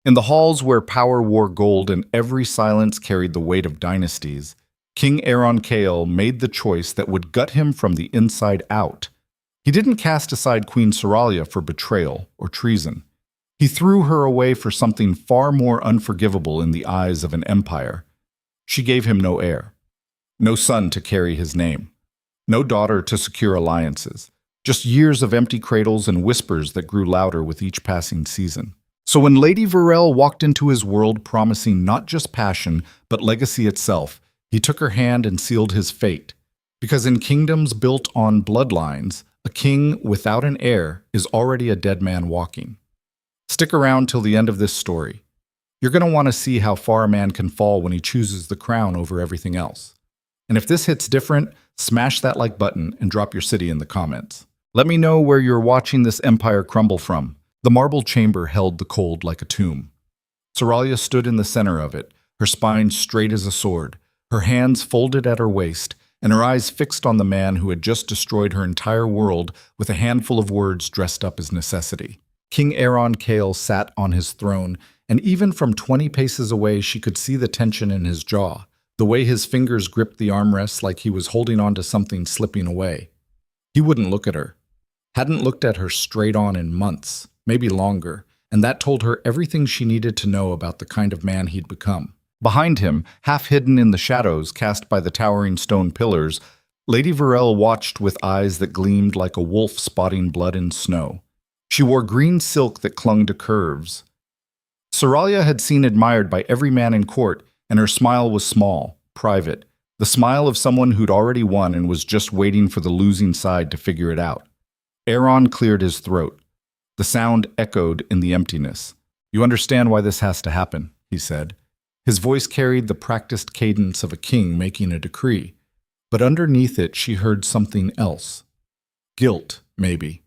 In the halls where power wore gold and every silence carried the weight of dynasties, King Aeron Kael made the choice that would gut him from the inside out. He didn't cast aside Queen Seralya for betrayal or treason. He threw her away for something far more unforgivable in the eyes of an empire. She gave him no heir, no son to carry his name, no daughter to secure alliances, just years of empty cradles and whispers that grew louder with each passing season. So when Lady Varel walked into his world promising not just passion, but legacy itself, he took her hand and sealed his fate. Because in kingdoms built on bloodlines, a king without an heir is already a dead man walking. Stick around till the end of this story. You're going to want to see how far a man can fall when he chooses the crown over everything else. And if this hits different, smash that like button and drop your city in the comments. Let me know where you're watching this empire crumble from. The marble chamber held the cold like a tomb. Saralia stood in the center of it, her spine straight as a sword, her hands folded at her waist, and her eyes fixed on the man who had just destroyed her entire world with a handful of words dressed up as necessity. King Aeron Kael sat on his throne, and even from 20 paces away she could see the tension in his jaw, the way his fingers gripped the armrests like he was holding on to something slipping away. He wouldn't look at her. Hadn't looked at her straight on in months, maybe longer, and that told her everything she needed to know about the kind of man he'd become. Behind him, half hidden in the shadows cast by the towering stone pillars, Lady Varel watched with eyes that gleamed like a wolf spotting blood in snow. She wore green silk that clung to curves. Saralia had seen admired by every man in court, and her smile was small, private, the smile of someone who'd already won and was just waiting for the losing side to figure it out. Aeron cleared his throat. The sound echoed in the emptiness. "You understand why this has to happen," he said. His voice carried the practiced cadence of a king making a decree, but underneath it she heard something else. Guilt, maybe,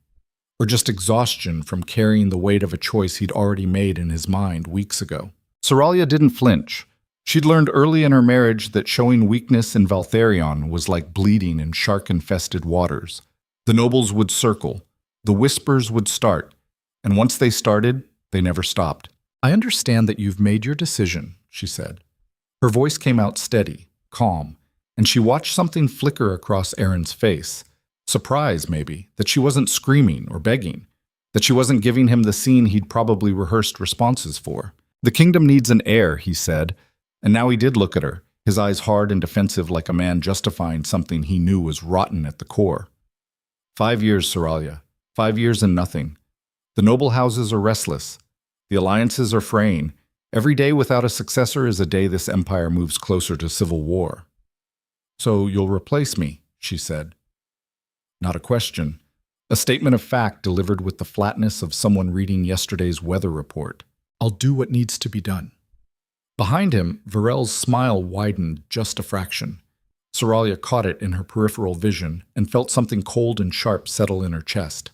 or just exhaustion from carrying the weight of a choice he'd already made in his mind weeks ago. Saralia didn't flinch. She'd learned early in her marriage that showing weakness in Valtharion was like bleeding in shark-infested waters. The nobles would circle, the whispers would start, and once they started, they never stopped. "I understand that you've made your decision," she said. Her voice came out steady, calm, and she watched something flicker across Aeron's face. Surprise, maybe, that she wasn't screaming or begging, that she wasn't giving him the scene he'd probably rehearsed responses for. "The kingdom needs an heir," he said, and now he did look at her, his eyes hard and defensive like a man justifying something he knew was rotten at the core. 5 years, Saralia. 5 years and nothing. The noble houses are restless. The alliances are fraying. Every day without a successor is a day this empire moves closer to civil war. "So you'll replace me," she said. Not a question. A statement of fact delivered with the flatness of someone reading yesterday's weather report. "I'll do what needs to be done." Behind him, Varel's smile widened just a fraction. Saralia caught it in her peripheral vision and felt something cold and sharp settle in her chest.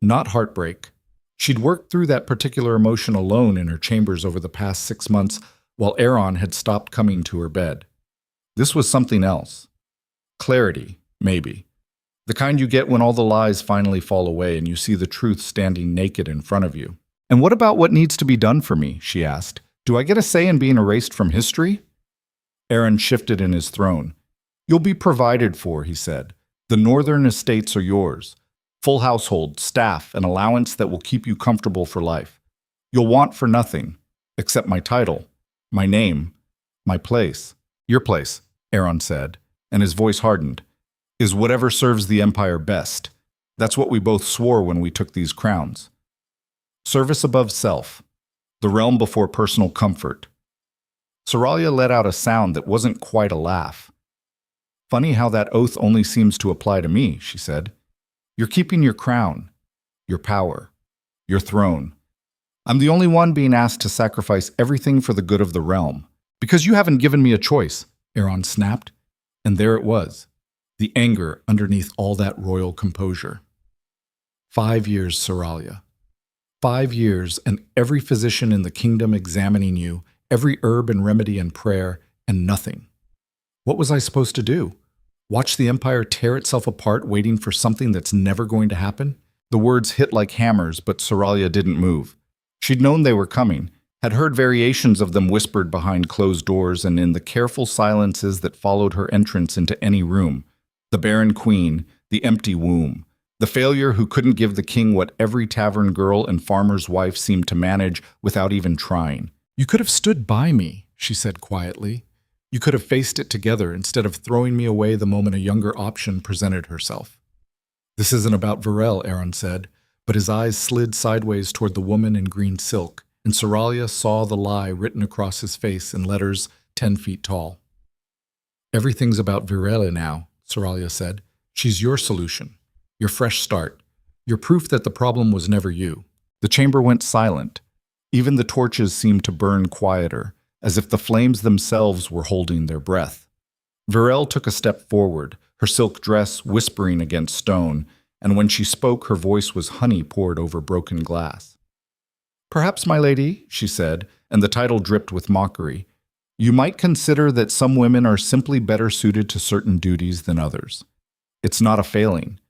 Not heartbreak. She'd worked through that particular emotion alone in her chambers over the past 6 months while Aeron had stopped coming to her bed. This was something else. Clarity, maybe. The kind you get when all the lies finally fall away and you see the truth standing naked in front of you. "And what about what needs to be done for me?" she asked. "Do I get a say in being erased from history?" Aeron shifted in his throne. "You'll be provided for," he said. "The northern estates are yours. Full household, staff, and allowance that will keep you comfortable for life. You'll want for nothing, except my title, my name, my place." "Your place," Aeron said, and his voice hardened, "is whatever serves the empire best. That's what we both swore when we took these crowns. Service above self. The realm before personal comfort." Saralia let out a sound that wasn't quite a laugh. "Funny how that oath only seems to apply to me," she said. "You're keeping your crown, your power, your throne. I'm the only one being asked to sacrifice everything for the good of the realm. Because you haven't given me a choice," Aeron snapped. And there it was, the anger underneath all that royal composure. 5 years, Saralia. 5 years, and every physician in the kingdom examining you, every herb and remedy and prayer, and nothing. What was I supposed to do? Watch the empire tear itself apart waiting for something that's never going to happen? The words hit like hammers, but Saralia didn't move. She'd known they were coming, had heard variations of them whispered behind closed doors and in the careful silences that followed her entrance into any room. The barren queen, the empty womb, the failure who couldn't give the king what every tavern girl and farmer's wife seemed to manage without even trying. "You could have stood by me," she said quietly. "You could have faced it together instead of throwing me away the moment a younger option presented herself." "This isn't about Varel," Aeron said, but his eyes slid sideways toward the woman in green silk, and Saralia saw the lie written across his face in letters 10 feet tall. "Everything's about Virela now," Saralia said. "She's your solution, your fresh start, your proof that the problem was never you." The chamber went silent. Even the torches seemed to burn quieter, as if the flames themselves were holding their breath. Virel took a step forward, her silk dress whispering against stone, and when she spoke her voice was honey poured over broken glass. "Perhaps, my lady," she said, and the title dripped with mockery, "you might consider that some women are simply better suited to certain duties than others. It's not a failing.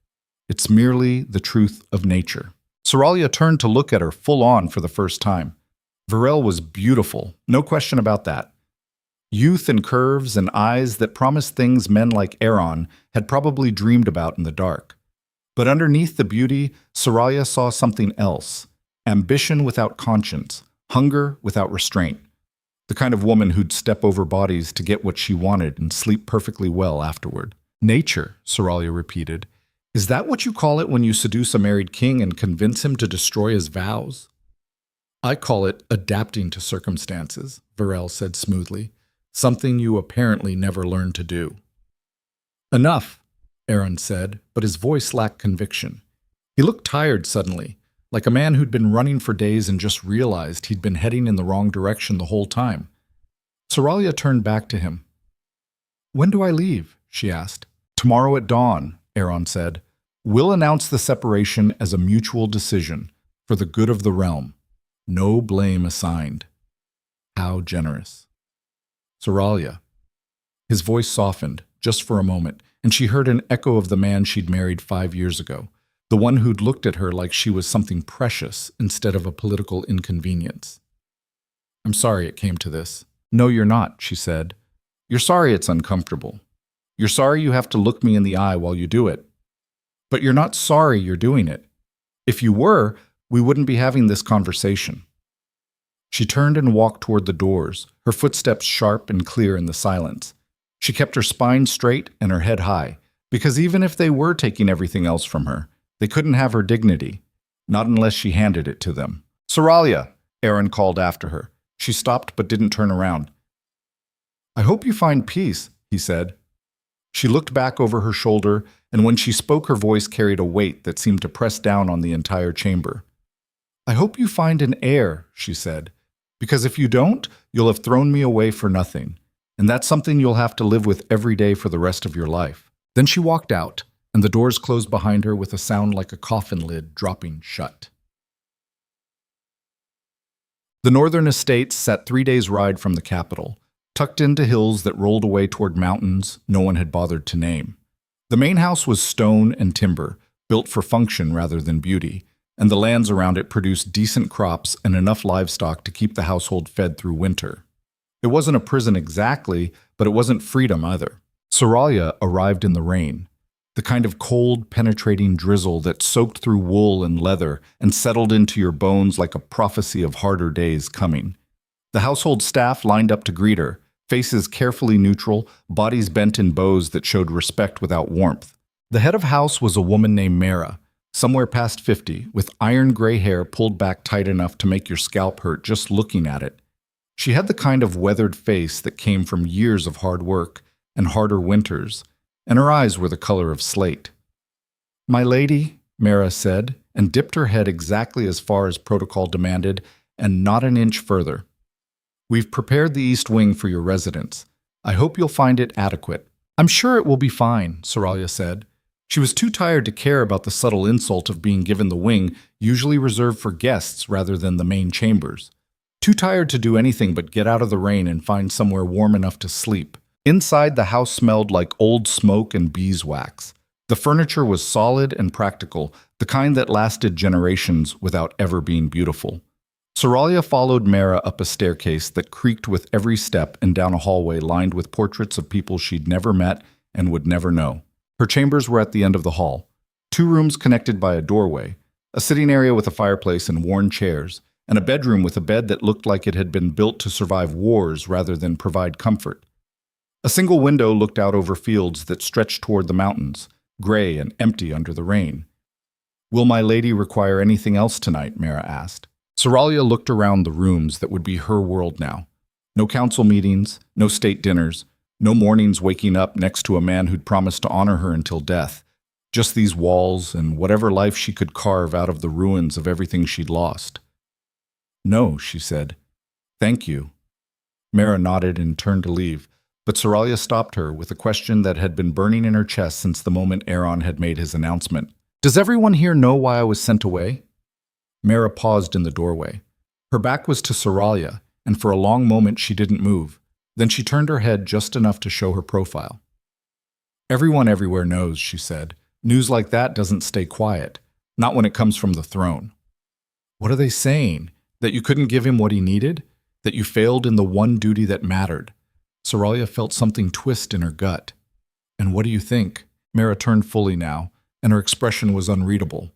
It's merely the truth of nature." Saralia turned to look at her full on for the first time. Virel was beautiful, no question about that. Youth and curves and eyes that promised things men like Aeron had probably dreamed about in the dark. But underneath the beauty, Saralia saw something else. Ambition without conscience, hunger without restraint. The kind of woman who'd step over bodies to get what she wanted and sleep perfectly well afterward. "Nature," Saralia repeated. "Is that what you call it when you seduce a married king and convince him to destroy his vows?" "I call it adapting to circumstances," Virel said smoothly. "Something you apparently never learned to do." "Enough," Aeron said, but his voice lacked conviction. He looked tired suddenly, like a man who'd been running for days and just realized he'd been heading in the wrong direction the whole time. Saralia turned back to him. "When do I leave?" she asked. "Tomorrow at dawn," Aeron said. "We'll announce the separation as a mutual decision, for the good of the realm. No blame assigned." How generous. "Saralia." His voice softened, just for a moment, and she heard an echo of the man she'd married 5 years ago, the one who'd looked at her like she was something precious instead of a political inconvenience. "I'm sorry it came to this." "No, you're not," she said. "You're sorry it's uncomfortable. You're sorry you have to look me in the eye while you do it. But you're not sorry you're doing it. If you were, we wouldn't be having this conversation." She turned and walked toward the doors, her footsteps sharp and clear in the silence. She kept her spine straight and her head high, because even if they were taking everything else from her, they couldn't have her dignity, not unless she handed it to them. "Saralia," Aeron called after her. She stopped but didn't turn around. "I hope you find peace," he said. She looked back over her shoulder, and when she spoke her voice carried a weight that seemed to press down on the entire chamber. "I hope you find an heir," she said, "because if you don't, you'll have thrown me away for nothing, and that's something you'll have to live with every day for the rest of your life." Then she walked out, and the doors closed behind her with a sound like a coffin lid dropping shut. The northern estates sat 3 days' ride from the capital, tucked into hills that rolled away toward mountains no one had bothered to name. The main house was stone and timber, built for function rather than beauty, and the lands around it produced decent crops and enough livestock to keep the household fed through winter. It wasn't a prison exactly, but it wasn't freedom either. Saralia arrived in the rain, the kind of cold, penetrating drizzle that soaked through wool and leather and settled into your bones like a prophecy of harder days coming. The household staff lined up to greet her, faces carefully neutral, bodies bent in bows that showed respect without warmth. The head of house was a woman named Mara, somewhere past 50, with iron gray hair pulled back tight enough to make your scalp hurt just looking at it. She had the kind of weathered face that came from years of hard work and harder winters, and her eyes were the color of slate. "My lady," Mara said, and dipped her head exactly as far as protocol demanded, and not an inch further. "We've prepared the east wing for your residence. I hope you'll find it adequate." "I'm sure it will be fine," Saralia said. She was too tired to care about the subtle insult of being given the wing, usually reserved for guests rather than the main chambers. Too tired to do anything but get out of the rain and find somewhere warm enough to sleep. Inside, the house smelled like old smoke and beeswax. The furniture was solid and practical, the kind that lasted generations without ever being beautiful. Saralia followed Mara up a staircase that creaked with every step and down a hallway lined with portraits of people she'd never met and would never know. Her chambers were at the end of the hall. 2 rooms connected by a doorway, a sitting area with a fireplace and worn chairs, and a bedroom with a bed that looked like it had been built to survive wars rather than provide comfort. A single window looked out over fields that stretched toward the mountains, gray and empty under the rain. "Will my lady require anything else tonight?" Mara asked. Saralia looked around the rooms that would be her world now. No council meetings, no state dinners, no mornings waking up next to a man who'd promised to honor her until death. Just these walls and whatever life she could carve out of the ruins of everything she'd lost. "No," she said. "Thank you." Mara nodded and turned to leave, but Saralia stopped her with a question that had been burning in her chest since the moment Aeron had made his announcement. "Does everyone here know why I was sent away?" Mara paused in the doorway. Her back was to Saralia, and for a long moment she didn't move. Then she turned her head just enough to show her profile. "Everyone everywhere knows," she said. "News like that doesn't stay quiet, not when it comes from the throne." "What are they saying? That you couldn't give him what he needed? That you failed in the one duty that mattered?" Saralia felt something twist in her gut. "And what do you think?" Mara turned fully now, and her expression was unreadable.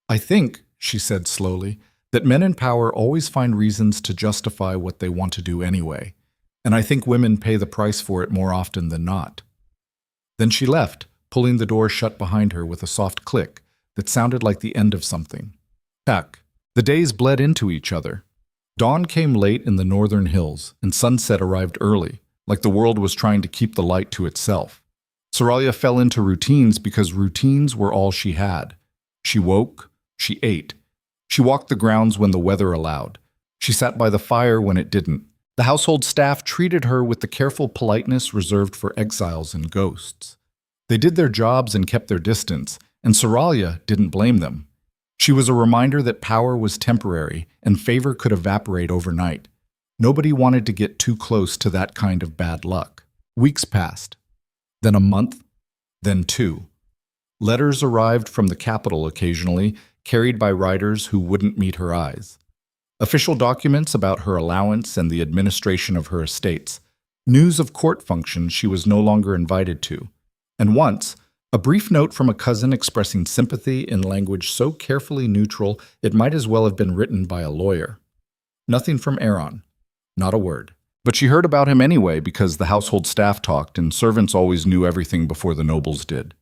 "I think," she said slowly, "that men in power always find reasons to justify what they want to do anyway. And I think women pay the price for it more often than not." Then she left, pulling the door shut behind her with a soft click that sounded like the end of something. Heck, the days bled into each other. Dawn came late in the northern hills, and sunset arrived early, like the world was trying to keep the light to itself. Saralia fell into routines because routines were all she had. She woke, she ate. She walked the grounds when the weather allowed. She sat by the fire when it didn't. The household staff treated her with the careful politeness reserved for exiles and ghosts. They did their jobs and kept their distance, and Saralia didn't blame them. She was a reminder that power was temporary and favor could evaporate overnight. Nobody wanted to get too close to that kind of bad luck. Weeks passed, then a month, then 2. Letters arrived from the capital occasionally, carried by riders who wouldn't meet her eyes. Official documents about her allowance and the administration of her estates. News of court functions she was no longer invited to. And once, a brief note from a cousin expressing sympathy in language so carefully neutral it might as well have been written by a lawyer. Nothing from Aeron. Not a word. But she heard about him anyway because the household staff talked and servants always knew everything before the nobles did.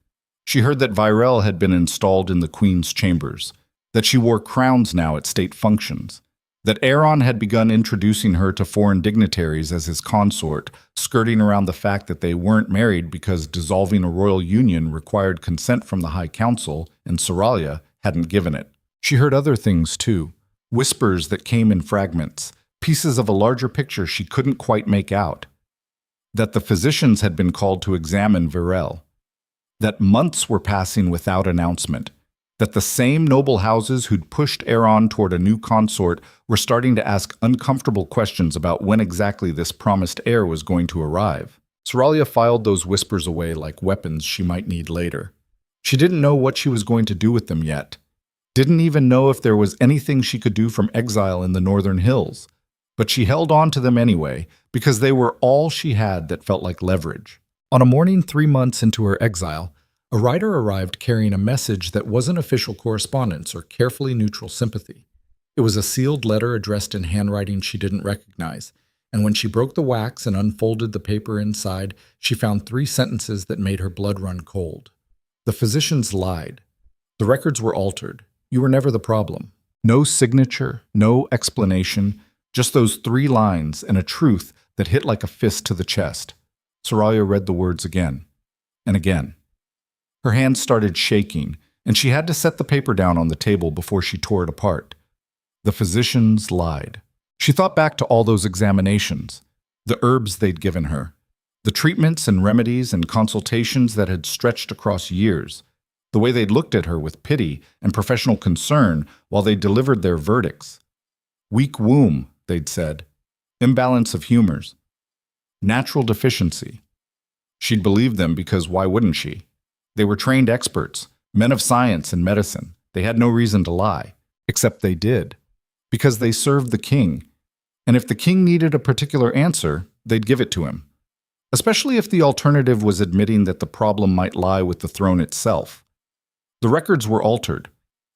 She heard that Heir had been installed in the queen's chambers, that she wore crowns now at state functions, that Aeron had begun introducing her to foreign dignitaries as his consort, skirting around the fact that they weren't married because dissolving a royal union required consent from the High Council, and Saralia hadn't given it. She heard other things too, whispers that came in fragments, pieces of a larger picture she couldn't quite make out. That the physicians had been called to examine Betrayal. That months were passing without announcement. That the same noble houses who'd pushed Aeron toward a new consort were starting to ask uncomfortable questions about when exactly this promised heir was going to arrive. Saralia filed those whispers away like weapons she might need later. She didn't know what she was going to do with them yet. Didn't even know if there was anything she could do from exile in the northern hills. But she held on to them anyway, because they were all she had that felt like leverage. On a morning 3 months into her exile, a rider arrived carrying a message that wasn't official correspondence or carefully neutral sympathy. It was a sealed letter addressed in handwriting she didn't recognize, and when she broke the wax and unfolded the paper inside, she found 3 sentences that made her blood run cold. The physicians lied. The records were altered. You were never the problem. No signature, no explanation, just those 3 lines and a truth that hit like a fist to the chest. Saralia read the words again and again. Her hands started shaking, and she had to set the paper down on the table before she tore it apart. The physicians lied. She thought back to all those examinations, the herbs they'd given her, the treatments and remedies and consultations that had stretched across years, the way they'd looked at her with pity and professional concern while they delivered their verdicts. Weak womb, they'd said. Imbalance of humors. Natural deficiency. She'd believed them because why wouldn't she? They were trained experts, men of science and medicine. They had no reason to lie, except they did. Because they served the king. And if the king needed a particular answer, they'd give it to him. Especially if the alternative was admitting that the problem might lie with the throne itself. The records were altered.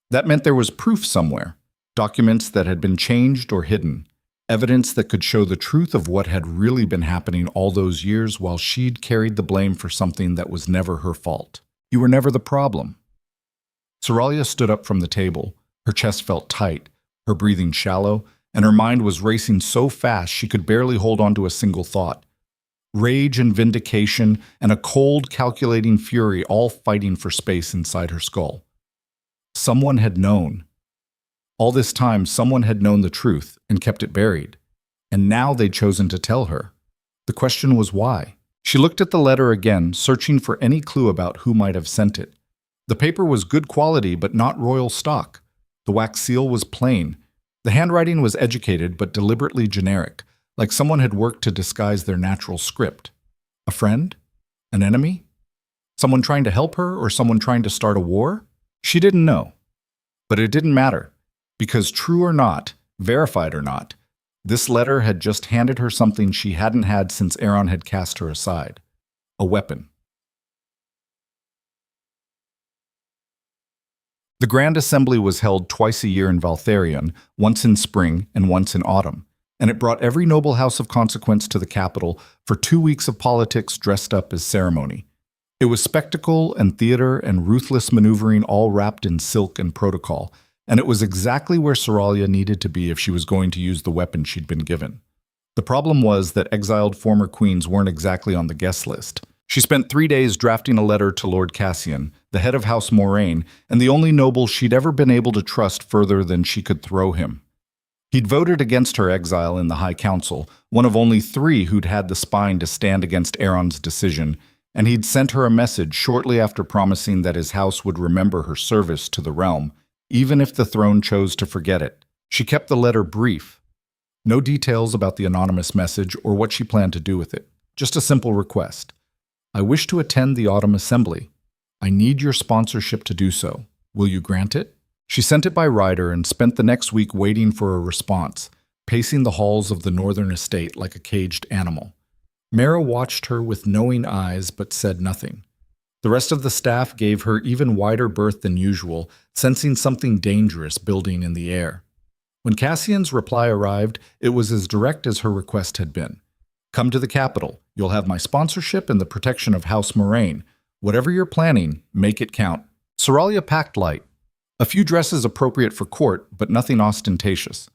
That meant there was proof somewhere, documents that had been changed or hidden, evidence that could show the truth of what had really been happening all those years while she'd carried the blame for something that was never her fault. You were never the problem. Saralia stood up from the table. Her chest felt tight, her breathing shallow, and her mind was racing so fast she could barely hold on to a single thought. Rage and vindication and a cold, calculating fury all fighting for space inside her skull. Someone had known. All this time, someone had known the truth and kept it buried. And now they'd chosen to tell her. The question was why. She looked at the letter again, searching for any clue about who might have sent it. The paper was good quality, but not royal stock. The wax seal was plain. The handwriting was educated, but deliberately generic, like someone had worked to disguise their natural script. A friend? An enemy? Someone trying to help her, or someone trying to start a war? She didn't know. But it didn't matter, because true or not, verified or not, this letter had just handed her something she hadn't had since Aeron had cast her aside. A weapon. The Grand Assembly was held twice a year in Valtharion, once in spring and once in autumn, and it brought every noble house of consequence to the capital for 2 weeks of politics dressed up as ceremony. It was spectacle and theater and ruthless maneuvering all wrapped in silk and protocol, and it was exactly where Saralia needed to be if she was going to use the weapon she'd been given. The problem was that exiled former queens weren't exactly on the guest list. She spent 3 days drafting a letter to Lord Cassian, the head of House Moraine, and the only noble she'd ever been able to trust further than she could throw him. He'd voted against her exile in the High Council, one of only 3 who'd had the spine to stand against Aeron's decision, and he'd sent her a message shortly after promising that his house would remember her service to the realm, even if the throne chose to forget it. She kept the letter brief. No details about the anonymous message or what she planned to do with it. Just a simple request. I wish to attend the autumn assembly. I need your sponsorship to do so. Will you grant it? She sent it by rider and spent the next week waiting for a response, pacing the halls of the northern estate like a caged animal. Mara watched her with knowing eyes but said nothing. The rest of the staff gave her even wider berth than usual, sensing something dangerous building in the air. When Cassian's reply arrived, it was as direct as her request had been. Come to the capital. You'll have my sponsorship and the protection of House Moraine. Whatever you're planning, make it count. Saralia packed light. A few dresses appropriate for court, but nothing ostentatious.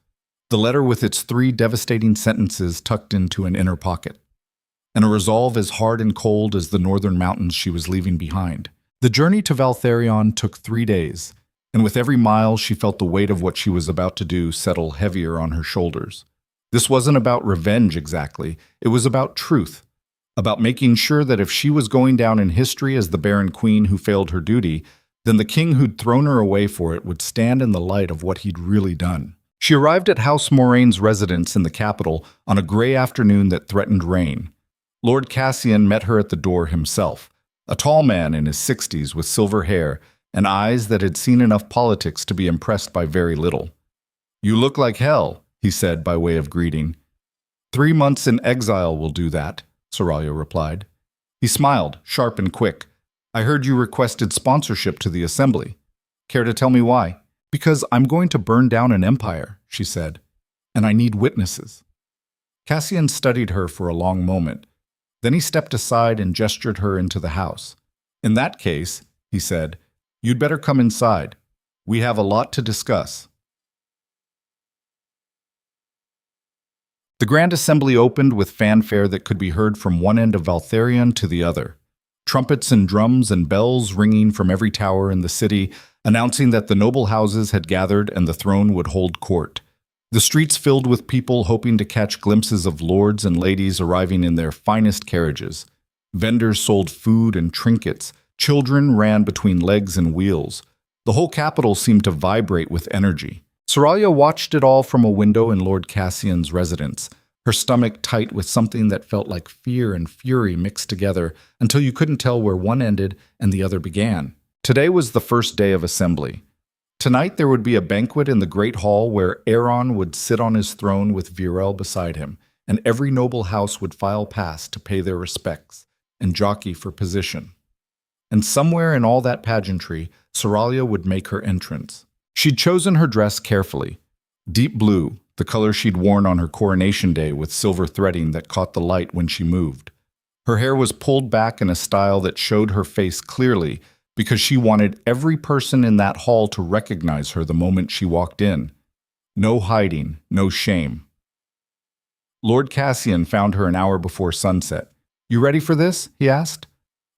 The letter with its 3 devastating sentences tucked into an inner pocket. And a resolve as hard and cold as the northern mountains she was leaving behind. The journey to Valtharion took 3 days, and with every mile she felt the weight of what she was about to do settle heavier on her shoulders. This wasn't about revenge exactly, it was about truth. About making sure that if she was going down in history as the barren queen who failed her duty, then the king who'd thrown her away for it would stand in the light of what he'd really done. She arrived at House Moraine's residence in the capital on a gray afternoon that threatened rain. Lord Cassian met her at the door himself, a tall man in his 60s with silver hair and eyes that had seen enough politics to be impressed by very little. "You look like hell," he said by way of greeting. 3 months in exile will do that," Saralia replied. He smiled, sharp and quick. "I heard you requested sponsorship to the assembly. Care to tell me why?" "Because I'm going to burn down an empire," she said, "and I need witnesses." Cassian studied her for a long moment. Then he stepped aside and gestured her into the house. "In that case," he said, "you'd better come inside. We have a lot to discuss." The Grand Assembly opened with fanfare that could be heard from one end of Valtharion to the other. Trumpets and drums and bells ringing from every tower in the city, announcing that the noble houses had gathered and the throne would hold court. The streets filled with people hoping to catch glimpses of lords and ladies arriving in their finest carriages. Vendors sold food and trinkets. Children ran between legs and wheels. The whole capital seemed to vibrate with energy. Saralia watched it all from a window in Lord Cassian's residence, her stomach tight with something that felt like fear and fury mixed together until you couldn't tell where one ended and the other began. Today was the first day of assembly. Tonight there would be a banquet in the great hall where Aeron would sit on his throne with Virel beside him, and every noble house would file past to pay their respects and jockey for position. And somewhere in all that pageantry, Saralia would make her entrance. She'd chosen her dress carefully. Deep blue, the color she'd worn on her coronation day with silver threading that caught the light when she moved. Her hair was pulled back in a style that showed her face clearly because she wanted every person in that hall to recognize her the moment she walked in. No hiding, no shame. Lord Cassian found her an hour before sunset. "You ready for this?" he asked.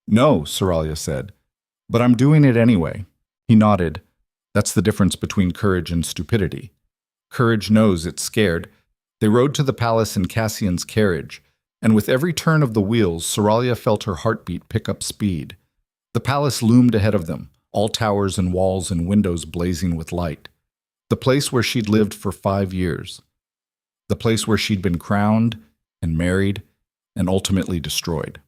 "No," Saralia said, "but I'm doing it anyway." He nodded. That's the difference between courage and stupidity. Courage knows it's scared. They rode to the palace in Cassian's carriage, and with every turn of the wheels, Saralia felt her heartbeat pick up speed. The palace loomed ahead of them, all towers and walls and windows blazing with light. The place where she'd lived for 5 years. The place where she'd been crowned and married and ultimately destroyed.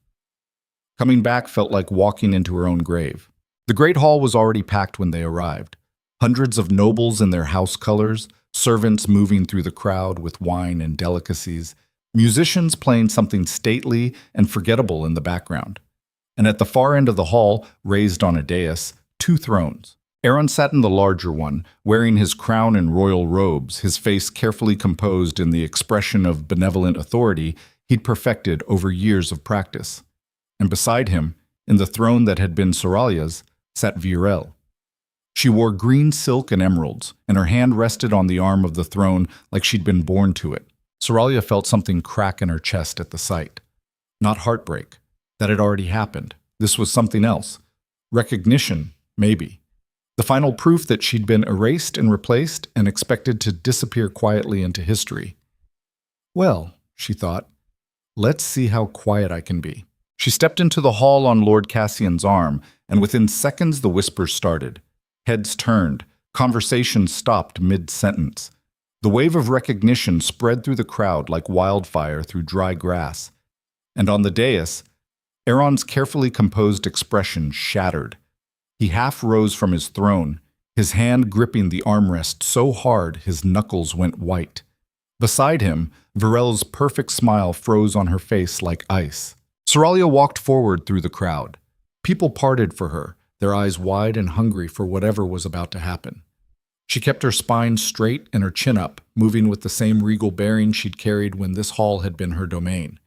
Coming back felt like walking into her own grave. The great hall was already packed when they arrived. Hundreds of nobles in their house colors, servants moving through the crowd with wine and delicacies, musicians playing something stately and forgettable in the background. And at the far end of the hall, raised on a dais, 2 thrones. Aeron sat in the larger one, wearing his crown and royal robes, his face carefully composed in the expression of benevolent authority he'd perfected over years of practice. And beside him, in the throne that had been Saralia's, sat Virel. She wore green silk and emeralds, and her hand rested on the arm of the throne like she'd been born to it. Saralia felt something crack in her chest at the sight. Not heartbreak. That had already happened. This was something else. Recognition, maybe. The final proof that she'd been erased and replaced and expected to disappear quietly into history. Well, she thought, let's see how quiet I can be. She stepped into the hall on Lord Cassian's arm, and within seconds the whispers started. Heads turned. Conversation stopped mid-sentence. The wave of recognition spread through the crowd like wildfire through dry grass. And on the dais, Aeron's carefully composed expression shattered. He half rose from his throne, his hand gripping the armrest so hard his knuckles went white. Beside him, Virel's perfect smile froze on her face like ice. Saralia walked forward through the crowd. People parted for her, their eyes wide and hungry for whatever was about to happen. She kept her spine straight and her chin up, moving with the same regal bearing she'd carried when this hall had been her domain.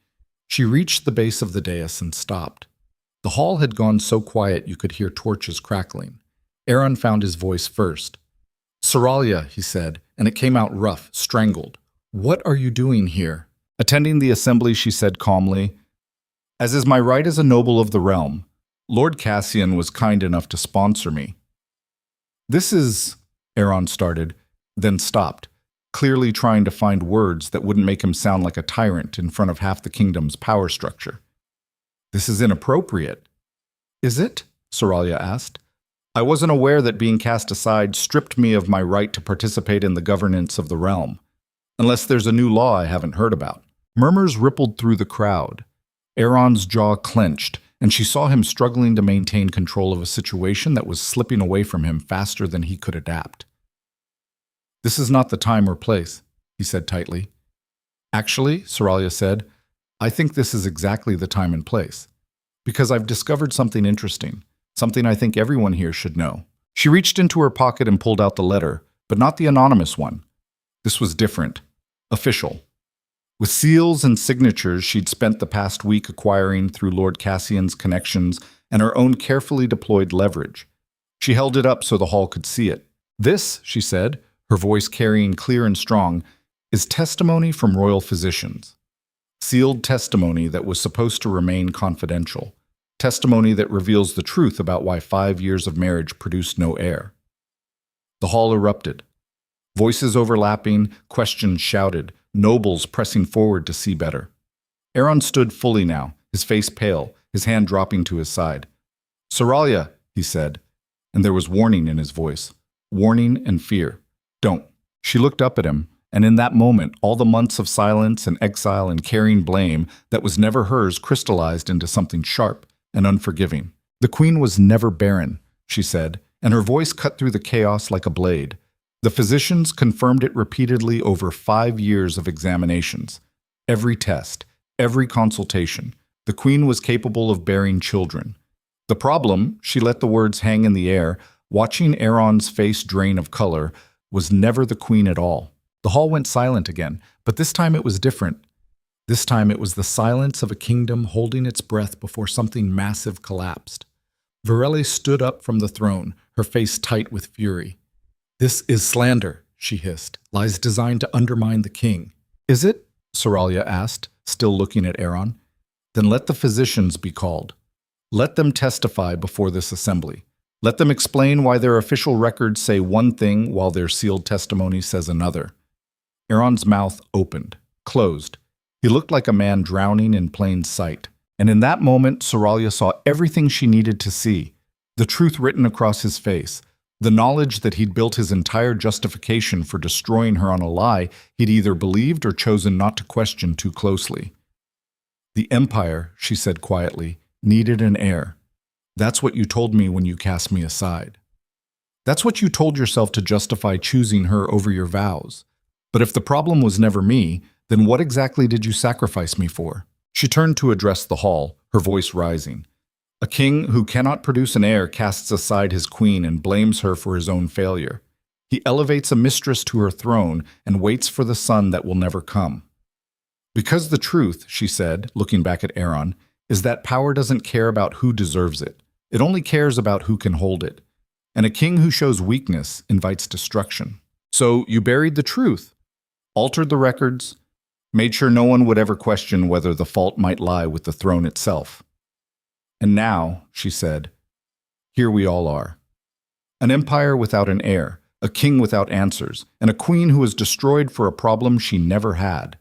She reached the base of the dais and stopped. The hall had gone so quiet you could hear torches crackling. Aeron found his voice first. "Saralia," he said, and it came out rough, strangled. "What are you doing here?" Attending the assembly, she said calmly, "As is my right as a noble of the realm, Lord Cassian was kind enough to sponsor me." "This is," Aeron started, then stopped, clearly trying to find words that wouldn't make him sound like a tyrant in front of half the kingdom's power structure. "This is inappropriate." "Is it?" Saralia asked. "I wasn't aware that being cast aside stripped me of my right to participate in the governance of the realm. Unless there's a new law I haven't heard about." Murmurs rippled through the crowd. Aeron's jaw clenched, and she saw him struggling to maintain control of a situation that was slipping away from him faster than he could adapt. "This is not the time or place," he said tightly. "Actually," Saralia said, "I think this is exactly the time and place. Because I've discovered something interesting, something I think everyone here should know." She reached into her pocket and pulled out the letter, but not the anonymous one. This was different. Official. With seals and signatures she'd spent the past week acquiring through Lord Cassian's connections and her own carefully deployed leverage. She held it up so the hall could see it. "This," she said, her voice carrying clear and strong, "is testimony from royal physicians. Sealed testimony that was supposed to remain confidential. Testimony that reveals the truth about why 5 years of marriage produced no heir." The hall erupted. Voices overlapping, questions shouted, nobles pressing forward to see better. Aeron stood fully now, his face pale, his hand dropping to his side. "Saralia," he said, and there was warning in his voice. Warning and fear. "Don't." She looked up at him, and in that moment, all the months of silence and exile and carrying blame that was never hers crystallized into something sharp and unforgiving. "The queen was never barren," she said, and her voice cut through the chaos like a blade. The physicians confirmed it repeatedly over 5 years of examinations. Every test, every consultation, the queen was capable of bearing children. The problem, she let the words hang in the air, watching Aeron's face drain of color, was never the queen at all. The hall went silent again, but this time it was different. This time it was the silence of a kingdom holding its breath before something massive collapsed. Verelle stood up from the throne, her face tight with fury. "This is slander," she hissed, "lies designed to undermine the king." "Is it?" Saralia asked, still looking at Aeron. "Then let the physicians be called. Let them testify before this assembly. Let them explain why their official records say one thing while their sealed testimony says another." Aeron's mouth opened, closed. He looked like a man drowning in plain sight. And in that moment, Saralia saw everything she needed to see. The truth written across his face. The knowledge that he'd built his entire justification for destroying her on a lie he'd either believed or chosen not to question too closely. "The Empire," she said quietly, "needed an heir. That's what you told me when you cast me aside. That's what you told yourself to justify choosing her over your vows. But if the problem was never me, then what exactly did you sacrifice me for?" She turned to address the hall, her voice rising. "A king who cannot produce an heir casts aside his queen and blames her for his own failure. He elevates a mistress to her throne and waits for the son that will never come. Because the truth," she said, looking back at Aeron, "is that power doesn't care about who deserves it. It only cares about who can hold it. And a king who shows weakness invites destruction. So you buried the truth, altered the records, made sure no one would ever question whether the fault might lie with the throne itself. And now," she said, "here we all are. An empire without an heir, a king without answers, and a queen who was destroyed for a problem she never had."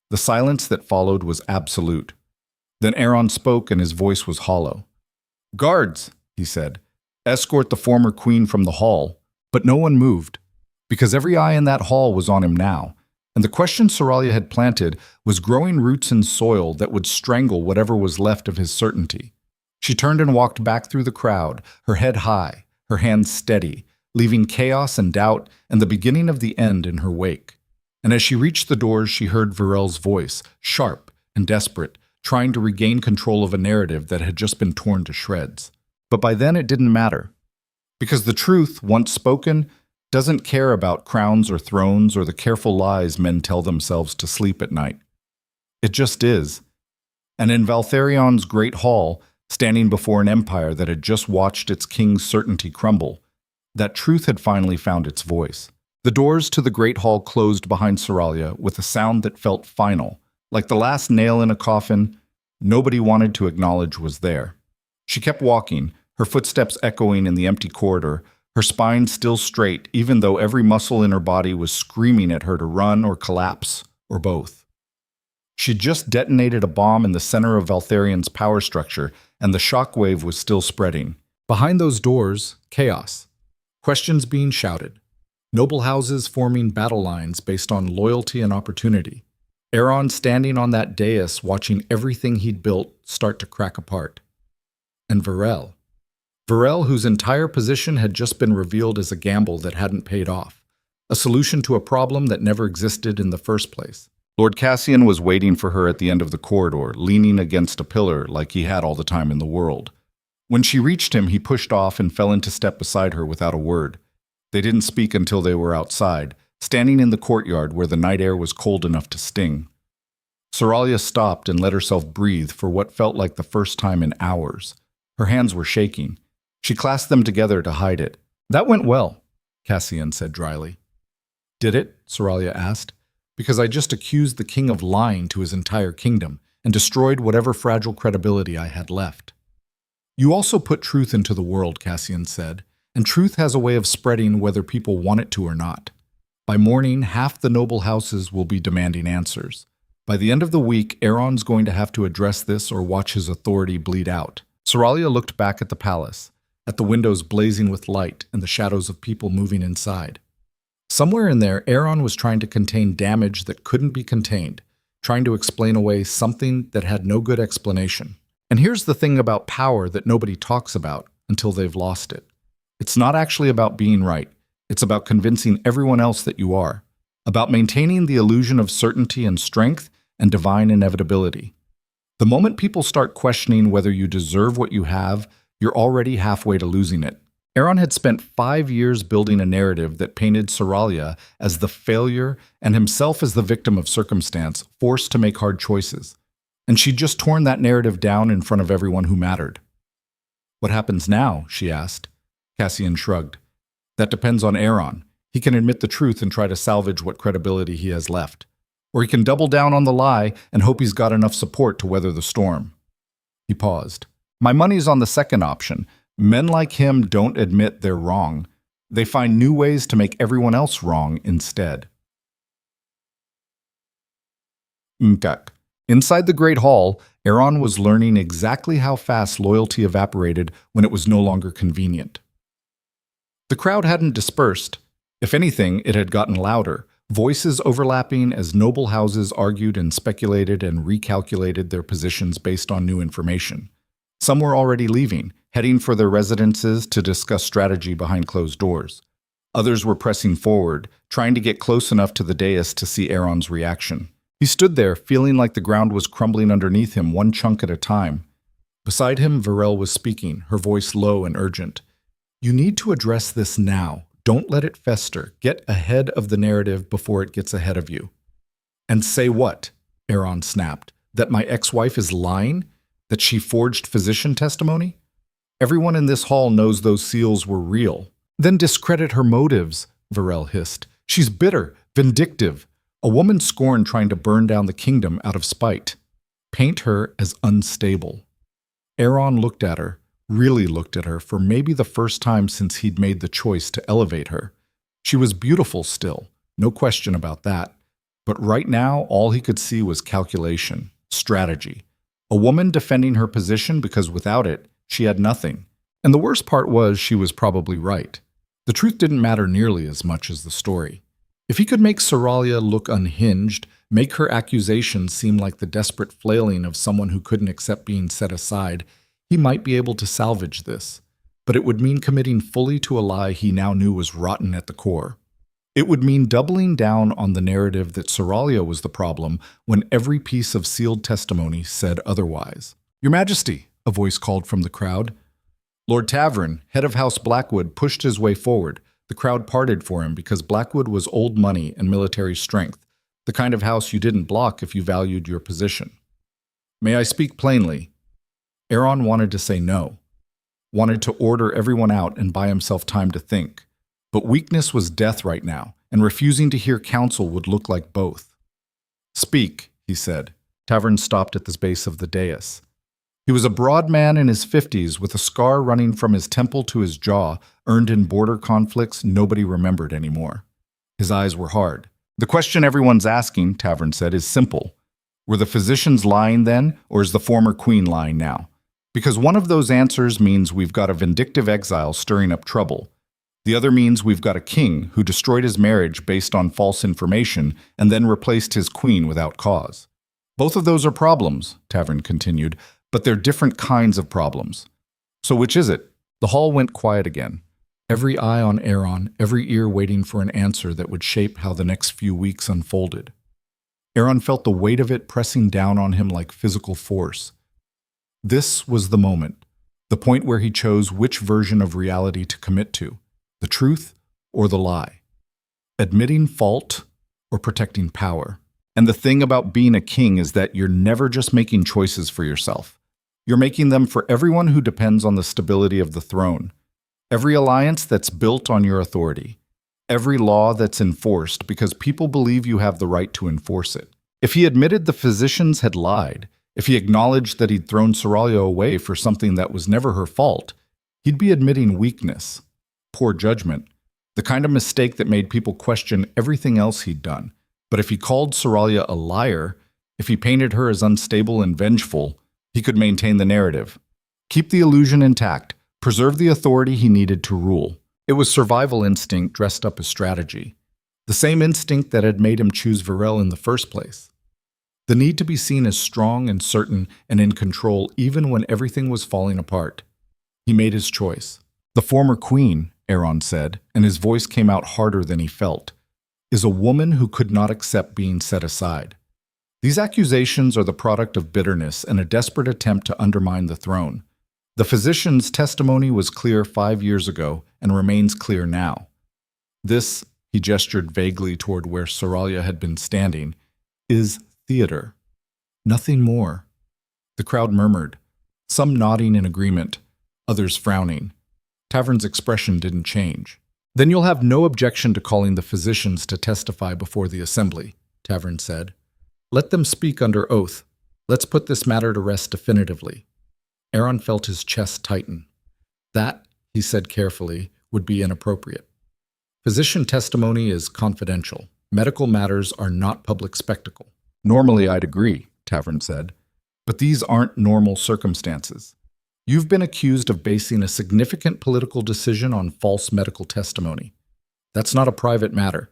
The silence that followed was absolute. Then Aeron spoke and his voice was hollow. "Guards," he said, "escort the former queen from the hall." But no one moved, because every eye in that hall was on him now. And the question Saralia had planted was growing roots in soil that would strangle whatever was left of his certainty. She turned and walked back through the crowd, her head high, her hands steady, leaving chaos and doubt and the beginning of the end in her wake. And as she reached the doors, she heard Verelle's voice, sharp and desperate, trying to regain control of a narrative that had just been torn to shreds. But by then it didn't matter. Because the truth, once spoken, doesn't care about crowns or thrones or the careful lies men tell themselves to sleep at night. It just is. And in Valtherion's great hall, standing before an empire that had just watched its king's certainty crumble, that truth had finally found its voice. The doors to the great hall closed behind Saralia with a sound that felt final, like the last nail in a coffin nobody wanted to acknowledge was there. She kept walking, her footsteps echoing in the empty corridor, her spine still straight, even though every muscle in her body was screaming at her to run or collapse, or both. She'd just detonated a bomb in the center of Valtherion's power structure, and the shockwave was still spreading. Behind those doors, chaos. Questions being shouted. Noble houses forming battle lines based on loyalty and opportunity. Aeron standing on that dais watching everything he'd built start to crack apart. And Verelle, whose entire position had just been revealed as a gamble that hadn't paid off, a solution to a problem that never existed in the first place. Lord Cassian was waiting for her at the end of the corridor, leaning against a pillar like he had all the time in the world. When she reached him, he pushed off and fell into step beside her without a word. They didn't speak until they were outside, standing in the courtyard where the night air was cold enough to sting. Saralia stopped and let herself breathe for what felt like the first time in hours. Her hands were shaking. She clasped them together to hide it. "That went well," Cassian said dryly. "Did it?" Saralia asked. "Because I just accused the king of lying to his entire kingdom and destroyed whatever fragile credibility I had left." "You also put truth into the world," Cassian said, "and truth has a way of spreading whether people want it to or not. By morning, half the noble houses will be demanding answers. By the end of the week, Aeron's going to have to address this or watch his authority bleed out." Saralia looked back at the palace, at the windows blazing with light and the shadows of people moving inside. Somewhere in there, Aeron was trying to contain damage that couldn't be contained, trying to explain away something that had no good explanation. And here's the thing about power that nobody talks about until they've lost it. It's not actually about being right. It's about convincing everyone else that you are, about maintaining the illusion of certainty and strength and divine inevitability. The moment people start questioning whether you deserve what you have, you're already halfway to losing it. Aeron had spent 5 years building a narrative that painted Saralia as the failure and himself as the victim of circumstance, forced to make hard choices. And she'd just torn that narrative down in front of everyone who mattered. "What happens now?" she asked. Cassian shrugged. "That depends on Aeron. He can admit the truth and try to salvage what credibility he has left. Or he can double down on the lie and hope he's got enough support to weather the storm." He paused. "My money's on the second option. Men like him don't admit they're wrong. They find new ways to make everyone else wrong instead." Mkak. Inside the Great Hall, Aeron was learning exactly how fast loyalty evaporated when it was no longer convenient. The crowd hadn't dispersed. If anything, it had gotten louder, voices overlapping as noble houses argued and speculated and recalculated their positions based on new information. Some were already leaving, heading for their residences to discuss strategy behind closed doors. Others were pressing forward, trying to get close enough to the dais to see Aeron's reaction. He stood there, feeling like the ground was crumbling underneath him, one chunk at a time. Beside him, Varel was speaking, her voice low and urgent. "You need to address this now. Don't let it fester. Get ahead of the narrative before it gets ahead of you." "And say what?" Aeron snapped. "That my ex-wife is lying? That she forged physician testimony? Everyone in this hall knows those seals were real." "Then discredit her motives," Varel hissed. "She's bitter, vindictive. A woman scorned trying to burn down the kingdom out of spite. Paint her as unstable." Aeron looked at her, really looked at her for maybe the first time since he'd made the choice to elevate her. She was beautiful still, no question about that. But right now, all he could see was calculation, strategy. A woman defending her position because without it, she had nothing. And the worst part was she was probably right. The truth didn't matter nearly as much as the story. If he could make Saralia look unhinged, make her accusations seem like the desperate flailing of someone who couldn't accept being set aside, he might be able to salvage this. But it would mean committing fully to a lie he now knew was rotten at the core. It would mean doubling down on the narrative that Saralia was the problem when every piece of sealed testimony said otherwise. "Your Majesty," a voice called from the crowd. Lord Tavern, head of House Blackwood, pushed his way forward. The crowd parted for him because Blackwood was old money and military strength, the kind of house you didn't block if you valued your position. "May I speak plainly?" Aeron wanted to say no, wanted to order everyone out and buy himself time to think. But weakness was death right now, and refusing to hear counsel would look like both. "Speak," he said. Tavern stopped at the base of the dais. He was a broad man in his 50s with a scar running from his temple to his jaw, earned in border conflicts nobody remembered anymore. His eyes were hard. "The question everyone's asking," Tavern said, "is simple. Were the physicians lying then, or is the former queen lying now? Because one of those answers means we've got a vindictive exile stirring up trouble. The other means we've got a king who destroyed his marriage based on false information and then replaced his queen without cause. Both of those are problems," Tavern continued, "but they're different kinds of problems. So which is it?" The hall went quiet again. Every eye on Aeron, every ear waiting for an answer that would shape how the next few weeks unfolded. Aeron felt the weight of it pressing down on him like physical force. This was the moment, the point where he chose which version of reality to commit to, the truth or the lie, admitting fault or protecting power. And the thing about being a king is that you're never just making choices for yourself. You're making them for everyone who depends on the stability of the throne, every alliance that's built on your authority, every law that's enforced because people believe you have the right to enforce it. If he admitted the physicians had lied, if he acknowledged that he'd thrown Saralia away for something that was never her fault, he'd be admitting weakness, poor judgment, the kind of mistake that made people question everything else he'd done. But if he called Saralia a liar, if he painted her as unstable and vengeful, he could maintain the narrative, keep the illusion intact, preserve the authority he needed to rule. It was survival instinct dressed up as strategy, the same instinct that had made him choose Varel in the first place. The need to be seen as strong and certain and in control even when everything was falling apart. He made his choice. The former queen, Aeron said, and his voice came out harder than he felt, is a woman who could not accept being set aside. These accusations are the product of bitterness and a desperate attempt to undermine the throne. The physician's testimony was clear 5 years ago and remains clear now. This, he gestured vaguely toward where Saralia had been standing, is theater. Nothing more. The crowd murmured, some nodding in agreement, others frowning. Tavern's expression didn't change. Then you'll have no objection to calling the physicians to testify before the assembly, Tavern said. Let them speak under oath. Let's put this matter to rest definitively. Aeron felt his chest tighten. That, he said carefully, would be inappropriate. Physician testimony is confidential. Medical matters are not public spectacle. Normally I'd agree, Tavern said, but these aren't normal circumstances. You've been accused of basing a significant political decision on false medical testimony. That's not a private matter.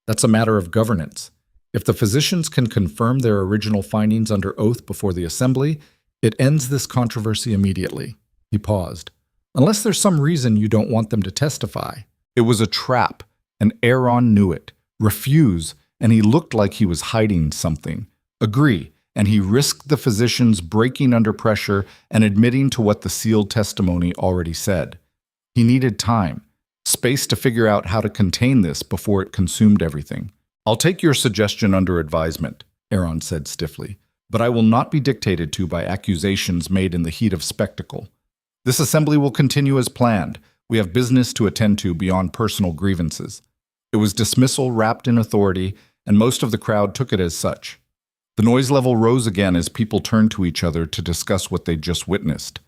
That's a matter of governance. If the physicians can confirm their original findings under oath before the assembly, it ends this controversy immediately. He paused. Unless there's some reason you don't want them to testify. It was a trap, and Aeron knew it. Refuse, and he looked like he was hiding something. Agree, and he risked the physicians breaking under pressure and admitting to what the sealed testimony already said. He needed time, space to figure out how to contain this before it consumed everything. I'll take your suggestion under advisement, Aeron said stiffly, but I will not be dictated to by accusations made in the heat of spectacle. This assembly will continue as planned. We have business to attend to beyond personal grievances. It was dismissal wrapped in authority, and most of the crowd took it as such. The noise level rose again as people turned to each other to discuss what they'd just witnessed.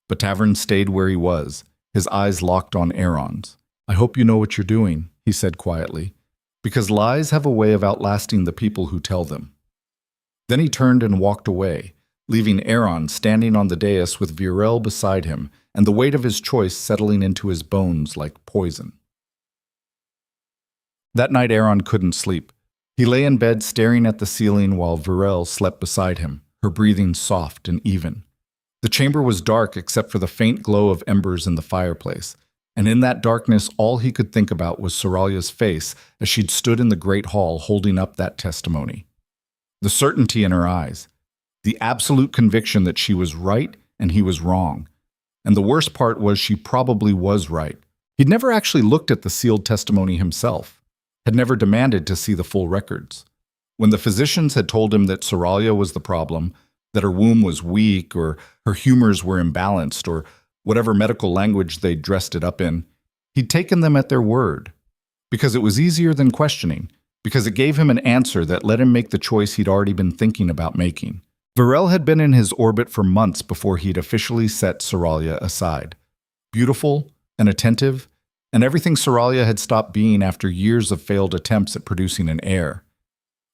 But Tavern stayed where he was, his eyes locked on Aeron's. I hope you know what you're doing, he said quietly, because lies have a way of outlasting the people who tell them. Then he turned and walked away, leaving Aeron standing on the dais with Betrayal beside him, and the weight of his choice settling into his bones like poison. That night Aeron couldn't sleep. He lay in bed staring at the ceiling while Betrayal slept beside him, her breathing soft and even. The chamber was dark except for the faint glow of embers in the fireplace, and in that darkness all he could think about was Saralia's face as she'd stood in the great hall holding up that testimony. The certainty in her eyes, the absolute conviction that she was right and he was wrong. And the worst part was she probably was right. He'd never actually looked at the sealed testimony himself, had never demanded to see the full records. When the physicians had told him that Saralia was the problem, that her womb was weak or her humors were imbalanced or whatever medical language they'd dressed it up in, he'd taken them at their word. Because it was easier than questioning, because it gave him an answer that let him make the choice he'd already been thinking about making. Betrayal had been in his orbit for months before he'd officially set Saralia aside. Beautiful and attentive, and everything Saralia had stopped being after years of failed attempts at producing an heir.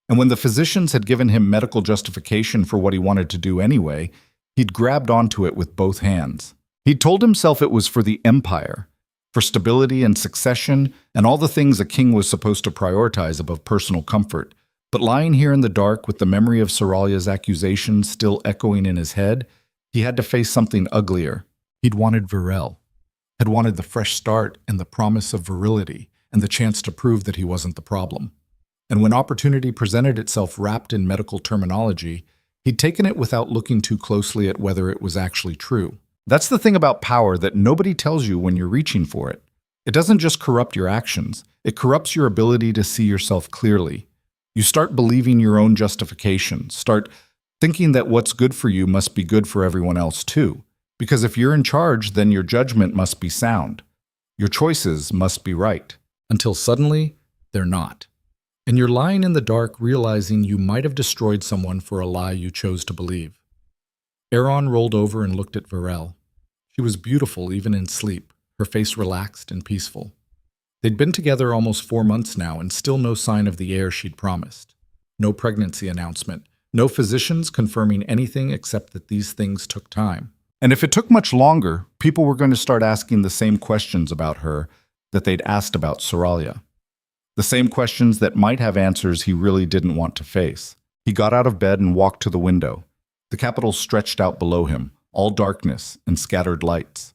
And when the physicians had given him medical justification for what he wanted to do anyway, he'd grabbed onto it with both hands. He'd told himself it was for the empire, for stability and succession and all the things a king was supposed to prioritize above personal comfort. But lying here in the dark with the memory of Saralia's accusations still echoing in his head, he had to face something uglier. He'd wanted Betrayal, had wanted the fresh start and the promise of virility and the chance to prove that he wasn't the problem. And when opportunity presented itself wrapped in medical terminology, he'd taken it without looking too closely at whether it was actually true. That's the thing about power that nobody tells you when you're reaching for it. It doesn't just corrupt your actions, it corrupts your ability to see yourself clearly. You start believing your own justifications, start thinking that what's good for you must be good for everyone else too. Because if you're in charge, then your judgment must be sound. Your choices must be right. Until suddenly, they're not. And you're lying in the dark realizing you might have destroyed someone for a lie you chose to believe. Aeron rolled over and looked at Betrayal. She was beautiful even in sleep, her face relaxed and peaceful. They'd been together almost 4 months now and still no sign of the heir she'd promised. No pregnancy announcement, no physicians confirming anything except that these things took time. And if it took much longer, people were going to start asking the same questions about her that they'd asked about Saralia. The same questions that might have answers he really didn't want to face. He got out of bed and walked to the window. The capital stretched out below him, all darkness and scattered lights.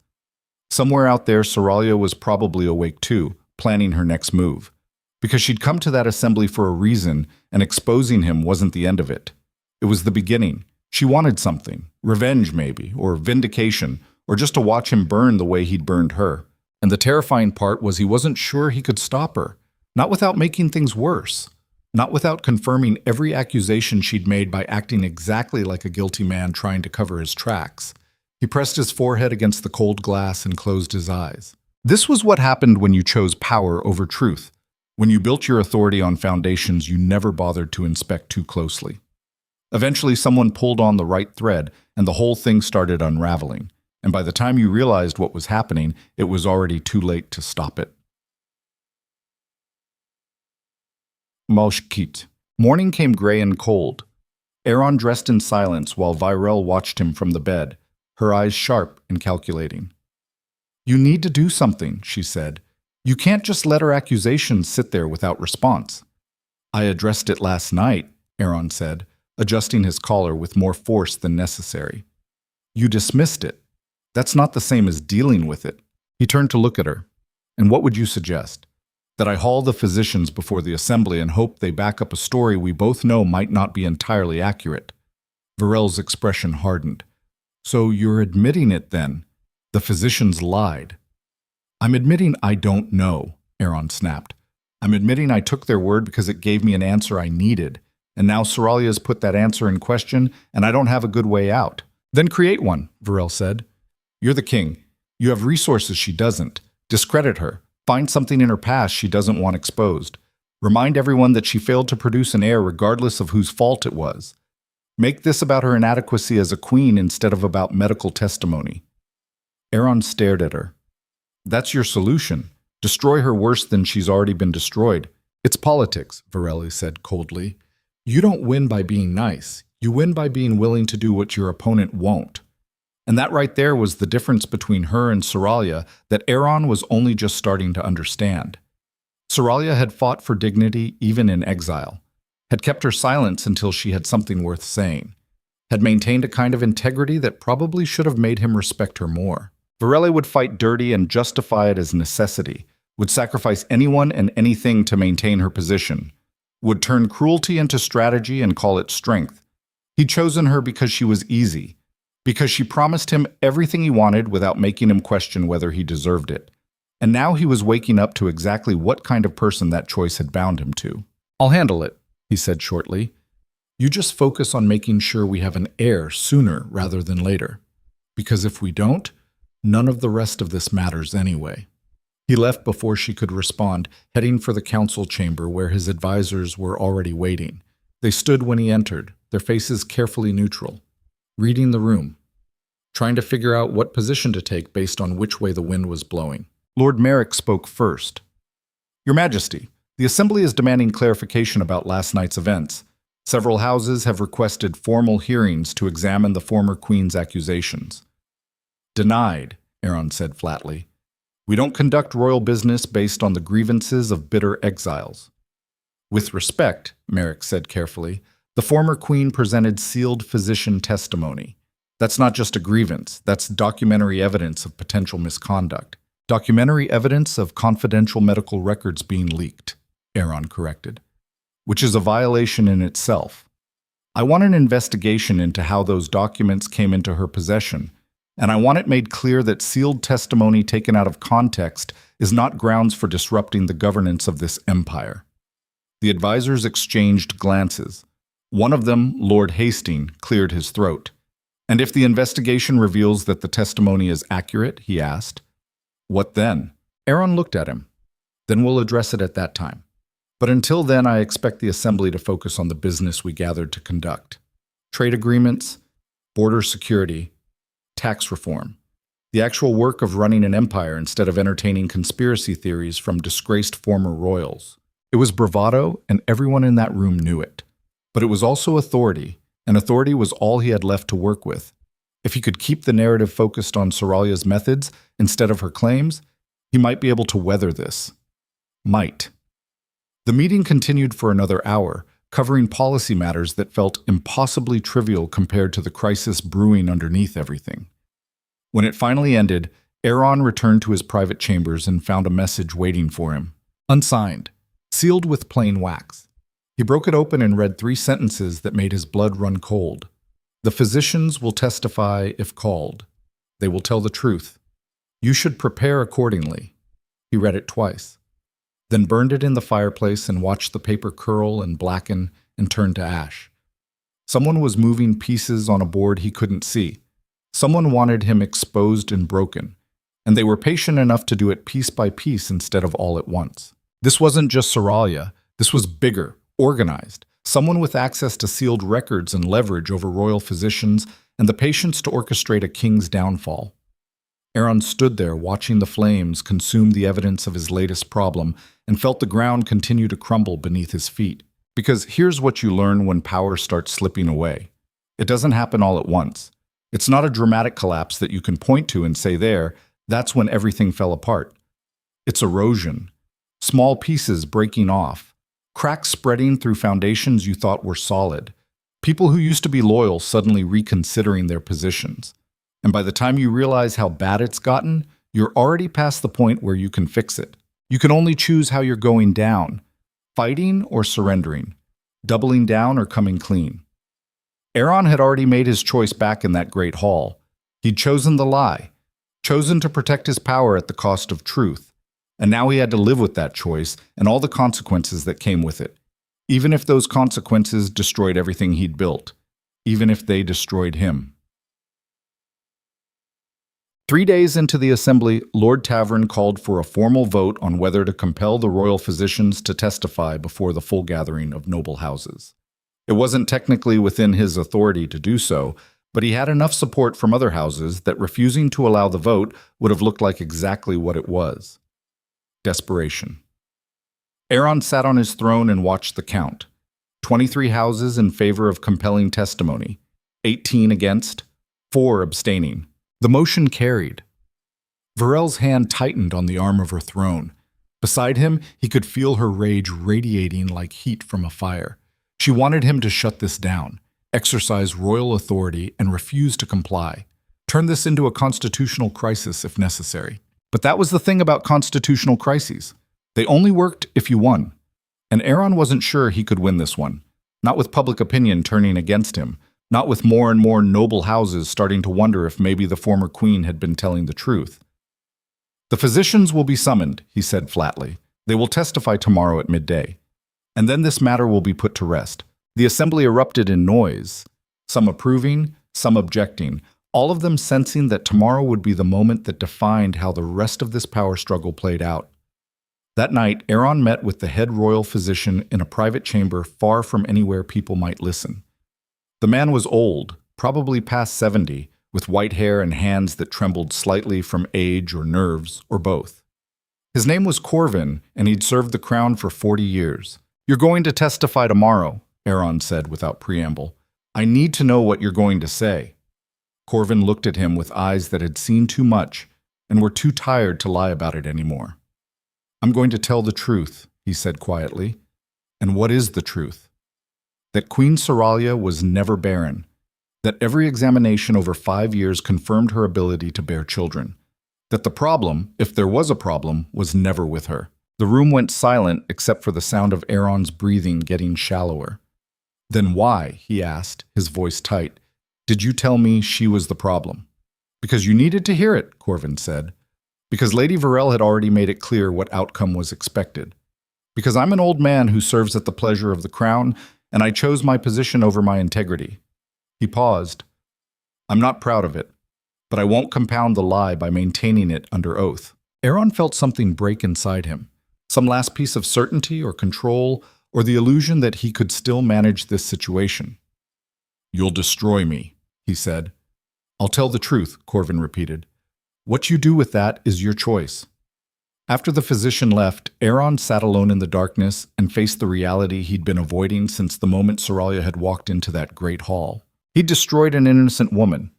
Somewhere out there, Saralia was probably awake too, planning her next move. Because she'd come to that assembly for a reason, and exposing him wasn't the end of it. It was the beginning. She wanted something, revenge maybe, or vindication, or just to watch him burn the way he'd burned her. And the terrifying part was he wasn't sure he could stop her, not without making things worse, not without confirming every accusation she'd made by acting exactly like a guilty man trying to cover his tracks. He pressed his forehead against the cold glass and closed his eyes. This was what happened when you chose power over truth, when you built your authority on foundations you never bothered to inspect too closely. Eventually, someone pulled on the right thread, and the whole thing started unraveling. And by the time you realized what was happening, it was already too late to stop it. Malshkit. Morning came gray and cold. Aeron dressed in silence while Virel watched him from the bed, her eyes sharp and calculating. "You need to do something," she said. "You can't just let her accusations sit there without response." "I addressed it last night," Aeron said, adjusting his collar with more force than necessary. "You dismissed it. That's not the same as dealing with it." He turned to look at her. "And what would you suggest? That I haul the physicians before the assembly and hope they back up a story we both know might not be entirely accurate?" Virel's expression hardened. "So you're admitting it then? The physicians lied." "I'm admitting I don't know," Aeron snapped. "I'm admitting I took their word because it gave me an answer I needed. And now Saralia's put that answer in question, and I don't have a good way out." "Then create one," Virel said. "You're the king. You have resources she doesn't. Discredit her. Find something in her past she doesn't want exposed. Remind everyone that she failed to produce an heir regardless of whose fault it was. Make this about her inadequacy as a queen instead of about medical testimony." Aeron stared at her. "That's your solution. Destroy her worse than she's already been destroyed." "It's politics," Virel said coldly. "You don't win by being nice. You win by being willing to do what your opponent won't." And that right there was the difference between her and Saralia that Aeron was only just starting to understand. Saralia had fought for dignity even in exile, had kept her silence until she had something worth saying, had maintained a kind of integrity that probably should have made him respect her more. Virel would fight dirty and justify it as necessity, would sacrifice anyone and anything to maintain her position, would turn cruelty into strategy and call it strength. He'd chosen her because she was easy, because she promised him everything he wanted without making him question whether he deserved it. And now he was waking up to exactly what kind of person that choice had bound him to. "I'll handle it," he said shortly. "You just focus on making sure we have an heir sooner rather than later. Because if we don't, none of the rest of this matters anyway." He left before she could respond, heading for the council chamber where his advisors were already waiting. They stood when he entered, their faces carefully neutral, reading the room, trying to figure out what position to take based on which way the wind was blowing. Lord Merrick spoke first. "Your Majesty, the Assembly is demanding clarification about last night's events. Several houses have requested formal hearings to examine the former Queen's accusations." "Denied," Aeron said flatly. "We don't conduct royal business based on the grievances of bitter exiles." "With respect," Merrick said carefully, "the former queen presented sealed physician testimony. That's not just a grievance, that's documentary evidence of potential misconduct. Documentary evidence of confidential medical records being leaked," Aeron corrected, "which is a violation in itself. I want an investigation into how those documents came into her possession, and I want it made clear that sealed testimony taken out of context is not grounds for disrupting the governance of this empire." The advisors exchanged glances. One of them, Lord Hastings, cleared his throat. "And if the investigation reveals that the testimony is accurate," he asked, "what then?" Aeron looked at him. "Then we'll address it at that time. But until then, I expect the Assembly to focus on the business we gathered to conduct. Trade agreements, border security, tax reform. The actual work of running an empire instead of entertaining conspiracy theories from disgraced former royals." It was bravado, and everyone in that room knew it. But it was also authority, and authority was all he had left to work with. If he could keep the narrative focused on Saralia's methods instead of her claims, he might be able to weather this. Might. The meeting continued for another hour, covering policy matters that felt impossibly trivial compared to the crisis brewing underneath everything. When it finally ended, Aeron returned to his private chambers and found a message waiting for him. Unsigned, sealed with plain wax. He broke it open and read 3 sentences that made his blood run cold. The physicians will testify if called. They will tell the truth. You should prepare accordingly. He read it twice, then burned it in the fireplace and watched the paper curl and blacken and turn to ash. Someone was moving pieces on a board he couldn't see. Someone wanted him exposed and broken, and they were patient enough to do it piece by piece instead of all at once. This wasn't just Saralia. This was bigger, organized. Someone with access to sealed records and leverage over royal physicians and the patience to orchestrate a king's downfall. Aeron stood there watching the flames consume the evidence of his latest problem and felt the ground continue to crumble beneath his feet. Because here's what you learn when power starts slipping away. It doesn't happen all at once. It's not a dramatic collapse that you can point to and say that's when everything fell apart. It's erosion. Small pieces breaking off. Cracks spreading through foundations you thought were solid. People who used to be loyal suddenly reconsidering their positions. And by the time you realize how bad it's gotten, you're already past the point where you can fix it. You can only choose how you're going down. Fighting or surrendering. Doubling down or coming clean. Aeron had already made his choice back in that great hall. He'd chosen the lie. Chosen to protect his power at the cost of truth. And now he had to live with that choice and all the consequences that came with it. Even if those consequences destroyed everything he'd built. Even if they destroyed him. 3 days into the assembly, Lord Tavern called for a formal vote on whether to compel the royal physicians to testify before the full gathering of noble houses. It wasn't technically within his authority to do so, but he had enough support from other houses that refusing to allow the vote would have looked like exactly what it was. Desperation. Aeron sat on his throne and watched the count. 23 houses in favor of compelling testimony, 18 against, 4 abstaining. The motion carried. Varel's hand tightened on the arm of her throne. Beside him, he could feel her rage radiating like heat from a fire. She wanted him to shut this down, exercise royal authority, and refuse to comply. Turn this into a constitutional crisis if necessary. But that was the thing about constitutional crises. They only worked if you won. And Aeron wasn't sure he could win this one. Not with public opinion turning against him. Not with more and more noble houses starting to wonder if maybe the former queen had been telling the truth. The physicians will be summoned, he said flatly. They will testify tomorrow at midday. And then this matter will be put to rest. The assembly erupted in noise, some approving, some objecting, all of them sensing that tomorrow would be the moment that defined how the rest of this power struggle played out. That night, Aeron met with the head royal physician in a private chamber far from anywhere people might listen. The man was old, probably past 70, with white hair and hands that trembled slightly from age or nerves, or both. His name was Corvin, and he'd served the crown for 40 years. You're going to testify tomorrow, Aeron said without preamble. I need to know what you're going to say. Corvin looked at him with eyes that had seen too much and were too tired to lie about it anymore. I'm going to tell the truth, he said quietly. And what is the truth? That Queen Seralya was never barren, that every examination over 5 years confirmed her ability to bear children, that the problem, if there was a problem, was never with her. The room went silent except for the sound of Aeron's breathing getting shallower. Then why, he asked, his voice tight, did you tell me she was the problem? Because you needed to hear it, Corvin said. Because Lady Varel had already made it clear what outcome was expected. Because I'm an old man who serves at the pleasure of the crown, and I chose my position over my integrity. He paused. I'm not proud of it, but I won't compound the lie by maintaining it under oath. Aeron felt something break inside him, some last piece of certainty or control, or the illusion that he could still manage this situation. You'll destroy me, he said. I'll tell the truth, Corvin repeated. What you do with that is your choice. After the physician left, Aeron sat alone in the darkness and faced the reality he'd been avoiding since the moment Saralia had walked into that great hall. He'd destroyed an innocent woman,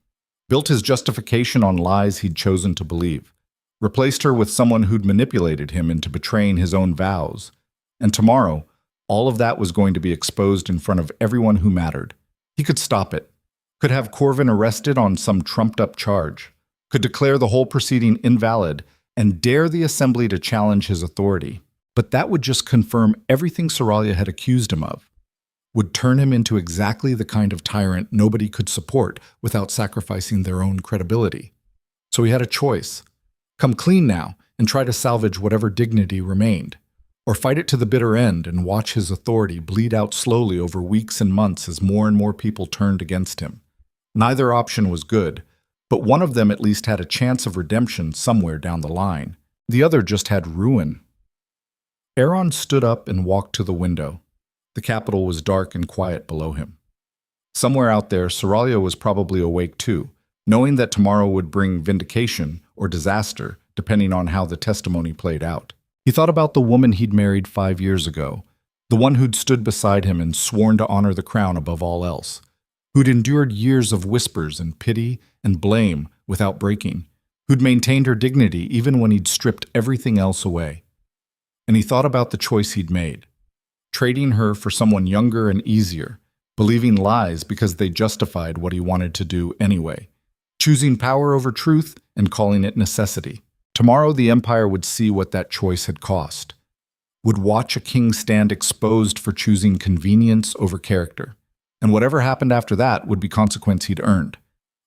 built his justification on lies he'd chosen to believe, replaced her with someone who'd manipulated him into betraying his own vows. And tomorrow, all of that was going to be exposed in front of everyone who mattered. He could stop it, could have Corvin arrested on some trumped-up charge, could declare the whole proceeding invalid, and dare the assembly to challenge his authority. But that would just confirm everything Saralia had accused him of, would turn him into exactly the kind of tyrant nobody could support without sacrificing their own credibility. So he had a choice. Come clean now and try to salvage whatever dignity remained, or fight it to the bitter end and watch his authority bleed out slowly over weeks and months as more and more people turned against him. Neither option was good, but one of them at least had a chance of redemption somewhere down the line. The other just had ruin. Aeron stood up and walked to the window. The capital was dark and quiet below him. Somewhere out there, Saralia was probably awake too, knowing that tomorrow would bring vindication or disaster, depending on how the testimony played out. He thought about the woman he'd married 5 years ago, the one who'd stood beside him and sworn to honor the crown above all else, who'd endured years of whispers and pity and blame without breaking, who'd maintained her dignity even when he'd stripped everything else away. And he thought about the choice he'd made, trading her for someone younger and easier, believing lies because they justified what he wanted to do anyway, choosing power over truth and calling it necessity. Tomorrow the Empire would see what that choice had cost, would watch a king stand exposed for choosing convenience over character, and whatever happened after that would be consequence he'd earned.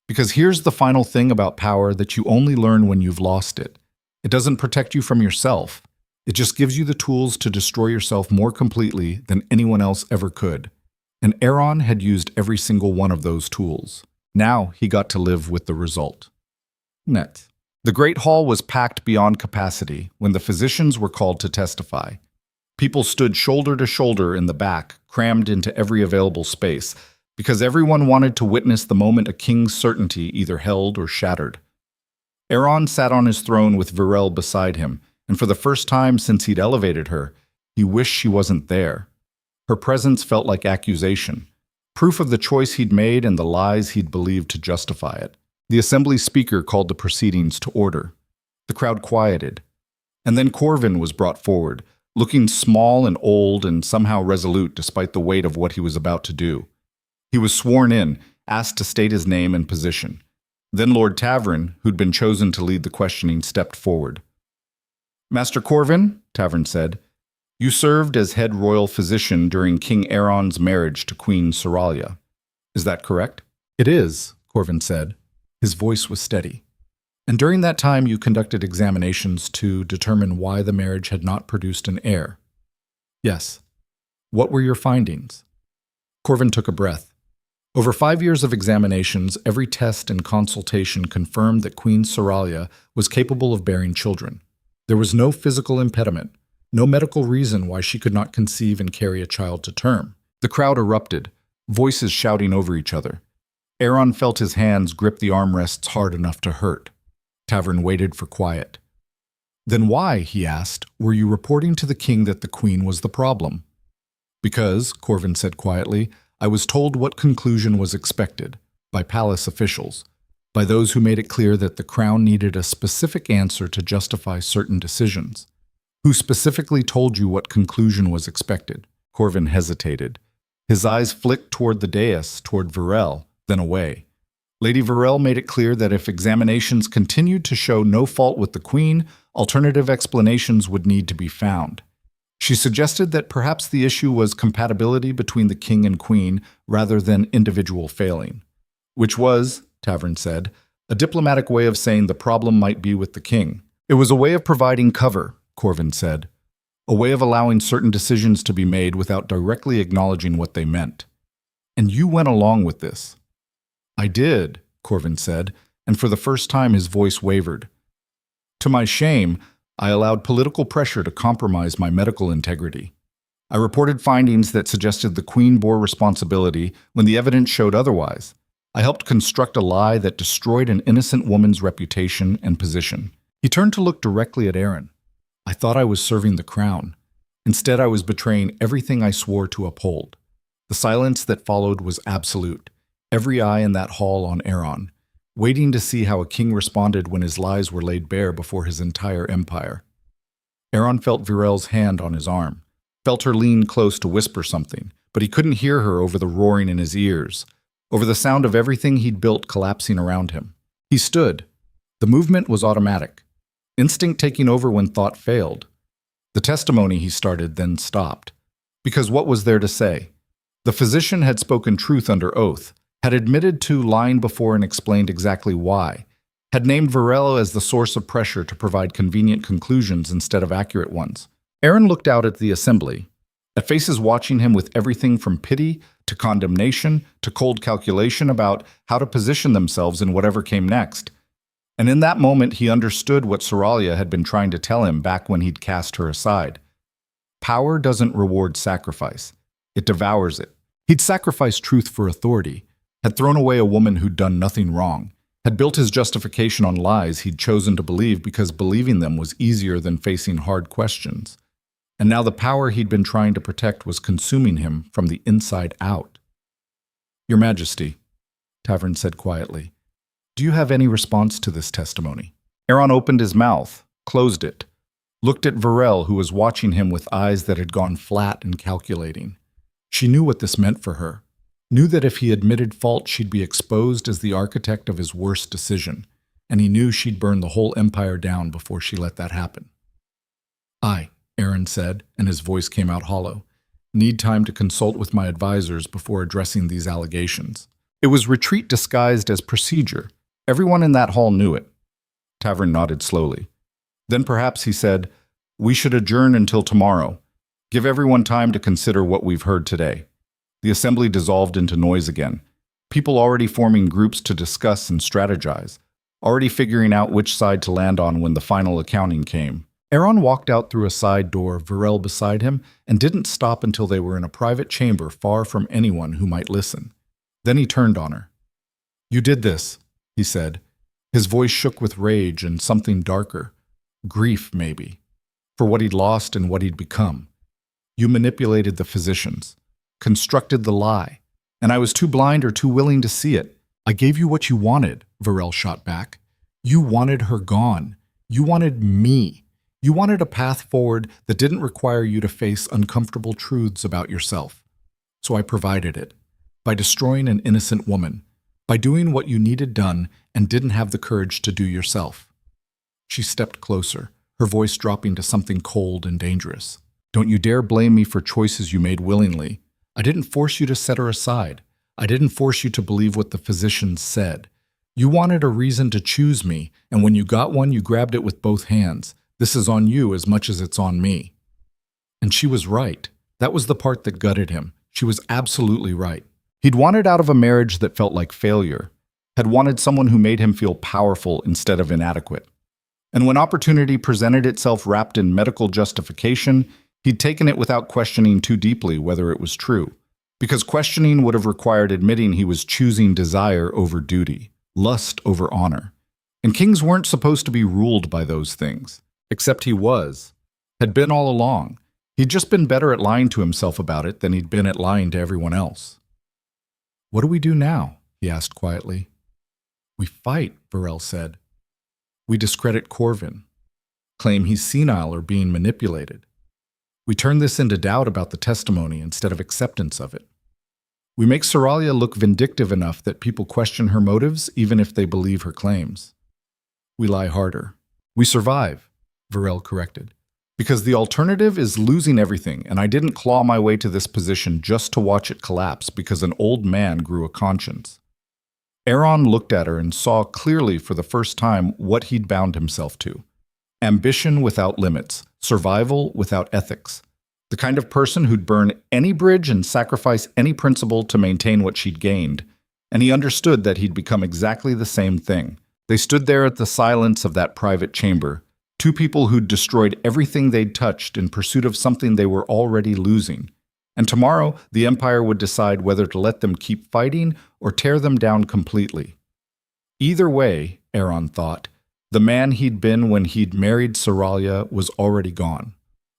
Because here's the final thing about power that you only learn when you've lost it. It doesn't protect you from yourself. It just gives you the tools to destroy yourself more completely than anyone else ever could. And Aeron had used every single one of those tools. Now he got to live with the result. The Great Hall was packed beyond capacity when the physicians were called to testify. People stood shoulder to shoulder in the back, crammed into every available space, because everyone wanted to witness the moment a king's certainty either held or shattered. Aeron sat on his throne with Virel beside him, and for the first time since he'd elevated her, he wished she wasn't there. Her presence felt like accusation, proof of the choice he'd made and the lies he'd believed to justify it. The assembly speaker called the proceedings to order. The crowd quieted. And then Corvin was brought forward, looking small and old and somehow resolute despite the weight of what he was about to do. He was sworn in, asked to state his name and position. Then Lord Tavern, who'd been chosen to lead the questioning, stepped forward. "Master Corvin," Tavern said, "you served as head royal physician during King Aeron's marriage to Queen Seralya. Is that correct?" "It is," Corvin said. His voice was steady. "And during that time you conducted examinations to determine why the marriage had not produced an heir." "Yes." "What were your findings?" Corvin took a breath. Over 5 years of examinations, every test and consultation confirmed that Queen Seralya was capable of bearing children. There was no physical impediment, no medical reason why she could not conceive and carry a child to term. The crowd erupted, voices shouting over each other. Aeron felt his hands grip the armrests hard enough to hurt. Tavern waited for quiet. "Then why," he asked, "were you reporting to the king that the queen was the problem?" "Because," Corvin said quietly, "I was told what conclusion was expected, by palace officials, by those who made it clear that the crown needed a specific answer to justify certain decisions." "Who specifically told you what conclusion was expected?" Corvin hesitated. His eyes flicked toward the dais, toward Virel, then away. Lady Virel made it clear that if examinations continued to show no fault with the queen, alternative explanations would need to be found. She suggested that perhaps the issue was compatibility between the king and queen rather than individual failing. Which was, Tavern said, a diplomatic way of saying the problem might be with the king. "It was a way of providing cover," Corvin said. "A way of allowing certain decisions to be made without directly acknowledging what they meant. And you went along with this." "I did," Corvin said, and for the first time his voice wavered. "To my shame, I allowed political pressure to compromise my medical integrity. I reported findings that suggested the queen bore responsibility when the evidence showed otherwise. I helped construct a lie that destroyed an innocent woman's reputation and position." He turned to look directly at Aeron. "I thought I was serving the crown. Instead, I was betraying everything I swore to uphold." The silence that followed was absolute. Every eye in that hall on Aeron, waiting to see how a king responded when his lies were laid bare before his entire empire. Aeron felt Virel's hand on his arm, felt her lean close to whisper something, but he couldn't hear her over the roaring in his ears, over the sound of everything he'd built collapsing around him. He stood, The movement was automatic, instinct taking over when thought failed. The testimony, he started, then stopped. Because what was there to say? The physician had spoken truth under oath, had admitted to lying before and explained exactly why, had named Betrayal as the source of pressure to provide convenient conclusions instead of accurate ones. Aeron looked out at the assembly, at faces watching him with everything from pity to condemnation to cold calculation about how to position themselves in whatever came next. And in that moment, he understood what Saralia had been trying to tell him back when he'd cast her aside. Power doesn't reward sacrifice. It devours it. He'd sacrificed truth for authority, had thrown away a woman who'd done nothing wrong, had built his justification on lies he'd chosen to believe because believing them was easier than facing hard questions. And now the power he'd been trying to protect was consuming him from the inside out. "Your Majesty," Tavern said quietly, "do you have any response to this testimony?" Aeron opened his mouth, closed it, looked at Betrayal, who was watching him with eyes that had gone flat and calculating. She knew what this meant for her, knew that if he admitted fault she'd be exposed as the architect of his worst decision, and he knew she'd burn the whole empire down before she let that happen. "I," Aeron said, and his voice came out hollow, "need time to consult with my advisors before addressing these allegations." It was retreat disguised as procedure. Everyone in that hall knew it. Tavern nodded slowly. Then perhaps he said, "We should adjourn until tomorrow. Give everyone time to consider what we've heard today." The assembly dissolved into noise again. People already forming groups to discuss and strategize, already figuring out which side to land on when the final accounting came. Aeron walked out through a side door, Betrayal beside him, and didn't stop until they were in a private chamber far from anyone who might listen. Then he turned on her. "You did this," he said. His voice shook with rage and something darker. Grief, maybe, for what he'd lost and what he'd become. "You manipulated the physicians, constructed the lie, and I was too blind or too willing to see it. I gave you what you wanted," Betrayal shot back. "You wanted her gone. You wanted me. You wanted a path forward that didn't require you to face uncomfortable truths about yourself. So I provided it, by destroying an innocent woman, by doing what you needed done and didn't have the courage to do yourself." She stepped closer, her voice dropping to something cold and dangerous. "Don't you dare blame me for choices you made willingly. I didn't force you to set her aside. I didn't force you to believe what the physicians said. You wanted a reason to choose me, and when you got one, you grabbed it with both hands. This is on you as much as it's on me." And she was right. That was the part that gutted him. She was absolutely right. He'd wanted out of a marriage that felt like failure, had wanted someone who made him feel powerful instead of inadequate. And when opportunity presented itself wrapped in medical justification, he'd taken it without questioning too deeply whether it was true. Because questioning would have required admitting he was choosing desire over duty, lust over honor. And kings weren't supposed to be ruled by those things. Except he was. Had been all along. He'd just been better at lying to himself about it than he'd been at lying to everyone else. "What do we do now?" he asked quietly. "We fight," Betrayal said. "We discredit Corvin, claim he's senile or being manipulated. We turn this into doubt about the testimony instead of acceptance of it. We make Saralia look vindictive enough that people question her motives even if they believe her claims. We lie harder. We survive," Betrayal corrected. "Because the alternative is losing everything, and I didn't claw my way to this position just to watch it collapse because an old man grew a conscience." Aeron looked at her and saw clearly for the first time what he'd bound himself to. Ambition without limits, survival without ethics. The kind of person who'd burn any bridge and sacrifice any principle to maintain what she'd gained. And he understood that he'd become exactly the same thing. They stood there at the silence of that private chamber, two people who'd destroyed everything they'd touched in pursuit of something they were already losing. And tomorrow, the Empire would decide whether to let them keep fighting or tear them down completely. Either way, Aeron thought, the man he'd been when he'd married Saralia was already gone.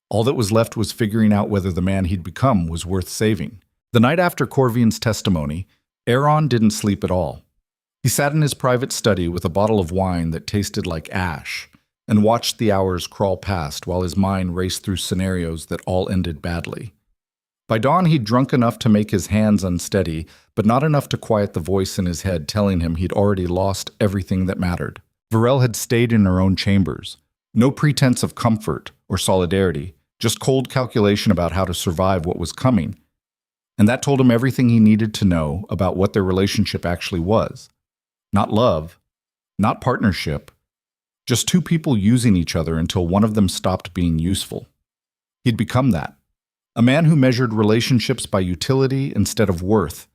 All that was left was figuring out whether the man he'd become was worth saving. The night after Corvin's testimony, Aeron didn't sleep at all. He sat in his private study with a bottle of wine that tasted like ash, and watched the hours crawl past while his mind raced through scenarios that all ended badly. By dawn, he'd drunk enough to make his hands unsteady, but not enough to quiet the voice in his head telling him he'd already lost everything that mattered. Varel had stayed in her own chambers. No pretense of comfort or solidarity, just cold calculation about how to survive what was coming. And that told him everything he needed to know about what their relationship actually was. Not love, not partnership, just two people using each other until one of them stopped being useful. He'd become that. A man who measured relationships by utility instead of worth,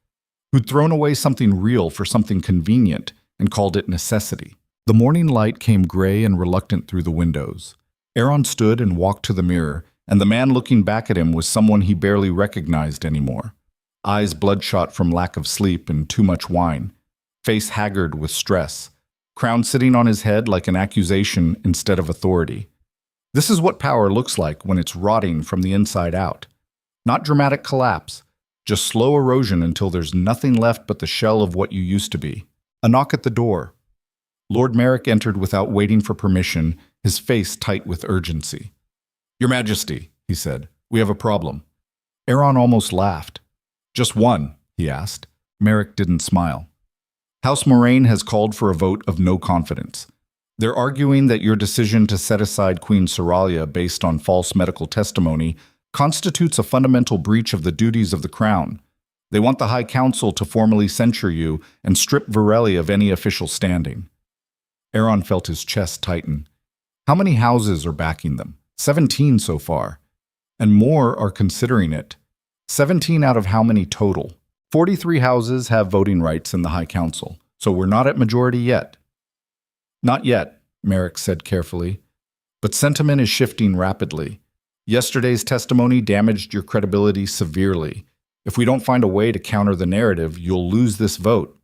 who'd thrown away something real for something convenient and called it necessity. The morning light came gray and reluctant through the windows. Aeron stood and walked to the mirror, and the man looking back at him was someone he barely recognized anymore. Eyes bloodshot from lack of sleep and too much wine, face haggard with stress, crown sitting on his head like an accusation instead of authority. This is what power looks like when it's rotting from the inside out. Not dramatic collapse, just slow erosion until there's nothing left but the shell of what you used to be. A knock at the door. Lord Merrick entered without waiting for permission, his face tight with urgency. "Your Majesty," he said, "we have a problem." Aeron almost laughed. "Just one?" he asked. Merrick didn't smile. "House Moraine has called for a vote of no confidence. They're arguing that your decision to set aside Queen Seralya based on false medical testimony constitutes a fundamental breach of the duties of the crown. They want the High Council to formally censure you and strip Verelli of any official standing." Aeron felt his chest tighten. How many houses are backing them? 17 so far. And more are considering it. 17 out of how many total? 43 houses have voting rights in the High Council, so we're not at majority yet. "Not yet," Merrick said carefully. "But sentiment is shifting rapidly. Yesterday's testimony damaged your credibility severely. If we don't find a way to counter the narrative, you'll lose this vote.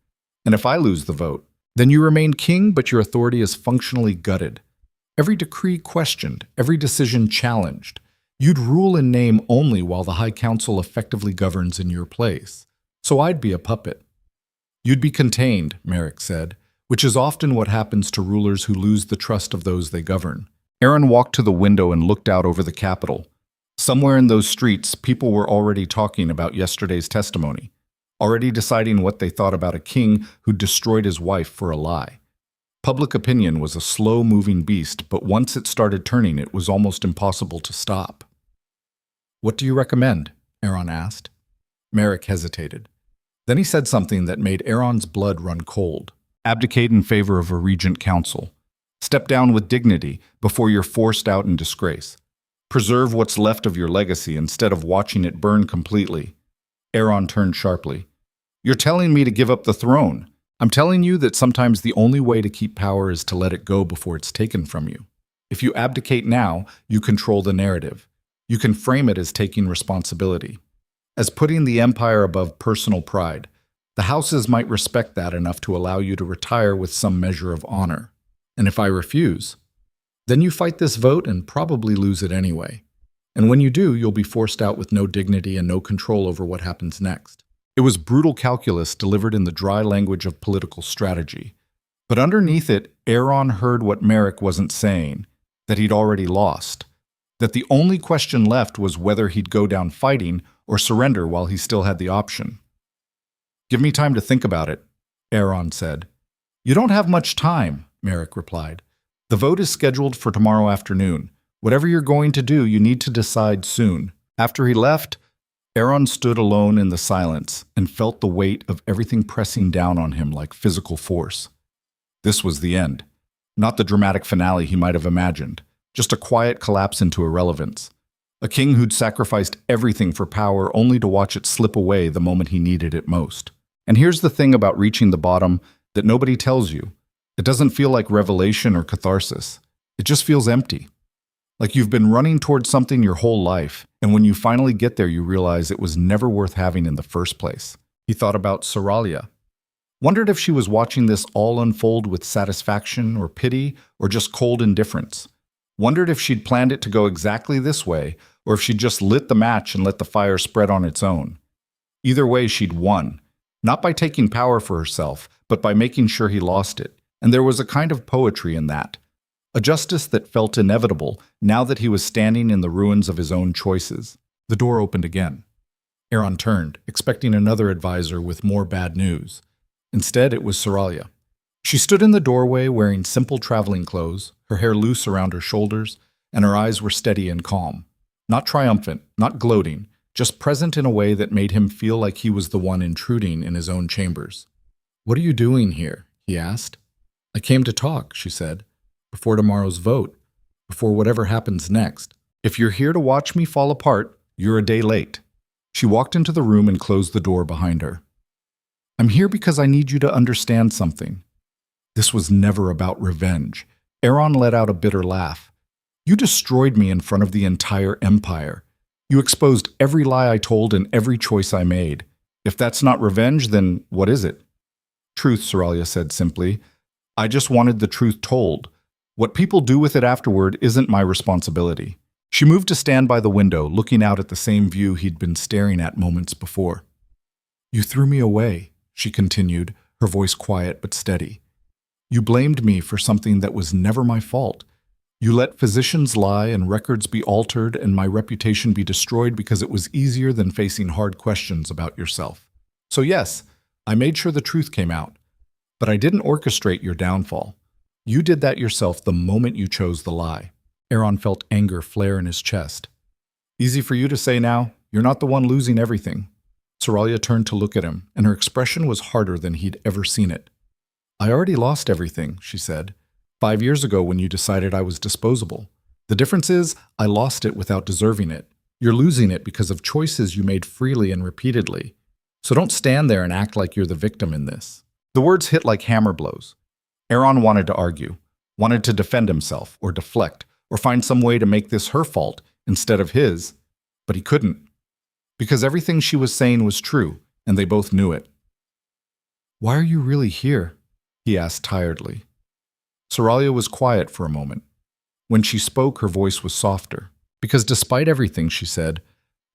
And if I lose the vote, then you remain king, but your authority is functionally gutted. Every decree questioned, every decision challenged. You'd rule in name only while the High Council effectively governs in your place. So I'd be a puppet." "You'd be contained," Merrick said, which is often what happens to rulers who lose the trust of those they govern. Aeron walked to the window and looked out over the capital. Somewhere in those streets, people were already talking about yesterday's testimony, already deciding what they thought about a king who destroyed his wife for a lie. Public opinion was a slow-moving beast, but once it started turning, it was almost impossible to stop. "What do you recommend?" Aeron asked. Merrick hesitated. Then he said something that made Aeron's blood run cold. "Abdicate in favor of a regent council. Step down with dignity before you're forced out in disgrace. Preserve what's left of your legacy instead of watching it burn completely." Aeron turned sharply. "You're telling me to give up the throne. I'm telling you that sometimes the only way to keep power is to let it go before it's taken from you. If you abdicate now, you control the narrative. You can frame it as taking responsibility, as putting the empire above personal pride. The houses might respect that enough to allow you to retire with some measure of honor. And if I refuse, then you fight this vote and probably lose it anyway. And when you do, you'll be forced out with no dignity and no control over what happens next." It was brutal calculus delivered in the dry language of political strategy. But underneath it, Aeron heard what Merrick wasn't saying, that he'd already lost, that the only question left was whether he'd go down fighting or surrender while he still had the option. "Give me time to think about it," Aeron said. "You don't have much time," Merrick replied. "The vote is scheduled for tomorrow afternoon. Whatever you're going to do, you need to decide soon." After he left, Aeron stood alone in the silence and felt the weight of everything pressing down on him like physical force. This was the end. Not the dramatic finale he might have imagined, just a quiet collapse into irrelevance. A king who'd sacrificed everything for power only to watch it slip away the moment he needed it most. And here's the thing about reaching the bottom that nobody tells you. It doesn't feel like revelation or catharsis. It just feels empty. Like you've been running towards something your whole life, and when you finally get there, you realize it was never worth having in the first place. He thought about Saralia. Wondered if she was watching this all unfold with satisfaction or pity or just cold indifference. Wondered if she'd planned it to go exactly this way, or if she'd just lit the match and let the fire spread on its own. Either way, she'd won. Not by taking power for herself, but by making sure he lost it. And there was a kind of poetry in that. A justice that felt inevitable now that he was standing in the ruins of his own choices. The door opened again. Aeron turned, expecting another advisor with more bad news. Instead, it was Saralia. She stood in the doorway wearing simple traveling clothes, her hair loose around her shoulders, and her eyes were steady and calm. Not triumphant, not gloating, just present in a way that made him feel like he was the one intruding in his own chambers. "What are you doing here?" he asked. "I came to talk," she said, "before tomorrow's vote, before whatever happens next. If you're here to watch me fall apart, you're a day late." She walked into the room and closed the door behind her. "I'm here because I need you to understand something." This was never about revenge. Aeron let out a bitter laugh. "You destroyed me in front of the entire empire. You exposed every lie I told and every choice I made. If that's not revenge, then what is it?" "Truth," Saralia said simply. "I just wanted the truth told. What people do with it afterward isn't my responsibility." She moved to stand by the window, looking out at the same view he'd been staring at moments before. "You threw me away," she continued, her voice quiet but steady. "You blamed me for something that was never my fault. You let physicians lie and records be altered and my reputation be destroyed because it was easier than facing hard questions about yourself. So yes, I made sure the truth came out. But I didn't orchestrate your downfall. You did that yourself the moment you chose the lie." Aeron felt anger flare in his chest. "Easy for you to say now. You're not the one losing everything." Saralia turned to look at him, and her expression was harder than he'd ever seen it. "I already lost everything," she said. 5 years ago when you decided I was disposable. The difference is, I lost it without deserving it. You're losing it because of choices you made freely and repeatedly. So don't stand there and act like you're the victim in this." The words hit like hammer blows. Aeron wanted to argue, wanted to defend himself, or deflect, or find some way to make this her fault instead of his, but he couldn't. Because everything she was saying was true, and they both knew it. "Why are you really here?" he asked tiredly. Saralia was quiet for a moment. When she spoke, her voice was softer. "Because despite everything," she said,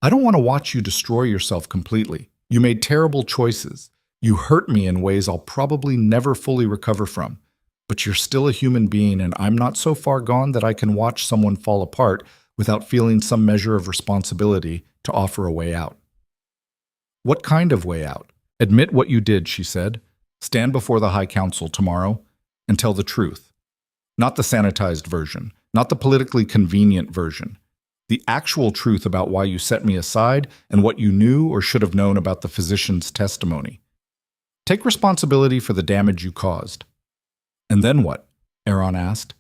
"I don't want to watch you destroy yourself completely. You made terrible choices. You hurt me in ways I'll probably never fully recover from. But you're still a human being, and I'm not so far gone that I can watch someone fall apart without feeling some measure of responsibility to offer a way out." "What kind of way out?" "Admit what you did," she said. "Stand before the High Council tomorrow and tell the truth. Not the sanitized version, not the politically convenient version. The actual truth about why you set me aside and what you knew or should have known about the physician's testimony. Take responsibility for the damage you caused." "And then what?" Aeron asked.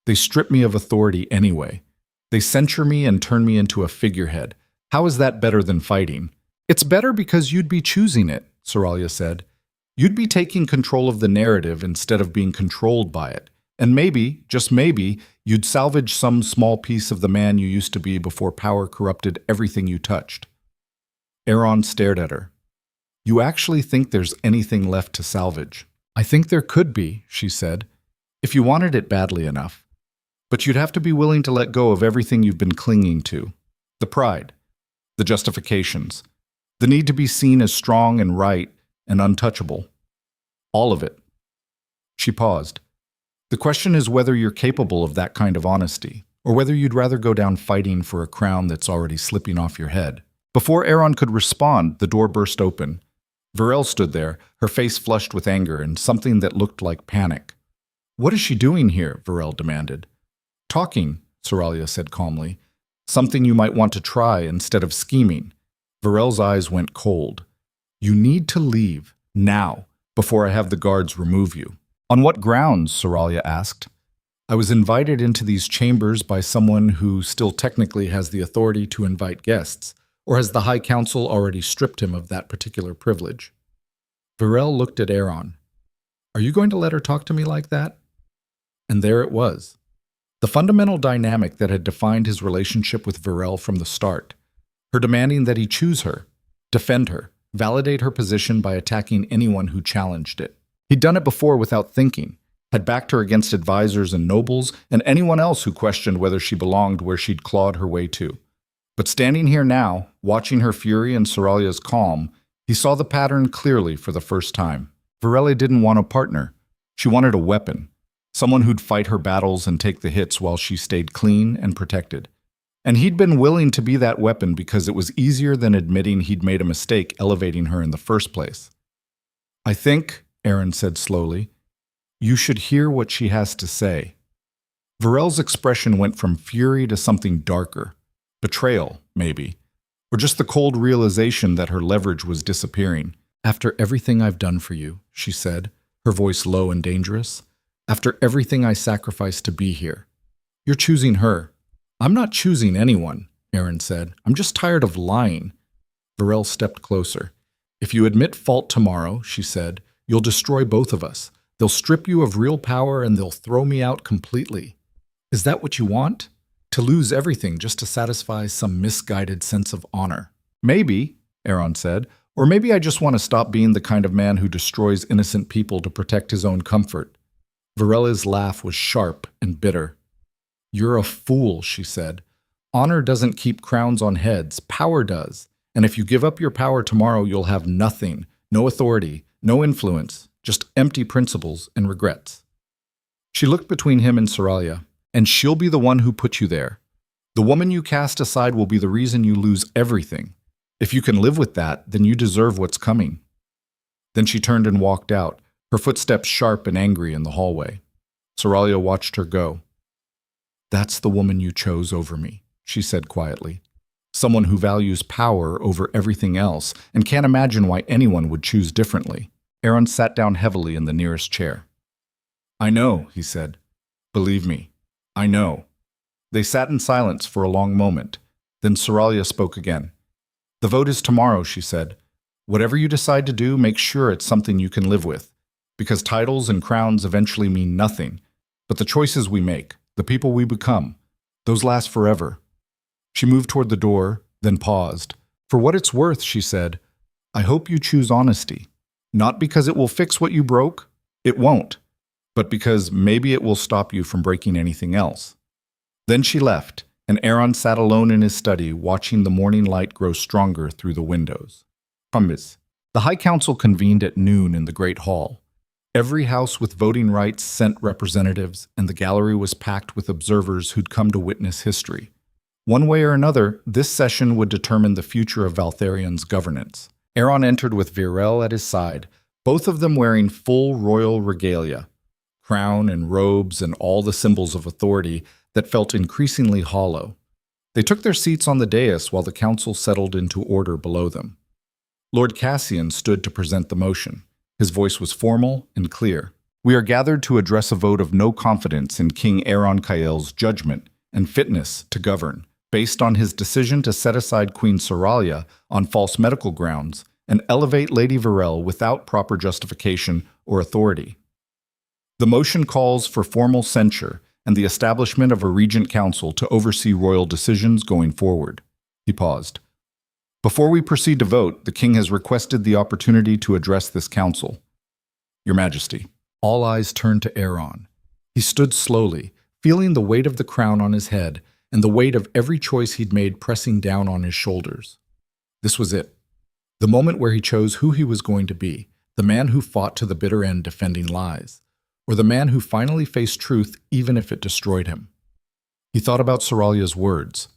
"They strip me of authority anyway. They censure me and turn me into a figurehead. How is that better than fighting?" "It's better because you'd be choosing it," Saralia said. "You'd be taking control of the narrative instead of being controlled by it. And maybe, just maybe, you'd salvage some small piece of the man you used to be before power corrupted everything you touched." Aeron stared at her. "You actually think there's anything left to salvage?" "I think there could be," she said, "if you wanted it badly enough. But you'd have to be willing to let go of everything you've been clinging to. The pride, the justifications, the need to be seen as strong and right and untouchable. All of it." She paused. "The question is whether you're capable of that kind of honesty, or whether you'd rather go down fighting for a crown that's already slipping off your head." Before Aeron could respond, the door burst open. Varel stood there, her face flushed with anger and something that looked like panic. "What is she doing here?" Varel demanded. "Talking," Saralia said calmly. "Something you might want to try instead of scheming." Varel's eyes went cold. "You need to leave, now, before I have the guards remove you." "On what grounds?" Saralia asked. "I was invited into these chambers by someone who still technically has the authority to invite guests. Or has the High Council already stripped him of that particular privilege?" Varel looked at Aeron. "Are you going to let her talk to me like that?" And there it was. The fundamental dynamic that had defined his relationship with Varel from the start. Her demanding that he choose her, defend her, validate her position by attacking anyone who challenged it. He'd done it before without thinking, had backed her against advisors and nobles and anyone else who questioned whether she belonged where she'd clawed her way to. But standing here now, watching her fury and Saralia's calm, he saw the pattern clearly for the first time. Varela didn't want a partner. She wanted a weapon, someone who'd fight her battles and take the hits while she stayed clean and protected. And he'd been willing to be that weapon because it was easier than admitting he'd made a mistake elevating her in the first place. "I think," Aeron said slowly, You should hear what she has to say. Varel's expression went from fury to something darker. Betrayal, maybe. Or just the cold realization that her leverage was disappearing. After everything I've done for you, she said, her voice low and dangerous. After everything I sacrificed to be here. You're choosing her. I'm not choosing anyone, Aeron said. I'm just tired of lying. Varel stepped closer. If you admit fault tomorrow, she said, you'll destroy both of us. They'll strip you of real power and they'll throw me out completely. Is that what you want? To lose everything just to satisfy some misguided sense of honor? Maybe, Aeron said, or maybe I just want to stop being the kind of man who destroys innocent people to protect his own comfort. Varela's laugh was sharp and bitter. You're a fool, she said. Honor doesn't keep crowns on heads, power does. And if you give up your power tomorrow, you'll have nothing, no authority, no influence, just empty principles and regrets. She looked between him and Saralia. And she'll be the one who put you there. The woman you cast aside will be the reason you lose everything. If you can live with that, then you deserve what's coming. Then she turned and walked out, her footsteps sharp and angry in the hallway. Saralia watched her go. That's the woman you chose over me, she said quietly. Someone who values power over everything else and can't imagine why anyone would choose differently. Aeron sat down heavily in the nearest chair. I know, he said. Believe me. I know. They sat in silence for a long moment. Then Saralia spoke again. The vote is tomorrow, she said. Whatever you decide to do, make sure it's something you can live with. Because titles and crowns eventually mean nothing. But the choices we make, the people we become, those last forever. She moved toward the door, then paused. For what it's worth, she said, I hope you choose honesty. Not because it will fix what you broke. It won't. But because maybe it will stop you from breaking anything else. Then she left, and Aeron sat alone in his study, watching the morning light grow stronger through the windows. The High Council convened at noon in the Great Hall. Every house with voting rights sent representatives, and the gallery was packed with observers who'd come to witness history. One way or another, this session would determine the future of Valtherion's governance. Aeron entered with Virel at his side, both of them wearing full royal regalia. Crown and robes and all the symbols of authority that felt increasingly hollow. They took their seats on the dais while the council settled into order below them. Lord Cassian stood to present the motion. His voice was formal and clear. We are gathered to address a vote of no confidence in King Aeron Kael's judgment and fitness to govern, based on his decision to set aside Queen Seralya on false medical grounds and elevate Lady Virel without proper justification or authority. The motion calls for formal censure and the establishment of a regent council to oversee royal decisions going forward. He paused. Before we proceed to vote, the king has requested the opportunity to address this council. Your Majesty. All eyes turned to Aeron. He stood slowly, feeling the weight of the crown on his head and the weight of every choice he'd made pressing down on his shoulders. This was it. The moment where he chose who he was going to be, the man who fought to the bitter end defending lies. Or the man who finally faced truth even if it destroyed him. He thought about Saralia's words,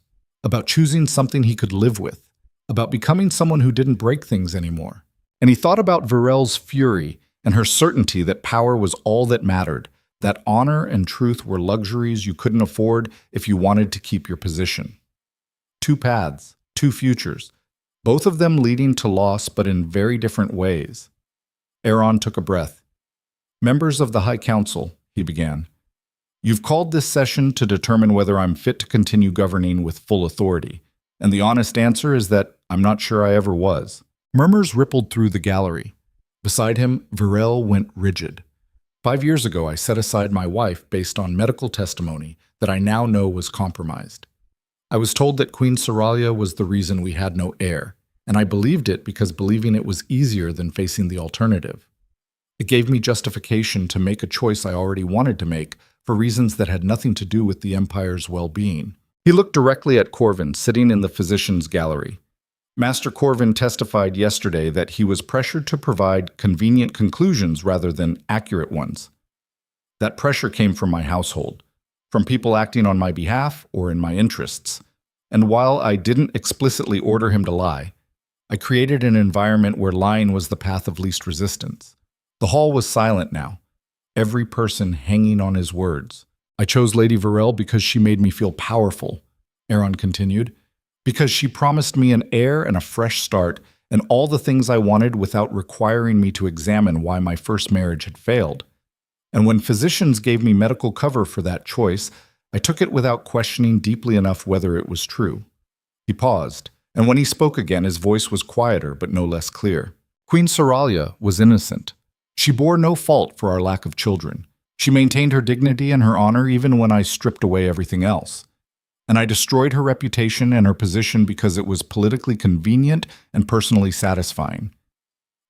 about choosing something he could live with, about becoming someone who didn't break things anymore. And he thought about Virel's fury and her certainty that power was all that mattered, that honor and truth were luxuries you couldn't afford if you wanted to keep your position. Two paths, two futures, both of them leading to loss but in very different ways. Aeron took a breath. Members of the High Council, he began. You've called this session to determine whether I'm fit to continue governing with full authority, and the honest answer is that I'm not sure I ever was. Murmurs rippled through the gallery. Beside him, Virel went rigid. 5 years ago, I set aside my wife based on medical testimony that I now know was compromised. I was told that Queen Seralya was the reason we had no heir, and I believed it because believing it was easier than facing the alternative. It gave me justification to make a choice I already wanted to make for reasons that had nothing to do with the Empire's well-being. He looked directly at Corvin, sitting in the physician's gallery. Master Corvin testified yesterday that he was pressured to provide convenient conclusions rather than accurate ones. That pressure came from my household, from people acting on my behalf or in my interests. And while I didn't explicitly order him to lie, I created an environment where lying was the path of least resistance. The hall was silent now. every person hanging on his words. I chose Lady Varel because she made me feel powerful, Aeron continued, because she promised me an heir and a fresh start and all the things I wanted without requiring me to examine why my first marriage had failed. And when physicians gave me medical cover for that choice, I took it without questioning deeply enough whether it was true. He paused, and when he spoke again, his voice was quieter but no less clear. Queen Seralya was innocent. She bore no fault for our lack of children. She maintained her dignity and her honor even when I stripped away everything else. And I destroyed her reputation and her position because it was politically convenient and personally satisfying.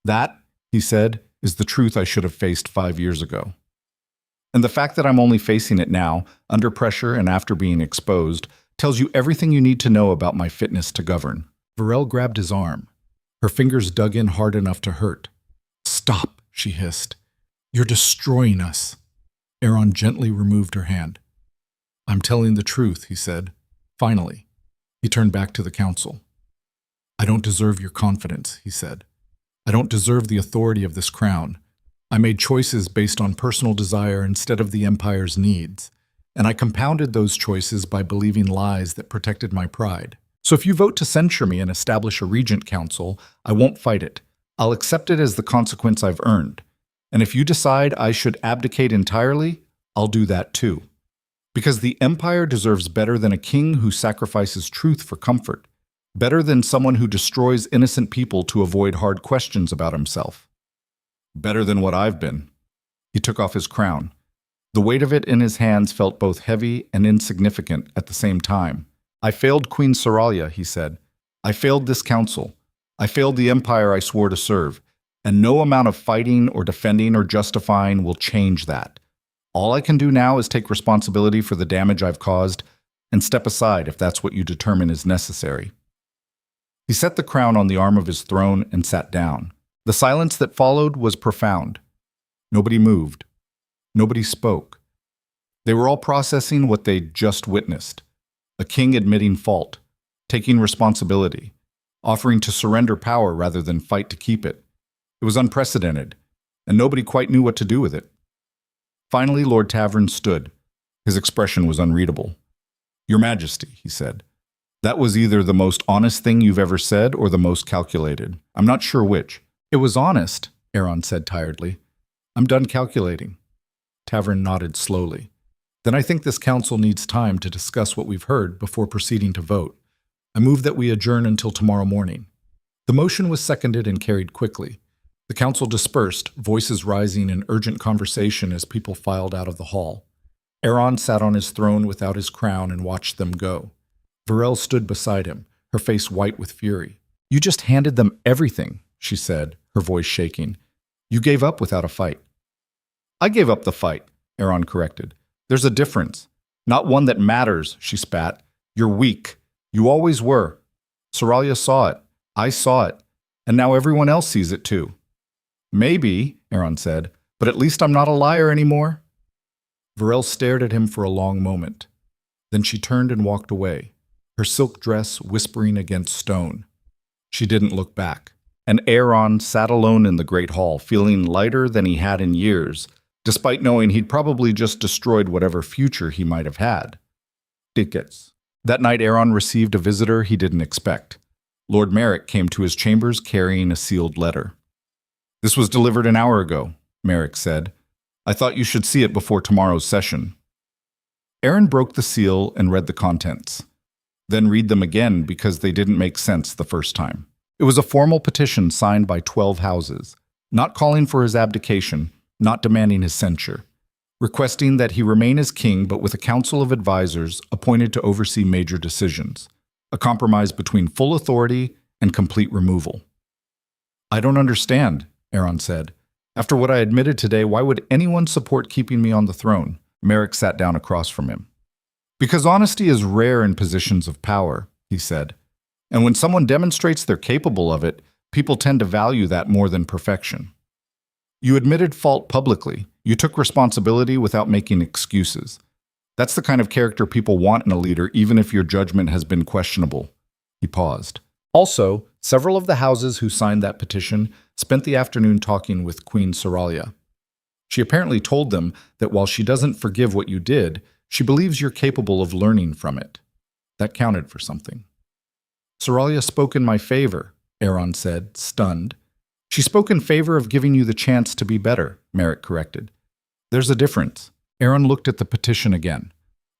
That, he said, is the truth I should have faced 5 years ago. And the fact that I'm only facing it now, under pressure and after being exposed, tells you everything you need to know about my fitness to govern. Varel grabbed his arm. Her fingers dug in hard enough to hurt. "Stop," she hissed. "You're destroying us." Aeron gently removed her hand. "I'm telling the truth," he said. Finally, he turned back to the council. "I don't deserve your confidence," he said. "I don't deserve the authority of this crown. I made choices based on personal desire instead of the Empire's needs, and I compounded those choices by believing lies that protected my pride. So if you vote to censure me and establish a regent council, I won't fight it. I'll accept it as the consequence I've earned. And if you decide I should abdicate entirely, I'll do that too. Because the Empire deserves better than a king who sacrifices truth for comfort, better than someone who destroys innocent people to avoid hard questions about himself. Better than what I've been." He took off his crown. The weight of it in his hands felt both heavy and insignificant at the same time. "I failed Queen Seralya," he said. "I failed this council. I failed the Empire I swore to serve. And no amount of fighting or defending or justifying will change that. All I can do now is take responsibility for the damage I've caused and step aside if that's what you determine is necessary." He set the crown on the arm of his throne and sat down. The silence that followed was profound. Nobody moved. Nobody spoke. They were all processing what they'd just witnessed. A king admitting fault, taking responsibility, offering to surrender power rather than fight to keep it. It was unprecedented, and nobody quite knew what to do with it. Finally, Lord Tavern stood. His expression was unreadable. "Your Majesty," he said, "that was either the most honest thing you've ever said or the most calculated. I'm not sure which." "It was honest," Aeron said tiredly. "I'm done calculating." Tavern nodded slowly. "Then I think this council needs time to discuss what we've heard before proceeding to vote. I move that we adjourn until tomorrow morning." The motion was seconded and carried quickly. The council dispersed, voices rising in urgent conversation as people filed out of the hall. Aeron sat on his throne without his crown and watched them go. Varel stood beside him, her face white with fury. "You just handed them everything," she said, her voice shaking. "You gave up without a fight." "I gave up the fight," Aeron corrected. "There's a difference. Not one that matters," she spat. "You're weak. You always were. Seralya saw it. I saw it. And now everyone else sees it too." "Maybe," Aeron said, "but at least I'm not a liar anymore." Varel stared at him for a long moment. Then she turned and walked away, her silk dress whispering against stone. She didn't look back. And Aeron sat alone in the great hall, feeling lighter than he had in years, despite knowing he'd probably just destroyed whatever future he might have had. Tickets. That night Aeron received a visitor he didn't expect. Lord Merrick came to his chambers carrying a sealed letter. "This was delivered an hour ago," Merrick said. "I thought you should see it before tomorrow's session." Aeron broke the seal and read the contents. Then read them again because they didn't make sense the first time. It was a formal petition signed by 12 houses, not calling for his abdication, not demanding his censure, requesting that he remain as king but with a council of advisors appointed to oversee major decisions, a compromise between full authority and complete removal. "I don't understand," Aeron said. "After what I admitted today, why would anyone support keeping me on the throne?" Merrick sat down across from him. "Because honesty is rare in positions of power," he said. "And when someone demonstrates they're capable of it, people tend to value that more than perfection. You admitted fault publicly. You took responsibility without making excuses. That's the kind of character people want in a leader, even if your judgment has been questionable." He paused. Also, several of the houses who signed that petition spent the afternoon talking with Queen Seralya. She apparently told them that while she doesn't forgive what you did, she believes you're capable of learning from it. That counted for something. Saralia spoke in my favor, Aeron said, stunned. She spoke in favor of giving you the chance to be better, Merrick corrected. There's a difference. Aeron looked at the petition again.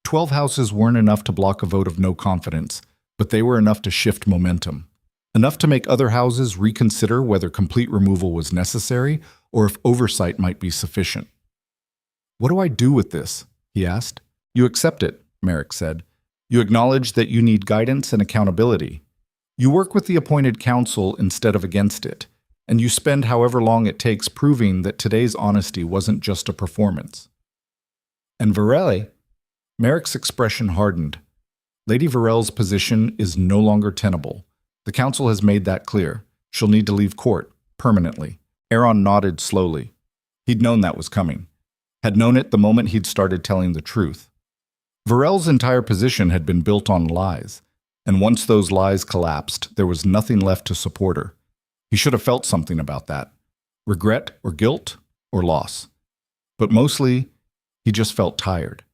12 houses weren't enough to block a vote of no confidence, but they were enough to shift momentum. Enough to make other houses reconsider whether complete removal was necessary or if oversight might be sufficient. What do I do with this? He asked. You accept it, Merrick said. You acknowledge that you need guidance and accountability. You work with the appointed council instead of against it, and you spend however long it takes proving that today's honesty wasn't just a performance. And Varelle? Merrick's expression hardened. Lady Varelle's position is no longer tenable. The council has made that clear. She'll need to leave court, permanently. Aeron nodded slowly. He'd known that was coming. Had known it the moment he'd started telling the truth. Varelle's entire position had been built on lies, and once those lies collapsed, there was nothing left to support her. He should have felt something about that. Regret or guilt or loss. But mostly, he just felt tired,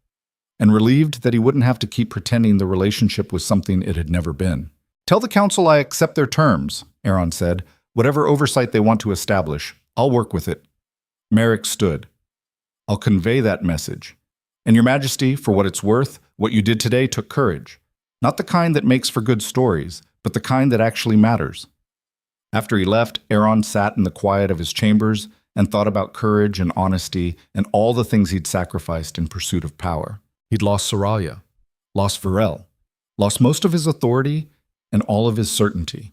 and relieved that he wouldn't have to keep pretending the relationship was something it had never been. Tell the council I accept their terms, Aeron said. Whatever oversight they want to establish, I'll work with it. Merrick stood. I'll convey that message. And Your Majesty, for what it's worth, what you did today took courage. Not the kind that makes for good stories, but the kind that actually matters. After he left, Aeron sat in the quiet of his chambers and thought about courage and honesty and all the things he'd sacrificed in pursuit of power. He'd lost Saralia, lost Varelle, lost most of his authority and all of his certainty.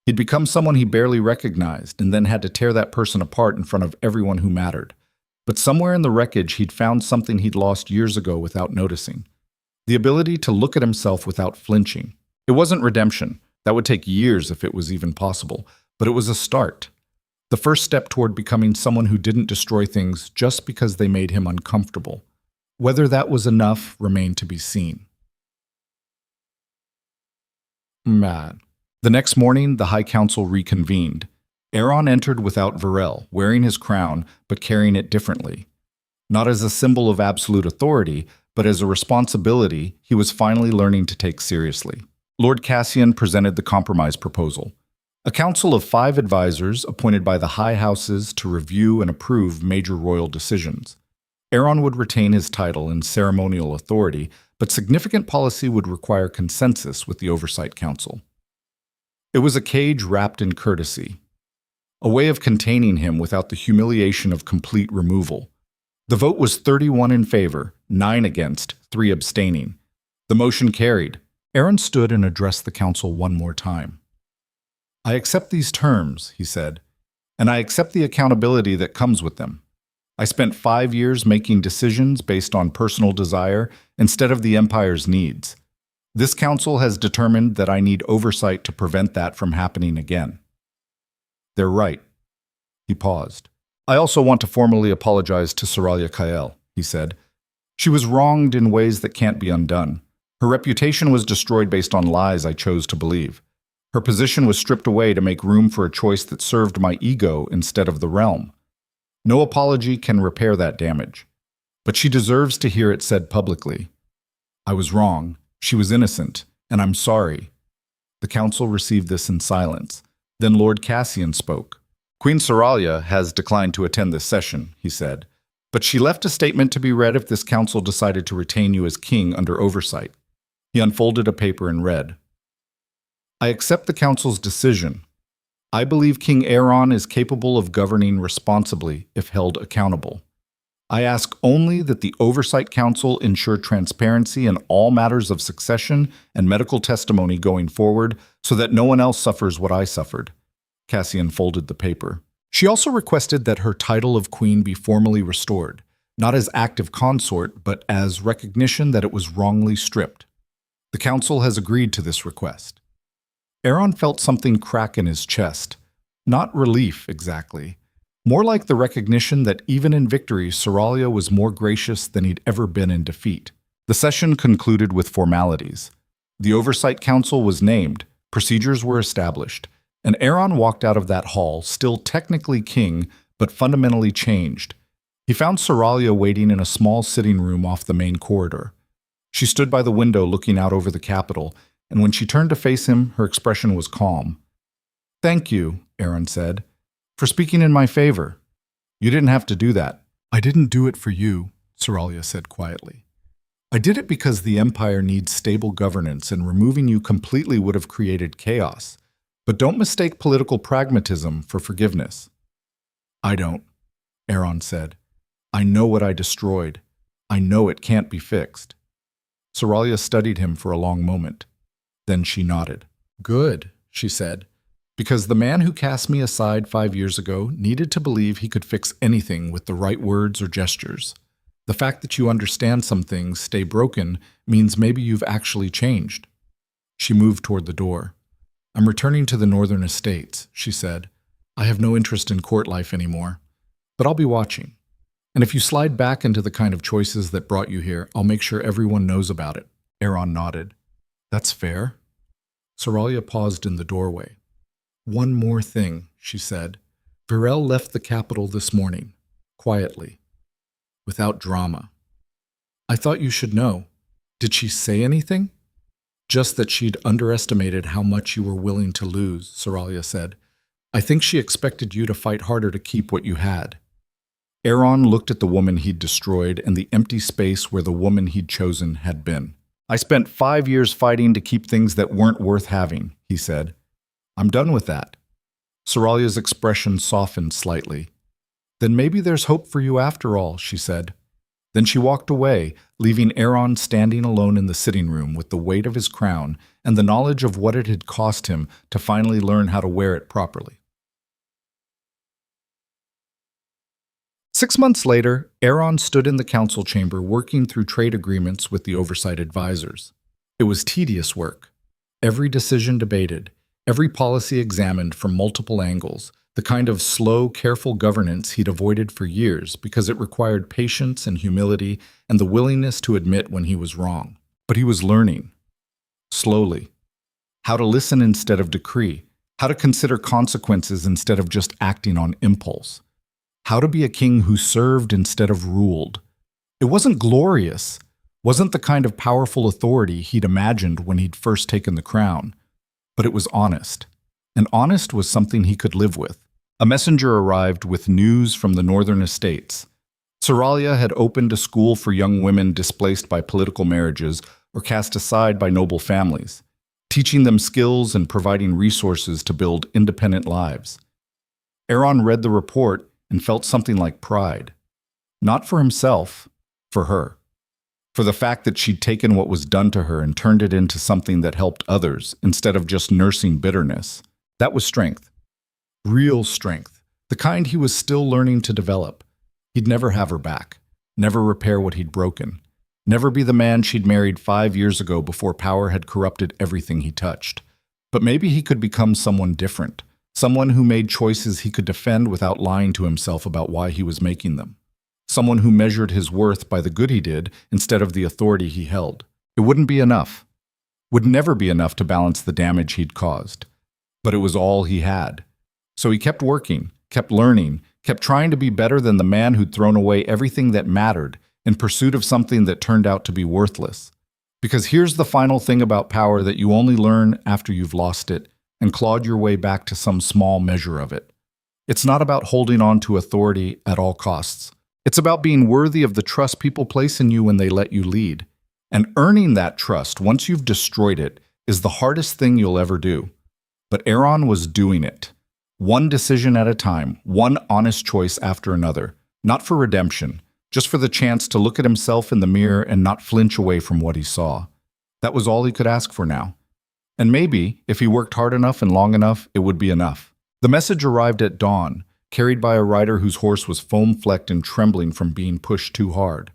He'd become someone he barely recognized and then had to tear that person apart in front of everyone who mattered. But somewhere in the wreckage, he'd found something he'd lost years ago without noticing. The ability to look at himself without flinching. It wasn't redemption. That would take years if it was even possible. But it was a start. The first step toward becoming someone who didn't destroy things just because they made him uncomfortable. Whether that was enough remained to be seen. Mad. The next morning, the High Council reconvened. Aeron entered without Varelle, wearing his crown, but carrying it differently. Not as a symbol of absolute authority, but as a responsibility he was finally learning to take seriously. Lord Cassian presented the compromise proposal. A council of 5 advisors appointed by the High Houses to review and approve major royal decisions. Aeron would retain his title and ceremonial authority, but significant policy would require consensus with the Oversight Council. It was a cage wrapped in courtesy, a way of containing him without the humiliation of complete removal. The vote was 31 in favor, 9 against, 3 abstaining. The motion carried. Aeron stood and addressed the council one more time. I accept these terms, he said, and I accept the accountability that comes with them. I spent 5 years making decisions based on personal desire instead of the Empire's needs. This council has determined that I need oversight to prevent that from happening again. They're right. He paused. I also want to formally apologize to Aeron Kael, he said. She was wronged in ways that can't be undone. Her reputation was destroyed based on lies I chose to believe. Her position was stripped away to make room for a choice that served my ego instead of the realm. No apology can repair that damage. But she deserves to hear it said publicly. I was wrong. She was innocent, and I'm sorry. The council received this in silence. Then Lord Cassian spoke. Queen Seralya has declined to attend this session, he said, but she left a statement to be read if this council decided to retain you as king under oversight. He unfolded a paper and read, I accept the council's decision. I believe King Aeron is capable of governing responsibly if held accountable. I ask only that the Oversight Council ensure transparency in all matters of succession and medical testimony going forward so that no one else suffers what I suffered. Cassian folded the paper. She also requested that her title of queen be formally restored, not as active consort, but as recognition that it was wrongly stripped. The council has agreed to this request. Aeron felt something crack in his chest. Not relief, exactly. More like the recognition that even in victory, Saralia was more gracious than he'd ever been in defeat. The session concluded with formalities. The Oversight Council was named, procedures were established, and Aeron walked out of that hall, still technically king, but fundamentally changed. He found Saralia waiting in a small sitting room off the main corridor. She stood by the window looking out over the capital, and when she turned to face him, her expression was calm. "Thank you," Aeron said, "for speaking in my favor. You didn't have to do that." "I didn't do it for you," Saralia said quietly. "I did it because the Empire needs stable governance, and removing you completely would have created chaos. But don't mistake political pragmatism for forgiveness." "I don't," Aeron said. "I know what I destroyed. I know it can't be fixed." Saralia studied him for a long moment. Then she nodded. "Good," she said, "because the man who cast me aside 5 years ago needed to believe he could fix anything with the right words or gestures. The fact that you understand some things stay broken means maybe you've actually changed." She moved toward the door. "I'm returning to the Northern Estates," she said. "I have no interest in court life anymore, but I'll be watching. And if you slide back into the kind of choices that brought you here, I'll make sure everyone knows about it." Aeron nodded. "That's fair." Saralia paused in the doorway. "One more thing," she said. "Betrayal left the capital this morning, quietly, without drama. I thought you should know. Did she say anything?" "Just that she'd underestimated how much you were willing to lose," Saralia said. "I think she expected you to fight harder to keep what you had." Aeron looked at the woman he'd destroyed and the empty space where the woman he'd chosen had been. "I spent 5 years fighting to keep things that weren't worth having," he said. "I'm done with that." Saralia's expression softened slightly. "Then maybe there's hope for you after all," she said. Then she walked away, leaving Aeron standing alone in the sitting room with the weight of his crown and the knowledge of what it had cost him to finally learn how to wear it properly. 6 months later, Aeron stood in the council chamber working through trade agreements with the oversight advisors. It was tedious work. Every decision debated, every policy examined from multiple angles, the kind of slow, careful governance he'd avoided for years because it required patience and humility and the willingness to admit when he was wrong. But he was learning, slowly, how to listen instead of decree, how to consider consequences instead of just acting on impulse. How to be a king who served instead of ruled. It wasn't glorious, wasn't the kind of powerful authority he'd imagined when he'd first taken the crown, but it was honest. And honest was something he could live with. A messenger arrived with news from the Northern Estates. Saralia had opened a school for young women displaced by political marriages or cast aside by noble families, teaching them skills and providing resources to build independent lives. Aeron read the report and felt something like pride. Not for himself, for her. For the fact that she'd taken what was done to her and turned it into something that helped others instead of just nursing bitterness. That was strength. Real strength. The kind he was still learning to develop. He'd never have her back. Never repair what he'd broken. Never be the man she'd married 5 years ago before power had corrupted everything he touched. But maybe he could become someone different. Someone who made choices he could defend without lying to himself about why he was making them. Someone who measured his worth by the good he did instead of the authority he held. It wouldn't be enough. Would never be enough to balance the damage he'd caused. But it was all he had. So he kept working, kept learning, kept trying to be better than the man who'd thrown away everything that mattered in pursuit of something that turned out to be worthless. Because here's the final thing about power that you only learn after you've lost it and clawed your way back to some small measure of it. It's not about holding on to authority at all costs. It's about being worthy of the trust people place in you when they let you lead. And earning that trust once you've destroyed it is the hardest thing you'll ever do. But Aeron was doing it. One decision at a time, one honest choice after another. Not for redemption, just for the chance to look at himself in the mirror and not flinch away from what he saw. That was all he could ask for now. And maybe, if he worked hard enough and long enough, it would be enough. The message arrived at dawn, carried by a rider whose horse was foam-flecked and trembling from being pushed too hard.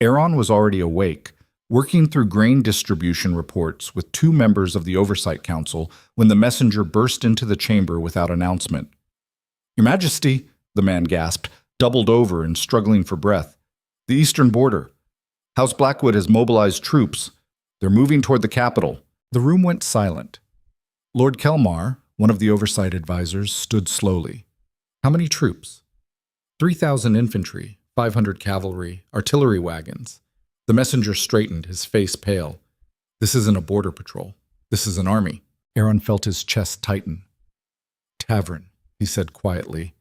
Aeron was already awake, working through grain distribution reports with 2 members of the Oversight Council when the messenger burst into the chamber without announcement. "Your Majesty," the man gasped, doubled over and struggling for breath. "The eastern border. House Blackwood has mobilized troops. They're moving toward the capital." The room went silent. Lord Kelmar, one of the oversight advisors, stood slowly. "How many troops?" 3,000 infantry, 500 cavalry, artillery wagons. The messenger straightened, his face pale. This isn't a border patrol. This is an army. Aeron felt his chest tighten. Tavern, he said quietly.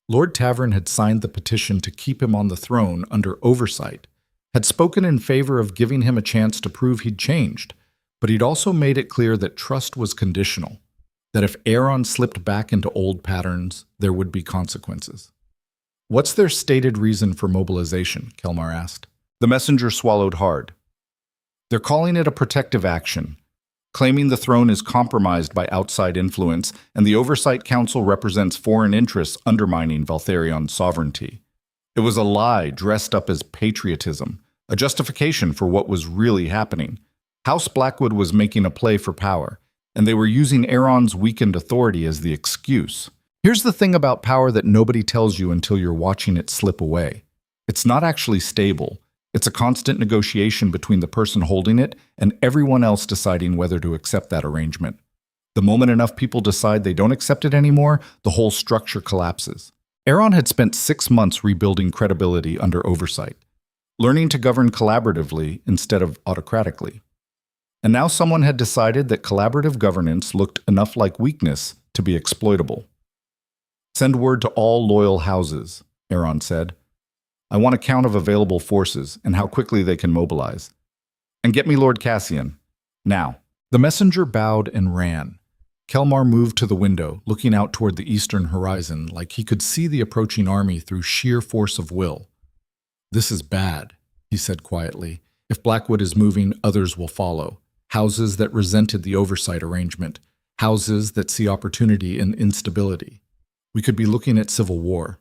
Lord Tavern had signed the petition to keep him on the throne under oversight, had spoken in favor of giving him a chance to prove he'd changed, but he'd also made it clear that trust was conditional, that if Aeron slipped back into old patterns, there would be consequences. What's their stated reason for mobilization? Kelmar asked. The messenger swallowed hard. They're calling it a protective action, claiming the throne is compromised by outside influence and the Oversight Council represents foreign interests undermining Valtherion's sovereignty. It was a lie dressed up as patriotism, a justification for what was really happening. House Blackwood was making a play for power, and they were using Aeron's weakened authority as the excuse. Here's the thing about power that nobody tells you until you're watching it slip away. It's not actually stable. It's a constant negotiation between the person holding it and everyone else deciding whether to accept that arrangement. The moment enough people decide they don't accept it anymore, the whole structure collapses. Aeron had spent 6 months rebuilding credibility under oversight, learning to govern collaboratively instead of autocratically. And now someone had decided that collaborative governance looked enough like weakness to be exploitable. Send word to all loyal houses, Aeron said. I want a count of available forces and how quickly they can mobilize. And get me Lord Cassian. Now. The messenger bowed and ran. Kelmar moved to the window, looking out toward the eastern horizon like he could see the approaching army through sheer force of will. This is bad, he said quietly. If Blackwood is moving, others will follow. Houses that resented the oversight arrangement. Houses that see opportunity in instability. We could be looking at civil war.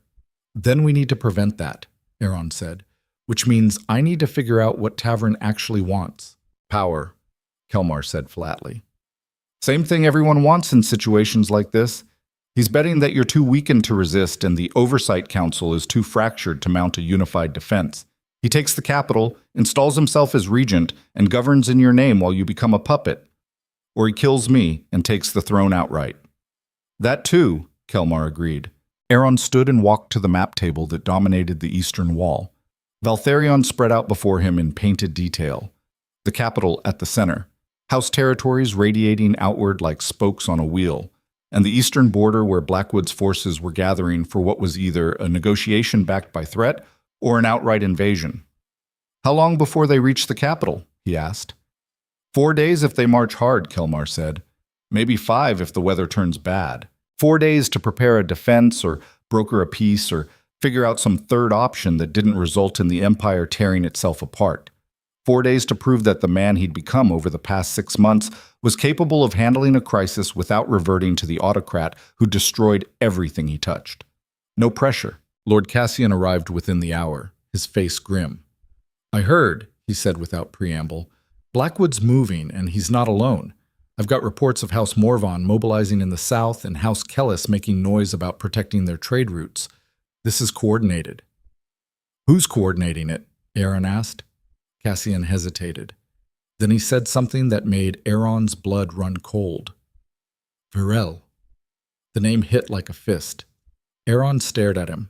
Then we need to prevent that, Aeron said, which means I need to figure out what Tavern actually wants. Power, Kelmar said flatly. Same thing everyone wants in situations like this. He's betting that you're too weakened to resist and the Oversight Council is too fractured to mount a unified defense. He takes the capital, installs himself as regent, and governs in your name while you become a puppet. Or he kills me and takes the throne outright. That too, Kelmar agreed. Aeron stood and walked to the map table that dominated the eastern wall. Valtherion spread out before him in painted detail. The capital at the center, house territories radiating outward like spokes on a wheel, and the eastern border where Blackwood's forces were gathering for what was either a negotiation backed by threat or an outright invasion. How long before they reach the capital? He asked. 4 days if they march hard, Kelmar said. Maybe 5 if the weather turns bad. 4 days to prepare a defense or broker a peace or figure out some third option that didn't result in the Empire tearing itself apart. 4 days to prove that the man he'd become over the past 6 months was capable of handling a crisis without reverting to the autocrat who destroyed everything he touched. No pressure. Lord Cassian arrived within the hour, his face grim. I heard, he said without preamble, Blackwood's moving and he's not alone. I've got reports of House Morvan mobilizing in the south and House Kellis making noise about protecting their trade routes. This is coordinated. Who's coordinating it? Aeron asked. Cassian hesitated. Then he said something that made Aeron's blood run cold. Virel. The name hit like a fist. Aeron stared at him.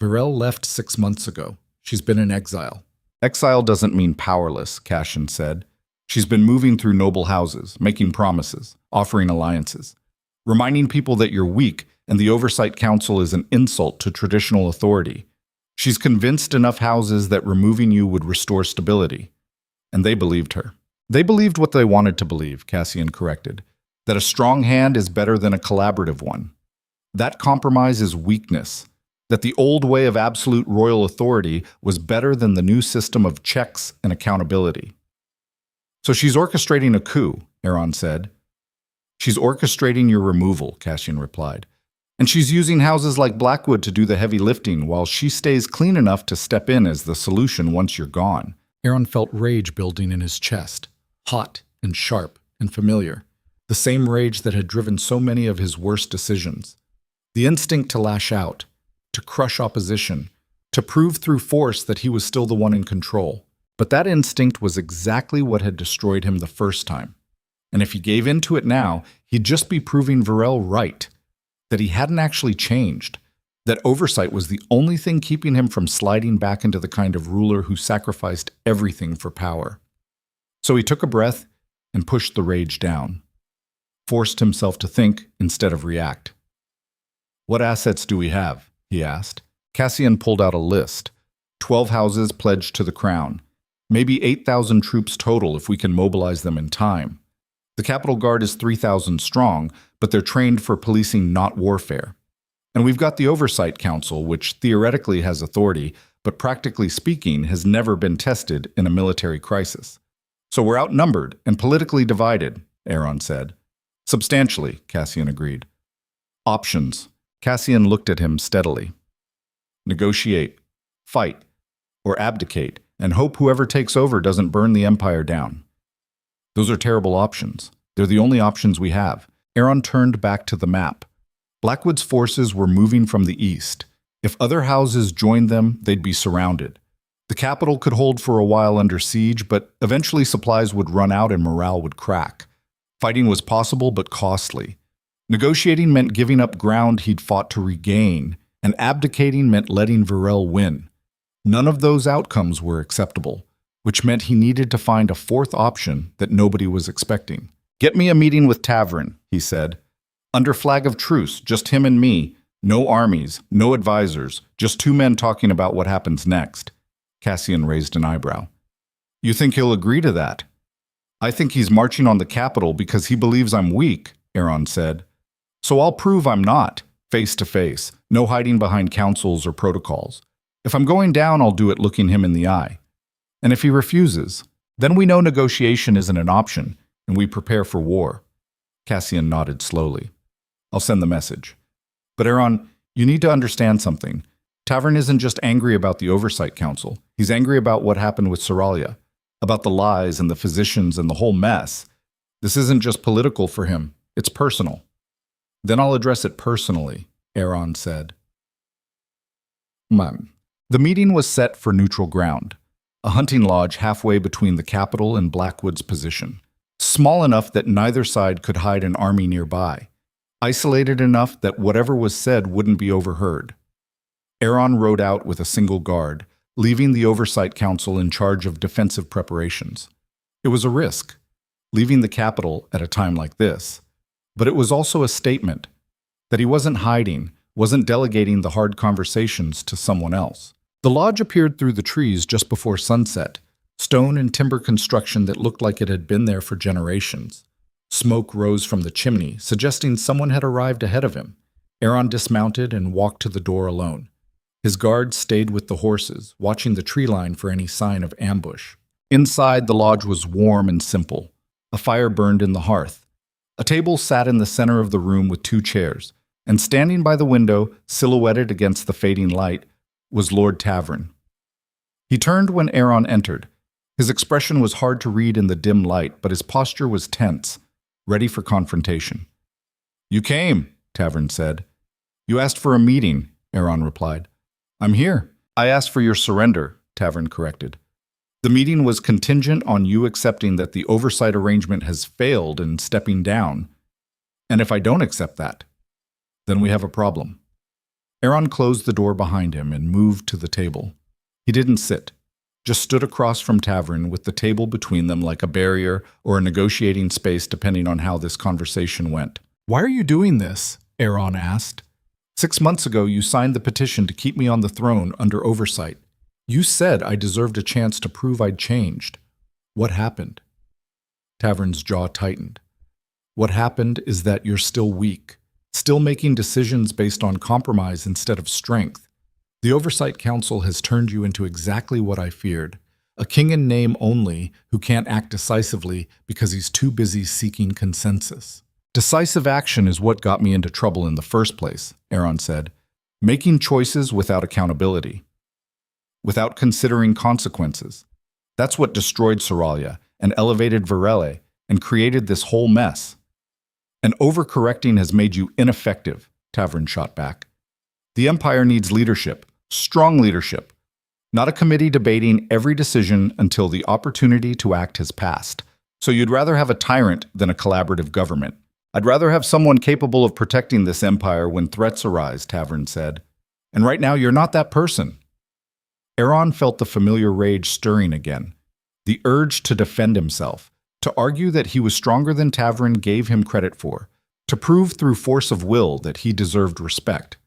Virel left 6 months ago. She's been in exile. Exile doesn't mean powerless, Cassian said. She's been moving through noble houses, making promises, offering alliances, reminding people that you're weak and the Oversight Council is an insult to traditional authority. She's convinced enough houses that removing you would restore stability. And they believed her. They believed what they wanted to believe, Cassian corrected, that a strong hand is better than a collaborative one. That compromise is weakness, that the old way of absolute royal authority was better than the new system of checks and accountability. So she's orchestrating a coup, Aeron said. She's orchestrating your removal, Cassian replied. And she's using houses like Blackwood to do the heavy lifting while she stays clean enough to step in as the solution once you're gone. Aeron felt rage building in his chest, hot and sharp and familiar, the same rage that had driven so many of his worst decisions. The instinct to lash out, to crush opposition, to prove through force that he was still the one in control. But that instinct was exactly what had destroyed him the first time. And if he gave in to it now, he'd just be proving Virel right, that he hadn't actually changed, That oversight was the only thing keeping him from sliding back into the kind of ruler who sacrificed everything for power. So he took a breath and pushed the rage down, forced himself to think instead of react. "What assets do we have?" he asked. Cassian pulled out a list. 12 houses pledged to the crown. Maybe 8,000 troops total if we can mobilize them in time. The Capital Guard is 3,000 strong, but they're trained for policing, not warfare. And we've got the Oversight Council, which theoretically has authority, but practically speaking has never been tested in a military crisis. So we're outnumbered and politically divided, Aeron said. Substantially, Cassian agreed. Options. Cassian looked at him steadily. Negotiate, fight, or abdicate, and hope whoever takes over doesn't burn the empire down. Those are terrible options. They're the only options we have. Aeron turned back to the map. Blackwood's forces were moving from the east. If other houses joined them, they'd be surrounded. The capital could hold for a while under siege, but eventually supplies would run out and morale would crack. Fighting was possible but costly. Negotiating meant giving up ground he'd fought to regain, and abdicating meant letting Varel win. None of those outcomes were acceptable, which meant he needed to find a fourth option that nobody was expecting. "Get me a meeting with Tavern," he said. "Under flag of truce, just him and me. No armies, no advisors, just two men talking about what happens next." Cassian raised an eyebrow. "You think he'll agree to that?" "I think he's marching on the capital because he believes I'm weak," Aeron said. "So I'll prove I'm not, face to face, no hiding behind councils or protocols. If I'm going down, I'll do it looking him in the eye. And if he refuses, then we know negotiation isn't an option, and we prepare for war." Cassian nodded slowly. "I'll send the message. But Aeron, you need to understand something. Tavern isn't just angry about the Oversight Council. He's angry about what happened with Saralia, about the lies and the physicians and the whole mess. This isn't just political for him. It's personal." "Then I'll address it personally," Aeron said. The meeting was set for neutral ground, a hunting lodge halfway between the capital and Blackwood's position, small enough that neither side could hide an army nearby, isolated enough that whatever was said wouldn't be overheard. Aeron rode out with a single guard, leaving the Oversight Council in charge of defensive preparations. It was a risk, leaving the capital at a time like this, but it was also a statement that he wasn't hiding, wasn't delegating the hard conversations to someone else. The lodge appeared through the trees just before sunset, stone and timber construction that looked like it had been there for generations. Smoke rose from the chimney, suggesting someone had arrived ahead of him. Aeron dismounted and walked to the door alone. His guards stayed with the horses, watching the tree line for any sign of ambush. Inside, the lodge was warm and simple. A fire burned in the hearth. A table sat in the center of the room with two chairs, and standing by the window, silhouetted against the fading light, was Lord Tavern. He turned when Aeron entered. His expression was hard to read in the dim light, but his posture was tense, ready for confrontation. "You came," Tavern said. "You asked for a meeting," Aeron replied. "I'm here." "I asked for your surrender," Tavern corrected. "The meeting was contingent on you accepting that the oversight arrangement has failed and stepping down. And if I don't accept that, then we have a problem." Aeron closed the door behind him and moved to the table. He didn't sit, just stood across from Tavern with the table between them like a barrier or a negotiating space depending on how this conversation went. "Why are you doing this?" Aeron asked. 6 months ago, you signed the petition to keep me on the throne under oversight. You said I deserved a chance to prove I'd changed. What happened?" Tavern's jaw tightened. "What happened is that you're still weak, still making decisions based on compromise instead of strength. The Oversight Council has turned you into exactly what I feared, a king in name only who can't act decisively because he's too busy seeking consensus." "Decisive action is what got me into trouble in the first place," Aeron said. "Making choices without accountability, without considering consequences. That's what destroyed Saralia and elevated Varel and created this whole mess. And overcorrecting has made you ineffective," Tavern shot back. "The Empire needs leadership, strong leadership, not a committee debating every decision until the opportunity to act has passed. So you'd rather have a tyrant than a collaborative government." "I'd rather have someone capable of protecting this empire when threats arise," Tavern said. And right now, you're not that person. Aeron felt the familiar rage stirring again, the urge to defend himself, to argue that he was stronger than Tavern gave him credit for, to prove through force of will that he deserved respect.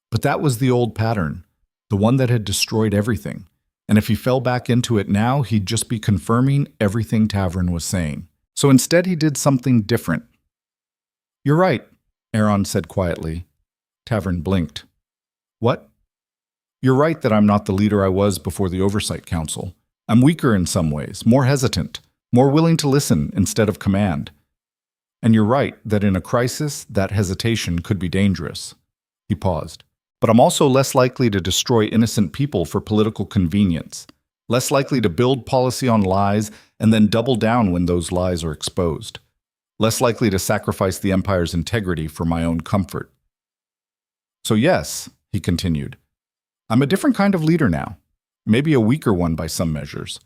But that was the old pattern, the one that had destroyed everything. And if he fell back into it now, he'd just be confirming everything Tavern was saying. So instead, he did something different. "You're right," Aeron said quietly. Tavern blinked. "What?" "You're right that I'm not the leader I was before the Oversight Council. I'm weaker in some ways, more hesitant, more willing to listen instead of command. And you're right that in a crisis, that hesitation could be dangerous." He paused. "But I'm also less likely to destroy innocent people for political convenience, less likely to build policy on lies and then double down when those lies are exposed, less likely to sacrifice the Empire's integrity for my own comfort. So yes," he continued, "I'm a different kind of leader now, maybe a weaker one by some measures,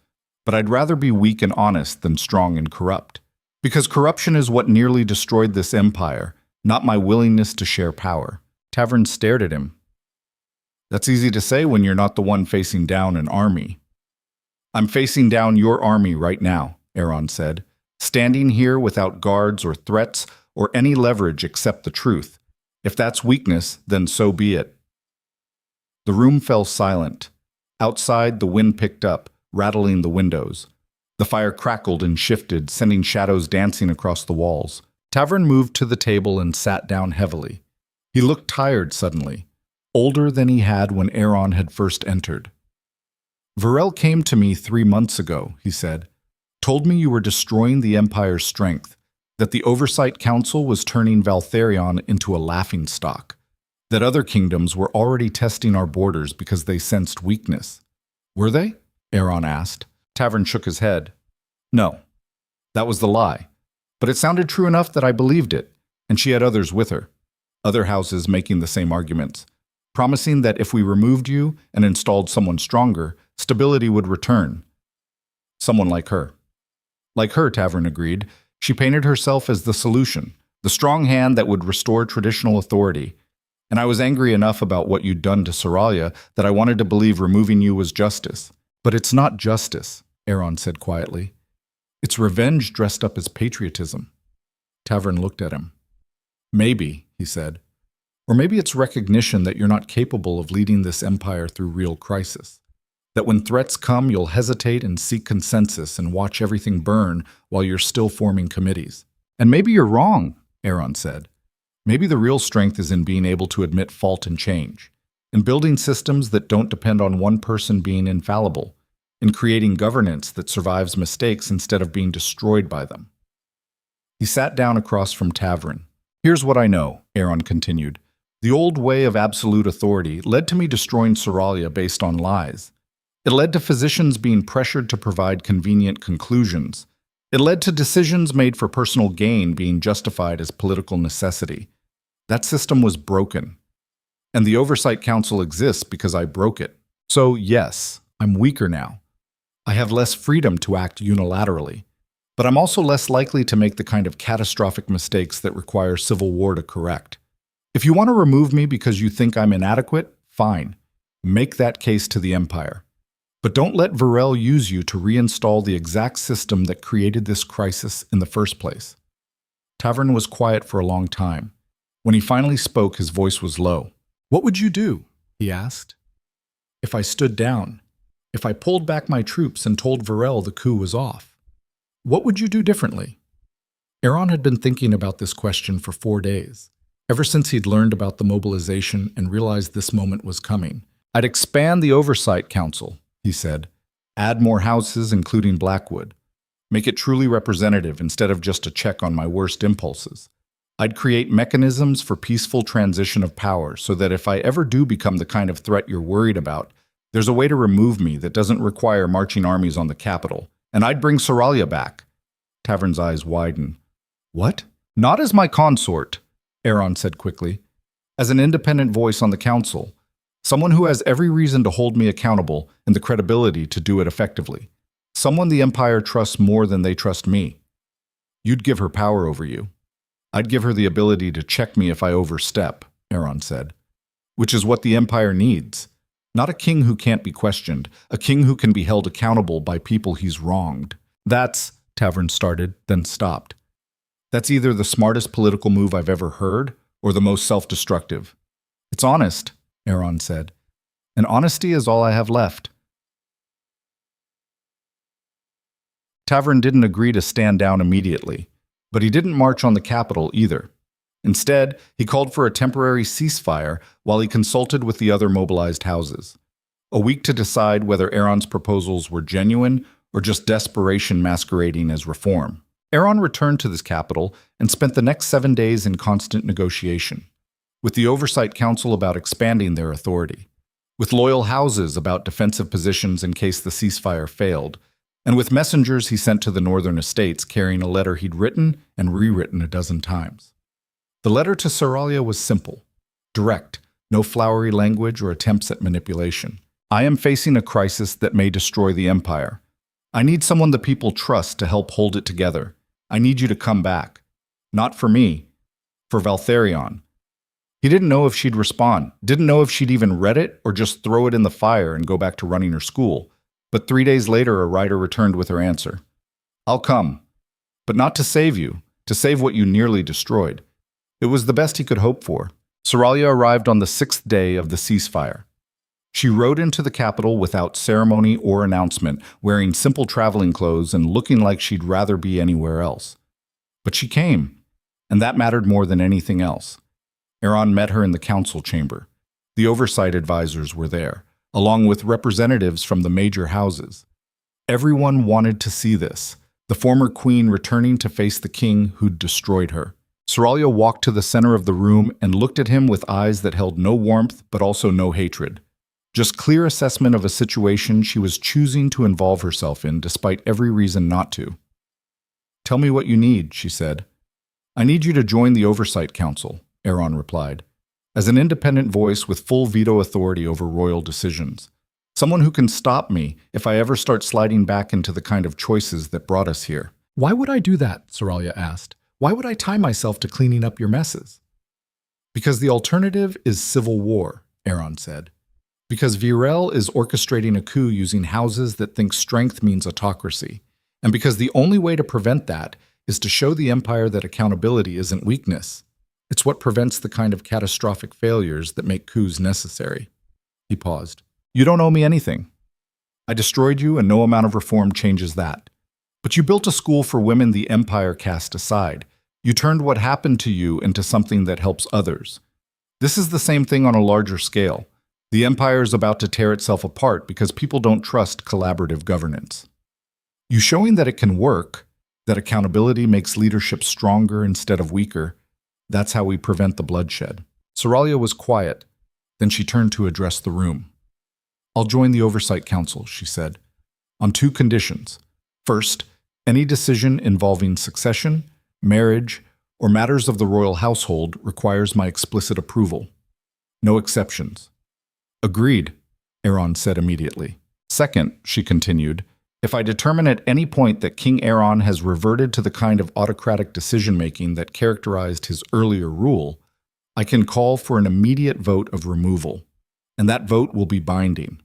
but I'd rather be weak and honest than strong and corrupt. Because corruption is what nearly destroyed this empire, not my willingness to share power." Tavern stared at him. "That's easy to say when you're not the one facing down an army." "I'm facing down your army right now," Aeron said, "standing here without guards or threats or any leverage except the truth. If that's weakness, then so be it." The room fell silent. Outside, the wind picked up, rattling the windows. The fire crackled and shifted, sending shadows dancing across the walls. Tavern moved to the table and sat down heavily. He looked tired suddenly, older than he had when Aeron had first entered. "Varel came to me 3 months ago," he said. "Told me you were destroying the Empire's strength, that the Oversight Council was turning Valtharion into a laughingstock, that other kingdoms were already testing our borders because they sensed weakness." "Were they?" Aeron asked. Tavern shook his head. "No, that was the lie. But it sounded true enough that I believed it, and she had others with her. Other houses making the same arguments, promising that if we removed you and installed someone stronger, stability would return. Someone like her." "Like her," Tavern agreed. "She painted herself as the solution, the strong hand that would restore traditional authority. And I was angry enough about what you'd done to Saralia that I wanted to believe removing you was justice. But it's not justice," Aeron said quietly. "It's revenge dressed up as patriotism." Tavern looked at him. "Maybe," he said. "Or maybe it's recognition that you're not capable of leading this empire through real crisis. That when threats come, you'll hesitate and seek consensus and watch everything burn while you're still forming committees. And maybe you're wrong," Aeron said. "Maybe the real strength is in being able to admit fault and change, in building systems that don't depend on one person being infallible, in creating governance that survives mistakes instead of being destroyed by them." He sat down across from Tavern. "Here's what I know," Aeron continued. "The old way of absolute authority led to me destroying Saralia based on lies. It led to physicians being pressured to provide convenient conclusions. It led to decisions made for personal gain being justified as political necessity. That system was broken. And the Oversight Council exists because I broke it. So, yes, I'm weaker now. I have less freedom to act unilaterally. But I'm also less likely to make the kind of catastrophic mistakes that require civil war to correct. If you want to remove me because you think I'm inadequate, fine. Make that case to the Empire. But don't let Varel use you to reinstall the exact system that created this crisis in the first place." Tavern was quiet for a long time. When he finally spoke, his voice was low. "What would you do?" he asked. "If I stood down, if I pulled back my troops and told Varel the coup was off, what would you do differently?" Aeron had been thinking about this question for 4 days, ever since he'd learned about the mobilization and realized this moment was coming. "I'd expand the Oversight Council," he said. "Add more houses, including Blackwood. Make it truly representative instead of just a check on my worst impulses. I'd create mechanisms for peaceful transition of power so that if I ever do become the kind of threat you're worried about, there's a way to remove me that doesn't require marching armies on the capital. And I'd bring Saralia back." Tavern's eyes widened. "What?" "Not as my consort," Aeron said quickly. "As an independent voice on the council. Someone who has every reason to hold me accountable and the credibility to do it effectively. Someone the Empire trusts more than they trust me. You'd give her power over you. I'd give her the ability to check me if I overstep," Aeron said. which is what the empire needs. Not a king who can't be questioned, a king who can be held accountable by people he's wronged. That's, Tavern started, then stopped. That's either the smartest political move I've ever heard, or the most self-destructive. It's honest, Aeron said. And honesty is all I have left. Tavern didn't agree to stand down immediately, but he didn't march on the capital either. Instead, he called for a temporary ceasefire while he consulted with the other mobilized houses. A week to decide whether Aeron's proposals were genuine or just desperation masquerading as reform. Aeron returned to this capital and spent the next 7 days in constant negotiation, with the Oversight Council about expanding their authority, with loyal houses about defensive positions in case the ceasefire failed, and with messengers he sent to the northern estates carrying a letter he'd written and rewritten a dozen times. The letter to Saralia was simple, direct, no flowery language or attempts at manipulation. I am facing a crisis that may destroy the empire. I need someone the people trust to help hold it together. I need you to come back. Not for me, for Valtharion. He didn't know if she'd respond, didn't know if she'd even read it or just throw it in the fire and go back to running her school. But 3 days later, a writer returned with her answer. I'll come, but not to save you, to save what you nearly destroyed. It was the best he could hope for. Saralia arrived on the 6th day of the ceasefire. She rode into the capital without ceremony or announcement, wearing simple traveling clothes and looking like she'd rather be anywhere else. But she came, and that mattered more than anything else. Aeron met her in the council chamber. The oversight advisors were there, along with representatives from the major houses. Everyone wanted to see this, the former queen returning to face the king who'd destroyed her. Saralia walked to the center of the room and looked at him with eyes that held no warmth but also no hatred. Just clear assessment of a situation she was choosing to involve herself in despite every reason not to. Tell me what you need, she said. I need you to join the Oversight Council, Aeron replied, as an independent voice with full veto authority over royal decisions. Someone who can stop me if I ever start sliding back into the kind of choices that brought us here. Why would I do that? Saralia asked. Why would I tie myself to cleaning up your messes? Because the alternative is civil war, Aeron said. Because Virel is orchestrating a coup using houses that think strength means autocracy. And because the only way to prevent that is to show the empire that accountability isn't weakness. It's what prevents the kind of catastrophic failures that make coups necessary. He paused. You don't owe me anything. I destroyed you, and no amount of reform changes that. But you built a school for women the empire cast aside. You turned what happened to you into something that helps others. This is the same thing on a larger scale. The empire is about to tear itself apart because people don't trust collaborative governance. You showing that it can work, that accountability makes leadership stronger instead of weaker, that's how we prevent the bloodshed. Saralia was quiet. Then she turned to address the room. I'll join the Oversight Council, she said, on 2 conditions. First, any decision involving succession, marriage, or matters of the royal household requires my explicit approval. No exceptions. Agreed, Aeron said immediately. Second, she continued, if I determine at any point that King Aeron has reverted to the kind of autocratic decision-making that characterized his earlier rule, I can call for an immediate vote of removal, and that vote will be binding.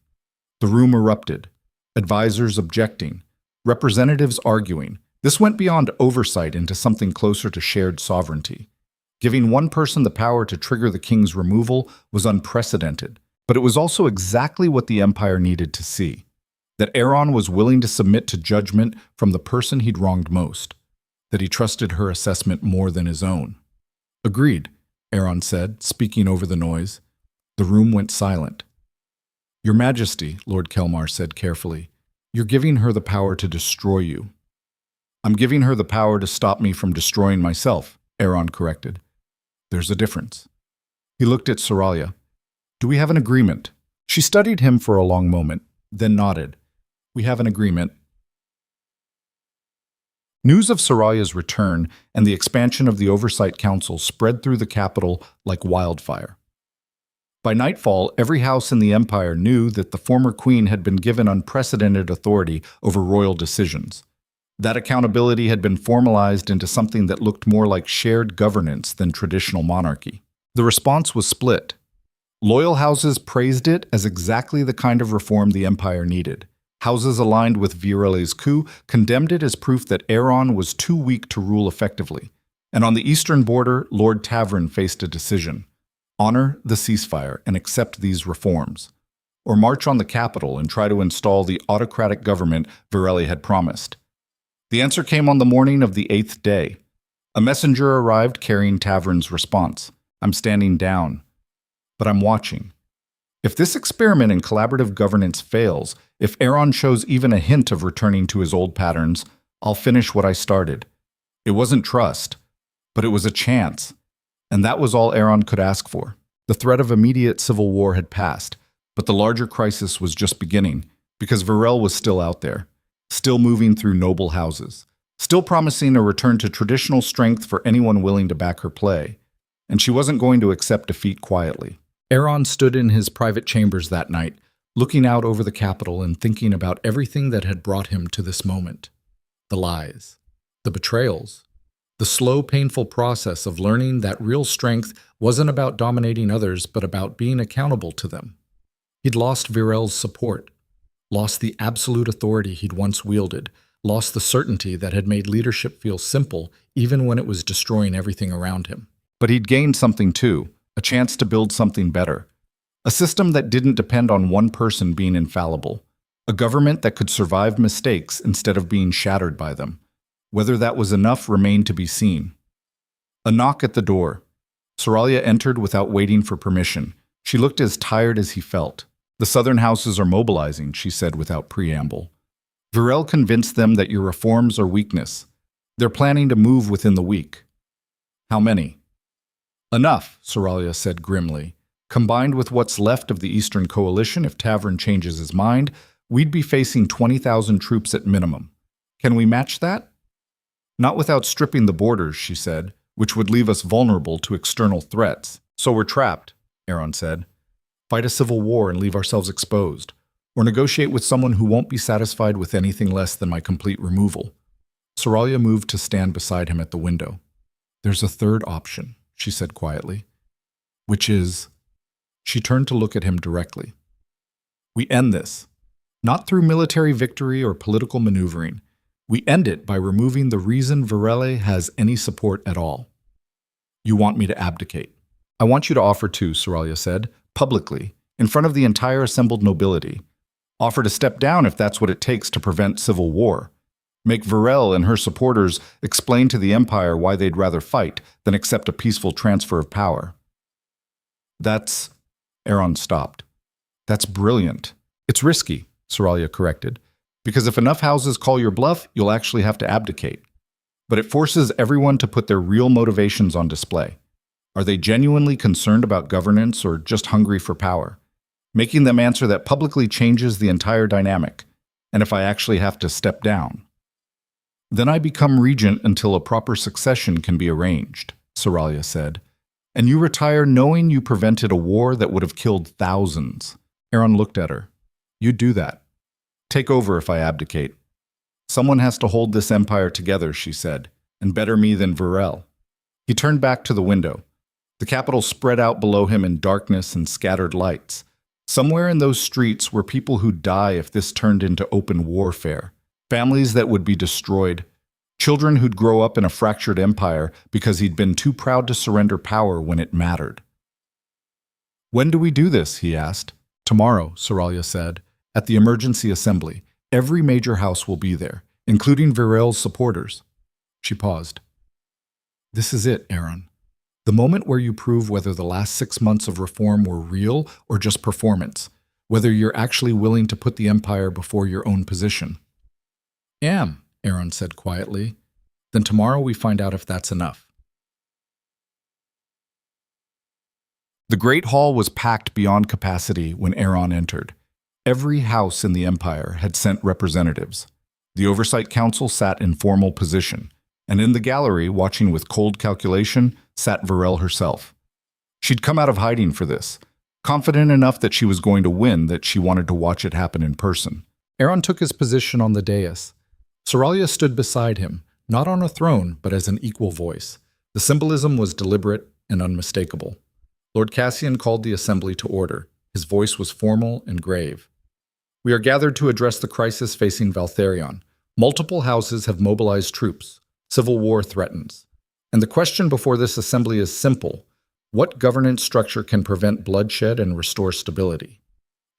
The room erupted, advisors objecting, representatives arguing. This went beyond oversight into something closer to shared sovereignty. Giving one person the power to trigger the king's removal was unprecedented, but it was also exactly what the empire needed to see. That Aeron was willing to submit to judgment from the person he'd wronged most, that he trusted her assessment more than his own. Agreed, Aeron said, speaking over the noise. The room went silent. Your Majesty, Lord Kelmar said carefully, you're giving her the power to destroy you. I'm giving her the power to stop me from destroying myself, Aeron corrected. There's a difference. He looked at Saralia. Do we have an agreement? She studied him for a long moment, then nodded. We have an agreement. News of Saralia's return and the expansion of the Oversight Council spread through the capital like wildfire. By nightfall, every house in the empire knew that the former queen had been given unprecedented authority over royal decisions. That accountability had been formalized into something that looked more like shared governance than traditional monarchy. The response was split. Loyal houses praised it as exactly the kind of reform the empire needed. Houses aligned with Virelli's coup condemned it as proof that Aeron was too weak to rule effectively. And on the eastern border, Lord Tavern faced a decision: honor the ceasefire and accept these reforms, or march on the capital and try to install the autocratic government Virelli had promised. The answer came on the morning of the 8th day. A messenger arrived carrying Tavern's response: I'm standing down, but I'm watching. If this experiment in collaborative governance fails, if Aeron shows even a hint of returning to his old patterns, I'll finish what I started. It wasn't trust, but it was a chance, and that was all Aeron could ask for. The threat of immediate civil war had passed, but the larger crisis was just beginning, because Virel was still out there, still moving through noble houses, still promising a return to traditional strength for anyone willing to back her play, and she wasn't going to accept defeat quietly. Aeron stood in his private chambers that night, looking out over the capital and thinking about everything that had brought him to this moment. The lies, the betrayals, the slow, painful process of learning that real strength wasn't about dominating others, but about being accountable to them. He'd lost Virel's support, lost the absolute authority he'd once wielded, lost the certainty that had made leadership feel simple even when it was destroying everything around him. But he'd gained something too, a chance to build something better. A system that didn't depend on one person being infallible. A government that could survive mistakes instead of being shattered by them. Whether that was enough remained to be seen. A knock at the door. Saralia entered without waiting for permission. She looked as tired as he felt. The southern houses are mobilizing, she said without preamble. Virel convinced them that your reforms are weakness. They're planning to move within the week. How many? Enough, Saralia said grimly. Combined with what's left of the Eastern Coalition, if Tavern changes his mind, we'd be facing 20,000 troops at minimum. Can we match that? Not without stripping the borders, she said, which would leave us vulnerable to external threats. So we're trapped, Aeron said. Fight a civil war and leave ourselves exposed, or negotiate with someone who won't be satisfied with anything less than my complete removal. Saralia moved to stand beside him at the window. There's a third option, she said quietly. Which is... She turned to look at him directly. We end this, not through military victory or political maneuvering. We end it by removing the reason Virelli has any support at all. You want me to abdicate. I want you to offer to, Saralia said, publicly, in front of the entire assembled nobility. Offer to step down if that's what it takes to prevent civil war. Make Virel and her supporters explain to the Empire why they'd rather fight than accept a peaceful transfer of power. That's... Aeron stopped. That's brilliant. It's risky, Saralia corrected, because if enough houses call your bluff, you'll actually have to abdicate. But it forces everyone to put their real motivations on display. Are they genuinely concerned about governance or just hungry for power? Making them answer that publicly changes the entire dynamic. And if I actually have to step down? Then I become regent until a proper succession can be arranged, Saralia said. And you retire knowing you prevented a war that would have killed thousands. Aeron looked at her. You'd do that. Take over if I abdicate. Someone has to hold this empire together, she said, and better me than Virel. He turned back to the window. The capital spread out below him in darkness and scattered lights. Somewhere in those streets were people who'd die if this turned into open warfare. Families that would be destroyed. Children who'd grow up in a fractured empire because he'd been too proud to surrender power when it mattered. When do we do this? He asked. Tomorrow, Saralia said. At the emergency assembly. Every major house will be there, including Virel's supporters. She paused. This is it, Aeron. The moment where you prove whether the last 6 months of reform were real or just performance, whether you're actually willing to put the empire before your own position. Am, Aeron said quietly. Then tomorrow we find out if that's enough. The Great Hall was packed beyond capacity when Aeron entered. Every house in the empire had sent representatives. The Oversight Council sat in formal position, and in the gallery, watching with cold calculation, sat Virel herself. She'd come out of hiding for this, confident enough that she was going to win that she wanted to watch it happen in person. Aeron took his position on the dais. Saralia stood beside him, not on a throne, but as an equal voice. The symbolism was deliberate and unmistakable. Lord Cassian called the assembly to order. His voice was formal and grave. We are gathered to address the crisis facing Valtharion. Multiple houses have mobilized troops. Civil war threatens. And the question before this assembly is simple. What governance structure can prevent bloodshed and restore stability?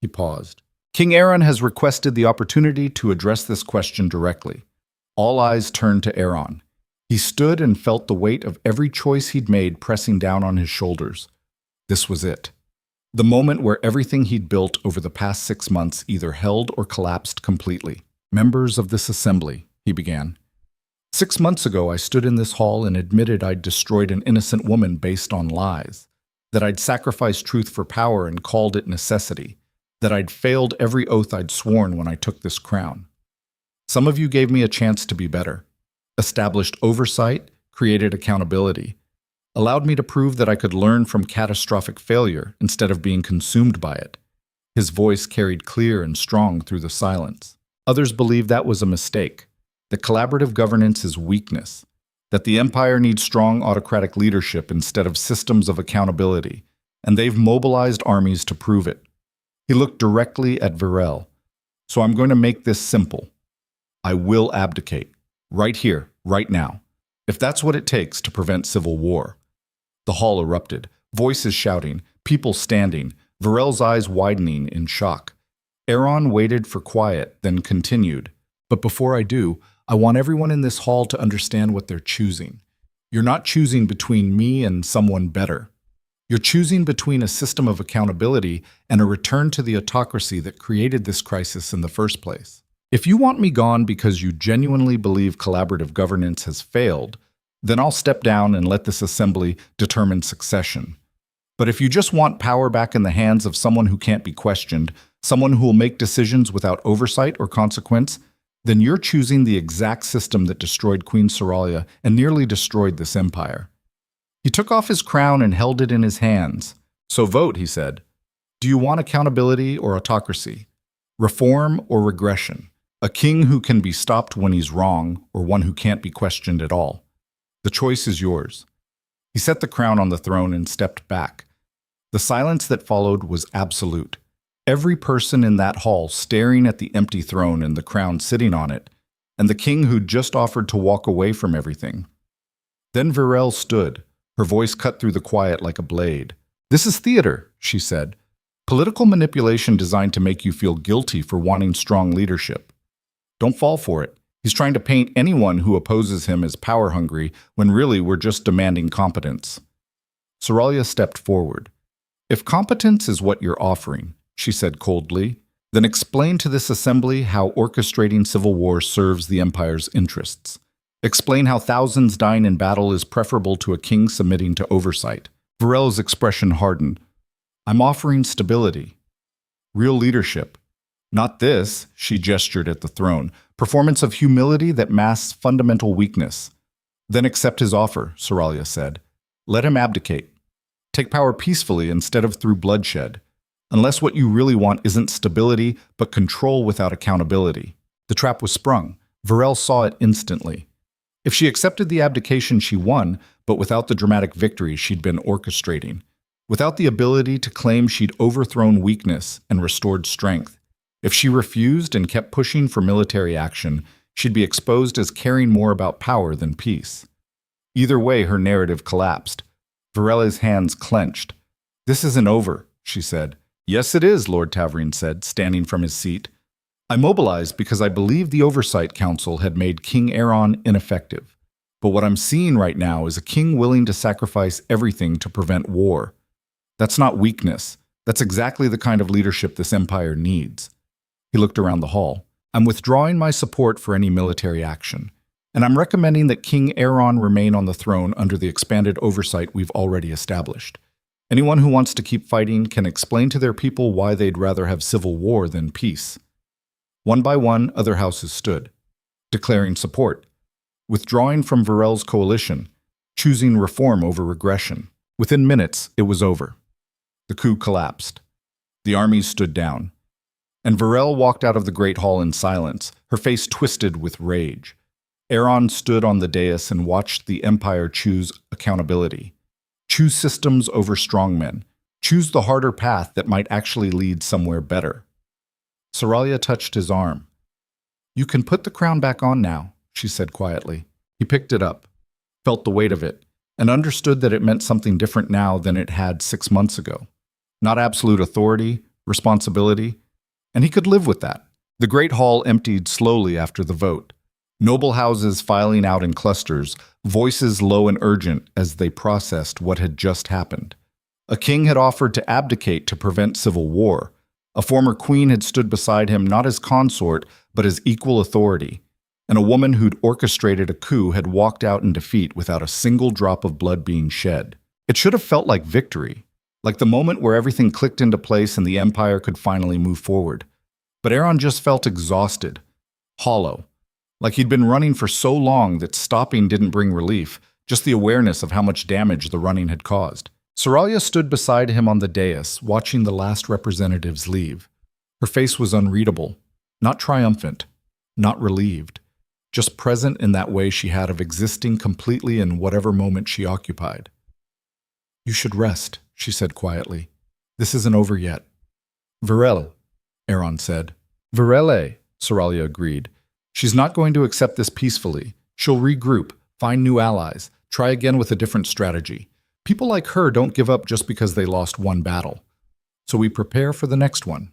He paused. King Aeron has requested the opportunity to address this question directly. All eyes turned to Aeron. He stood and felt the weight of every choice he'd made pressing down on his shoulders. This was it. The moment where everything he'd built over the past 6 months either held or collapsed completely. Members of this assembly, he began. 6 months ago, I stood in this hall and admitted I'd destroyed an innocent woman based on lies, that I'd sacrificed truth for power and called it necessity, that I'd failed every oath I'd sworn when I took this crown. Some of you gave me a chance to be better, established oversight, created accountability, allowed me to prove that I could learn from catastrophic failure instead of being consumed by it. His voice carried clear and strong through the silence. Others believed that was a mistake, that collaborative governance is weakness, that the Empire needs strong autocratic leadership instead of systems of accountability, and they've mobilized armies to prove it. He looked directly at Betrayal. So I'm going to make this simple. I will abdicate, right here, right now, if that's what it takes to prevent civil war. The hall erupted, voices shouting, people standing, Betrayal's eyes widening in shock. Aeron waited for quiet, then continued. But before I do, I want everyone in this hall to understand what they're choosing. You're not choosing between me and someone better. You're choosing between a system of accountability and a return to the autocracy that created this crisis in the first place. If you want me gone because you genuinely believe collaborative governance has failed, then I'll step down and let this assembly determine succession. But if you just want power back in the hands of someone who can't be questioned, someone who will make decisions without oversight or consequence, then you're choosing the exact system that destroyed Queen Seralya and nearly destroyed this empire. He took off his crown and held it in his hands. So vote, he said. Do you want accountability or autocracy? Reform or regression? A king who can be stopped when he's wrong or one who can't be questioned at all? The choice is yours. He set the crown on the throne and stepped back. The silence that followed was absolute. Every person in that hall staring at the empty throne and the crown sitting on it, and the king who'd just offered to walk away from everything. Then Betrayal stood, her voice cut through the quiet like a blade. This is theater, she said. Political manipulation designed to make you feel guilty for wanting strong leadership. Don't fall for it. He's trying to paint anyone who opposes him as power-hungry when really we're just demanding competence. Saralia stepped forward. If competence is what you're offering, she said coldly, then explain to this assembly how orchestrating civil war serves the Empire's interests. Explain how thousands dying in battle is preferable to a king submitting to oversight. Betrayal's expression hardened. I'm offering stability. Real leadership. Not this, she gestured at the throne, performance of humility that masks fundamental weakness. Then accept his offer, Saralia said. Let him abdicate. Take power peacefully instead of through bloodshed. Unless what you really want isn't stability, but control without accountability. The trap was sprung. Betrayal saw it instantly. If she accepted the abdication, she won, but without the dramatic victory she'd been orchestrating. Without the ability to claim she'd overthrown weakness and restored strength. If she refused and kept pushing for military action, she'd be exposed as caring more about power than peace. Either way, her narrative collapsed. Betrayal's hands clenched. This isn't over, she said. Yes, it is, Lord Tavrin said, standing from his seat. I mobilized because I believed the Oversight Council had made King Aeron ineffective. But what I'm seeing right now is a king willing to sacrifice everything to prevent war. That's not weakness. That's exactly the kind of leadership this empire needs. He looked around the hall. I'm withdrawing my support for any military action, and I'm recommending that King Aeron remain on the throne under the expanded oversight we've already established. Anyone who wants to keep fighting can explain to their people why they'd rather have civil war than peace. One by one, other houses stood, declaring support, withdrawing from Betrayal's coalition, choosing reform over regression. Within minutes, it was over. The coup collapsed. The armies stood down. And Betrayal walked out of the great hall in silence, her face twisted with rage. Aeron stood on the dais and watched the Empire choose accountability, Choose systems over strongmen. Choose the harder path that might actually lead somewhere better. Saralia touched his arm. You can put the crown back on now, she said quietly. He picked it up, felt the weight of it, and understood that it meant something different now than it had 6 months ago. Not absolute authority, responsibility, and he could live with that. The great hall emptied slowly after the vote. Noble houses filing out in clusters, voices low and urgent as they processed what had just happened. A king had offered to abdicate to prevent civil war. A former queen had stood beside him not as consort, but as equal authority. And a woman who'd orchestrated a coup had walked out in defeat without a single drop of blood being shed. It should have felt like victory, like the moment where everything clicked into place and the empire could finally move forward. But Aeron just felt exhausted, hollow, like he'd been running for so long that stopping didn't bring relief, just the awareness of how much damage the running had caused. Saralia stood beside him on the dais, watching the last representatives leave. Her face was unreadable, not triumphant, not relieved, just present in that way she had of existing completely in whatever moment she occupied. You should rest, she said quietly. This isn't over yet. Betrayal, Aeron said. Betrayal, Saralia agreed. She's not going to accept this peacefully. She'll regroup, find new allies, try again with a different strategy. People like her don't give up just because they lost one battle. So we prepare for the next one.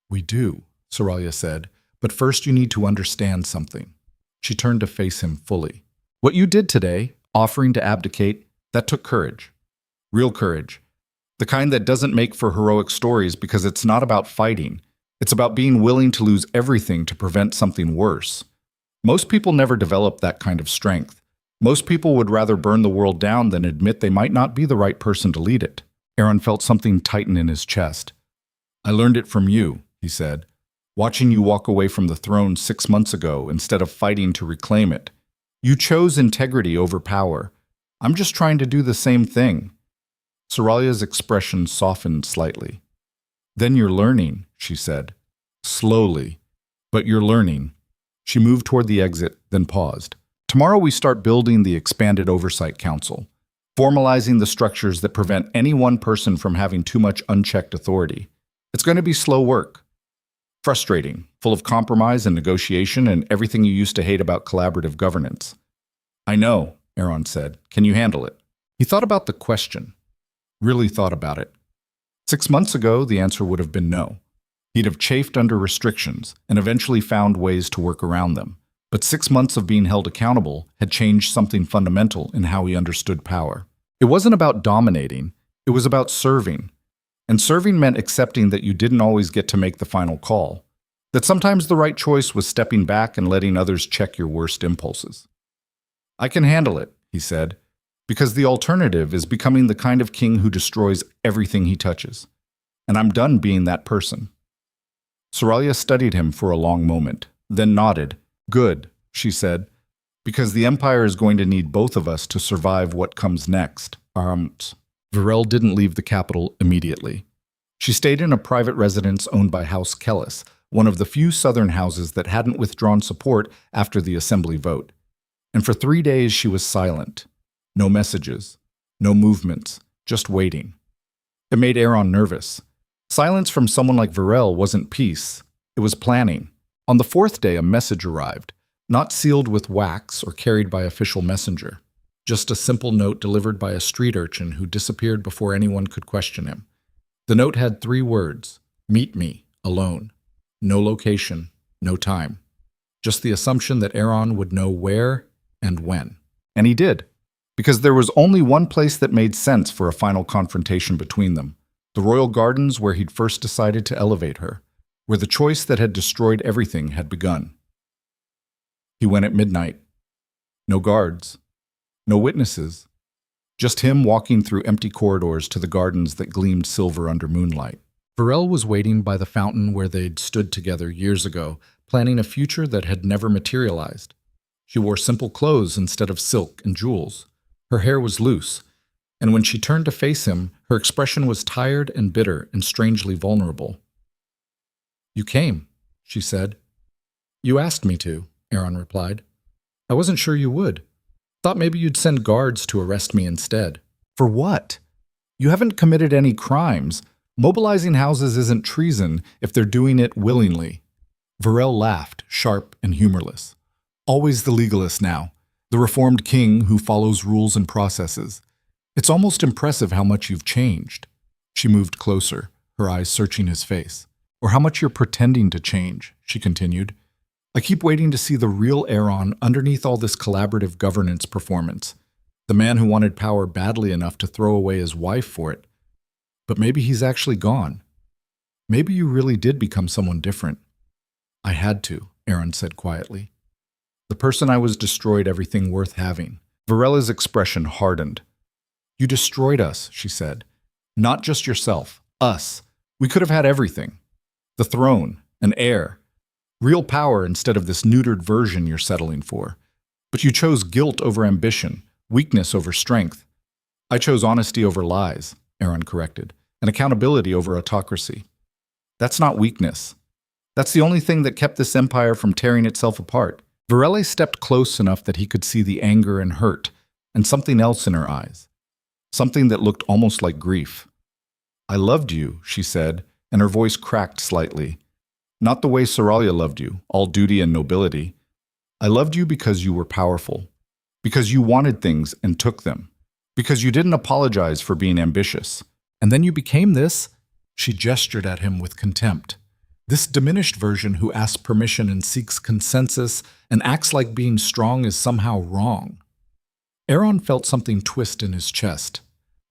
We do, Saralia said, but first you need to understand something. She turned to face him fully. What you did today, offering to abdicate, that took courage. Real courage. The kind that doesn't make for heroic stories because it's not about fighting. It's about being willing to lose everything to prevent something worse. Most people never develop that kind of strength. Most people would rather burn the world down than admit they might not be the right person to lead it. Aeron felt something tighten in his chest. I learned it from you, he said, watching you walk away from the throne 6 months ago instead of fighting to reclaim it. You chose integrity over power. I'm just trying to do the same thing. Saralia's expression softened slightly. Then you're learning, she said. Slowly. But you're learning. She moved toward the exit, then paused. Tomorrow we start building the expanded oversight council, formalizing the structures that prevent any one person from having too much unchecked authority. It's going to be slow work. Frustrating, full of compromise and negotiation and everything you used to hate about collaborative governance. I know, Aeron said. Can you handle it? He thought about the question. Really thought about it. 6 months ago, the answer would have been no. He'd have chafed under restrictions and eventually found ways to work around them. But 6 months of being held accountable had changed something fundamental in how he understood power. It wasn't about dominating, it was about serving. And serving meant accepting that you didn't always get to make the final call. That sometimes the right choice was stepping back and letting others check your worst impulses. I can handle it, he said, because the alternative is becoming the kind of king who destroys everything he touches. And I'm done being that person. Saralia studied him for a long moment, then nodded. Good, she said, because the Empire is going to need both of us to survive what comes next. Betrayal didn't leave the capital immediately. She stayed in a private residence owned by House Kellis, one of the few southern houses that hadn't withdrawn support after the assembly vote. And for 3 days she was silent. No messages, no movements, just waiting. It made Aeron nervous. Silence from someone like Betrayal wasn't peace, it was planning. On the 4th day, a message arrived, not sealed with wax or carried by official messenger. Just a simple note delivered by a street urchin who disappeared before anyone could question him. The note had 3 words, meet me, alone. No location, no time. Just the assumption that Aeron would know where and when. And he did, because there was only one place that made sense for a final confrontation between them, the royal gardens where he'd first decided to elevate her, where the choice that had destroyed everything had begun. He went at midnight. No guards. No witnesses. Just him walking through empty corridors to the gardens that gleamed silver under moonlight. Betrayal was waiting by the fountain where they'd stood together years ago, planning a future that had never materialized. She wore simple clothes instead of silk and jewels. Her hair was loose, and when she turned to face him, her expression was tired and bitter and strangely vulnerable. You came, she said. You asked me to, Aeron replied. I wasn't sure you would. Thought maybe you'd send guards to arrest me instead. For what? You haven't committed any crimes. Mobilizing houses isn't treason if they're doing it willingly. Varel laughed, sharp and humorless. Always the legalist now, the reformed king who follows rules and processes. It's almost impressive how much you've changed. She moved closer, her eyes searching his face. Or how much you're pretending to change, she continued. I keep waiting to see the real Aeron underneath all this collaborative governance performance. The man who wanted power badly enough to throw away his wife for it. But maybe he's actually gone. Maybe you really did become someone different. I had to, Aeron said quietly. The person I was destroyed everything worth having. Varela's expression hardened. You destroyed us, she said. Not just yourself, us. We could have had everything. The throne, an heir, real power instead of this neutered version you're settling for. But you chose guilt over ambition, weakness over strength. I chose honesty over lies, Aeron corrected, and accountability over autocracy. That's not weakness. That's the only thing that kept this empire from tearing itself apart. Varela stepped close enough that he could see the anger and hurt, and something else in her eyes. Something that looked almost like grief. I loved you, she said, and her voice cracked slightly. Not the way Saralia loved you, all duty and nobility. I loved you because you were powerful. Because you wanted things and took them. Because you didn't apologize for being ambitious. And then you became this? She gestured at him with contempt. This diminished version who asks permission and seeks consensus and acts like being strong is somehow wrong. Aeron felt something twist in his chest.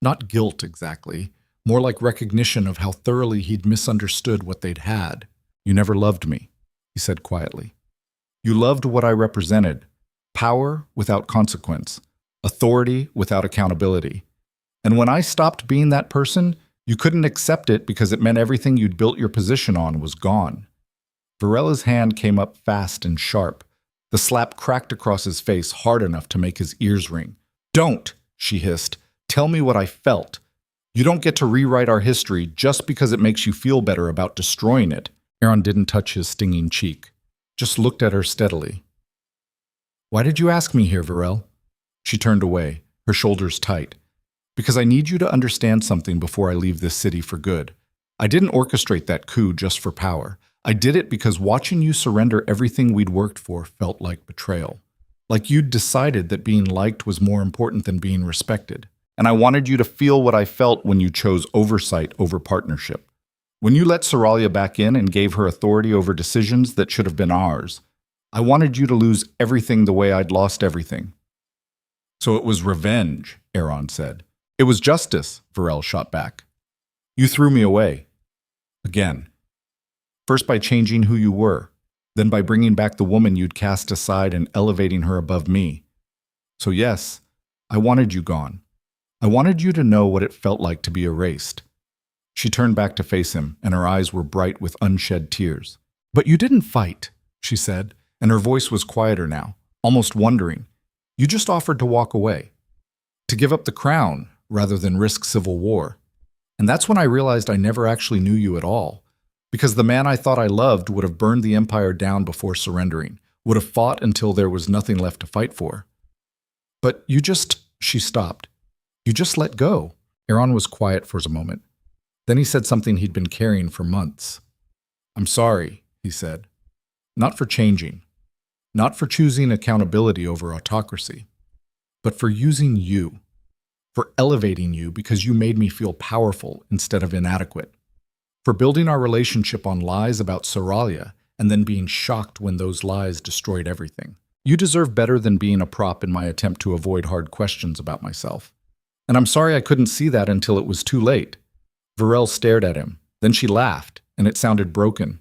Not guilt exactly, more like recognition of how thoroughly he'd misunderstood what they'd had. You never loved me, he said quietly. You loved what I represented. Power without consequence. Authority without accountability. And when I stopped being that person, you couldn't accept it because it meant everything you'd built your position on was gone. Varela's hand came up fast and sharp. The slap cracked across his face hard enough to make his ears ring. Don't, she hissed. Tell me what I felt. You don't get to rewrite our history just because it makes you feel better about destroying it. Aeron didn't touch his stinging cheek, just looked at her steadily. Why did you ask me here, Varel? She turned away, her shoulders tight. Because I need you to understand something before I leave this city for good. I didn't orchestrate that coup just for power. I did it because watching you surrender everything we'd worked for felt like betrayal. Like you'd decided that being liked was more important than being respected. And I wanted you to feel what I felt when you chose oversight over partnership. When you let Saralia back in and gave her authority over decisions that should have been ours. I wanted you to lose everything the way I'd lost everything. So it was revenge, Aeron said. It was justice, Varel shot back. You threw me away. Again. First by changing who you were, then by bringing back the woman you'd cast aside and elevating her above me. So yes, I wanted you gone. I wanted you to know what it felt like to be erased. She turned back to face him, and her eyes were bright with unshed tears. But you didn't fight, she said, and her voice was quieter now, almost wondering. You just offered to walk away. To give up the crown, rather than risk civil war. And that's when I realized I never actually knew you at all, because the man I thought I loved would have burned the empire down before surrendering, would have fought until there was nothing left to fight for. But she stopped. You just let go. Aeron was quiet for a moment. Then he said something he'd been carrying for months. I'm sorry, he said. Not for changing. Not for choosing accountability over autocracy. But for using you. For elevating you because you made me feel powerful instead of inadequate. For building our relationship on lies about Saralia and then being shocked when those lies destroyed everything. You deserve better than being a prop in my attempt to avoid hard questions about myself. And I'm sorry I couldn't see that until it was too late. Varel stared at him. Then she laughed, and it sounded broken.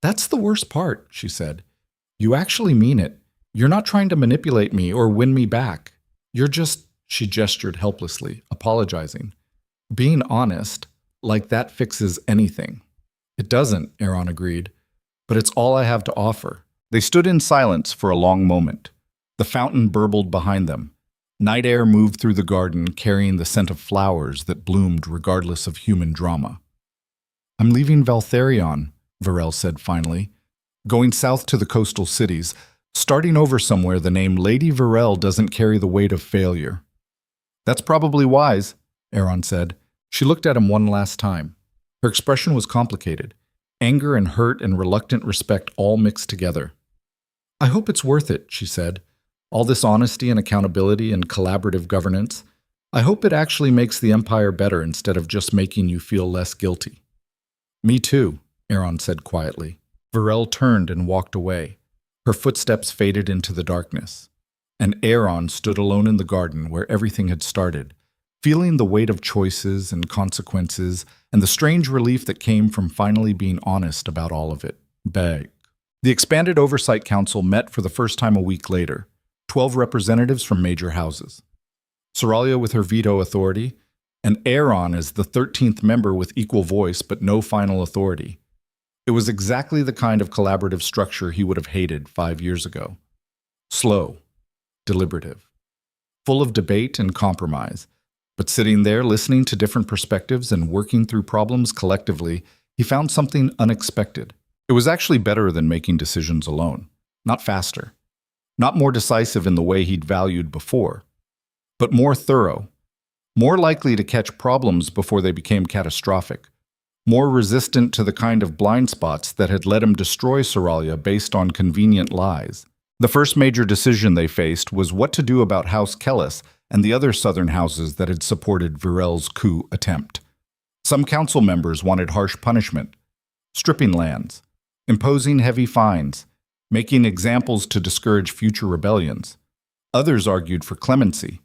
That's the worst part, she said. You actually mean it. You're not trying to manipulate me or win me back. You're just... She gestured helplessly, apologizing. Being honest, like that fixes anything. It doesn't, Aeron agreed. But it's all I have to offer. They stood in silence for a long moment. The fountain burbled behind them. Night air moved through the garden, carrying the scent of flowers that bloomed regardless of human drama. I'm leaving Valtharion, Varel said finally. Going south to the coastal cities, starting over somewhere the name Lady Varel doesn't carry the weight of failure. That's probably wise, Aeron said. She looked at him one last time. Her expression was complicated. Anger and hurt and reluctant respect all mixed together. I hope it's worth it, she said. All this honesty and accountability and collaborative governance. I hope it actually makes the Empire better instead of just making you feel less guilty. Me too, Aeron said quietly. Varel turned and walked away. Her footsteps faded into the darkness. And Aeron stood alone in the garden where everything had started, feeling the weight of choices and consequences and the strange relief that came from finally being honest about all of it. Beg. The expanded Oversight Council met for the first time a week later, 12 representatives from major houses. Saralia with her veto authority, and Aeron as the 13th member with equal voice but no final authority. It was exactly the kind of collaborative structure he would have hated 5 years ago. Slow, deliberative, full of debate and compromise, but sitting there listening to different perspectives and working through problems collectively, he found something unexpected. It was actually better than making decisions alone, not faster, not more decisive in the way he'd valued before, but more thorough, more likely to catch problems before they became catastrophic, more resistant to the kind of blind spots that had let him destroy Saralia based on convenient lies. The first major decision they faced was what to do about House Kellis and the other southern houses that had supported Virel's coup attempt. Some council members wanted harsh punishment, stripping lands, imposing heavy fines, making examples to discourage future rebellions. Others argued for clemency,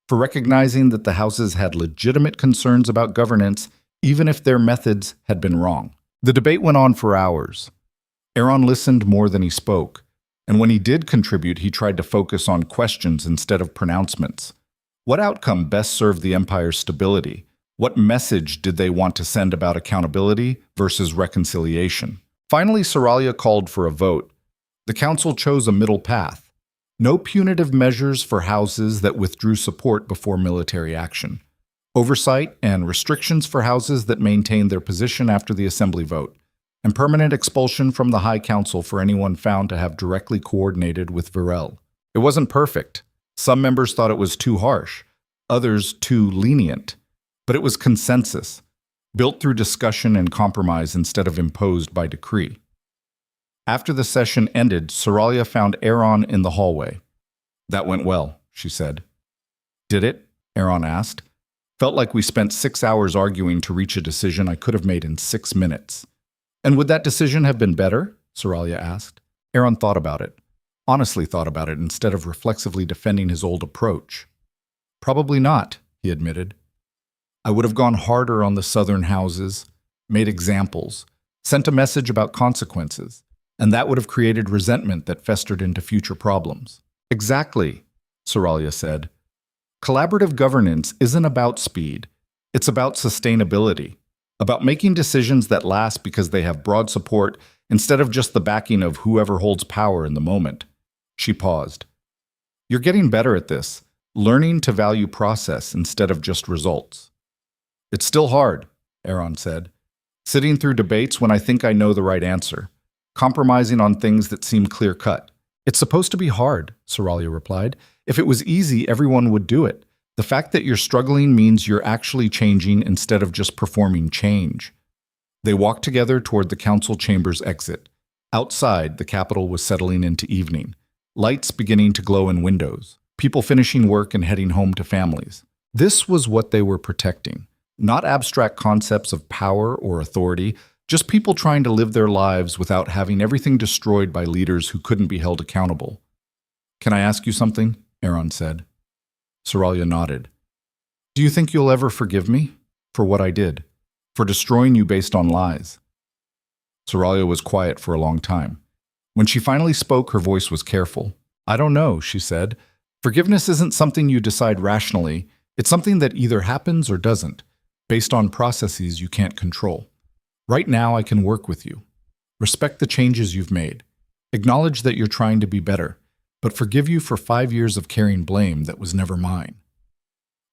for recognizing that the houses had legitimate concerns about governance even if their methods had been wrong. The debate went on for hours. Aeron listened more than he spoke, and when he did contribute, he tried to focus on questions instead of pronouncements. What outcome best served the Empire's stability? What message did they want to send about accountability versus reconciliation? Finally, Saralia called for a vote. The council chose a middle path. No punitive measures for houses that withdrew support before military action. Oversight and restrictions for houses that maintained their position after the assembly vote, and permanent expulsion from the High Council for anyone found to have directly coordinated with Virel. It wasn't perfect. Some members thought it was too harsh, others too lenient, but it was consensus, built through discussion and compromise instead of imposed by decree. After the session ended, Saralia found Aeron in the hallway. That went well, she said. Did it? Aeron asked. Felt like we spent 6 hours arguing to reach a decision I could have made in 6 minutes. And would that decision have been better? Saralia asked. Aeron thought about it, honestly thought about it instead of reflexively defending his old approach. Probably not, he admitted. I would have gone harder on the southern houses, made examples, sent a message about consequences, and that would have created resentment that festered into future problems. Exactly, Saralia said. Collaborative governance isn't about speed. It's about sustainability, about making decisions that last because they have broad support instead of just the backing of whoever holds power in the moment. She paused. You're getting better at this, learning to value process instead of just results. It's still hard, Aeron said. Sitting through debates when I think I know the right answer, compromising on things that seem clear-cut. It's supposed to be hard, Saralia replied. If it was easy, everyone would do it. The fact that you're struggling means you're actually changing instead of just performing change. They walked together toward the council chamber's exit. Outside, the capital was settling into evening, lights beginning to glow in windows, people finishing work and heading home to families. This was what they were protecting. Not abstract concepts of power or authority, just people trying to live their lives without having everything destroyed by leaders who couldn't be held accountable. Can I ask you something? Aeron said. Saralia nodded. Do you think you'll ever forgive me for what I did, for destroying you based on lies? Saralia was quiet for a long time. When she finally spoke, her voice was careful. I don't know, she said. Forgiveness isn't something you decide rationally. It's something that either happens or doesn't, based on processes you can't control. Right now, I can work with you. Respect the changes you've made. Acknowledge that you're trying to be better, but forgive you for 5 years of carrying blame that was never mine.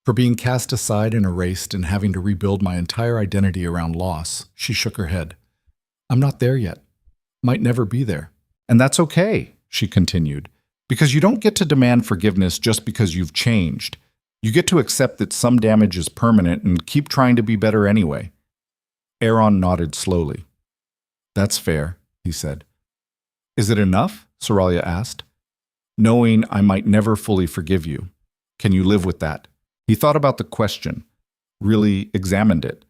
For being cast aside and erased and having to rebuild my entire identity around loss, she shook her head. I'm not there yet. Might never be there. And that's okay, she continued, because you don't get to demand forgiveness just because you've changed. You get to accept that some damage is permanent and keep trying to be better anyway. Aeron nodded slowly. That's fair, he said. Is it enough? Saralia asked. Knowing I might never fully forgive you. Can you live with that? He thought about the question, really examined it.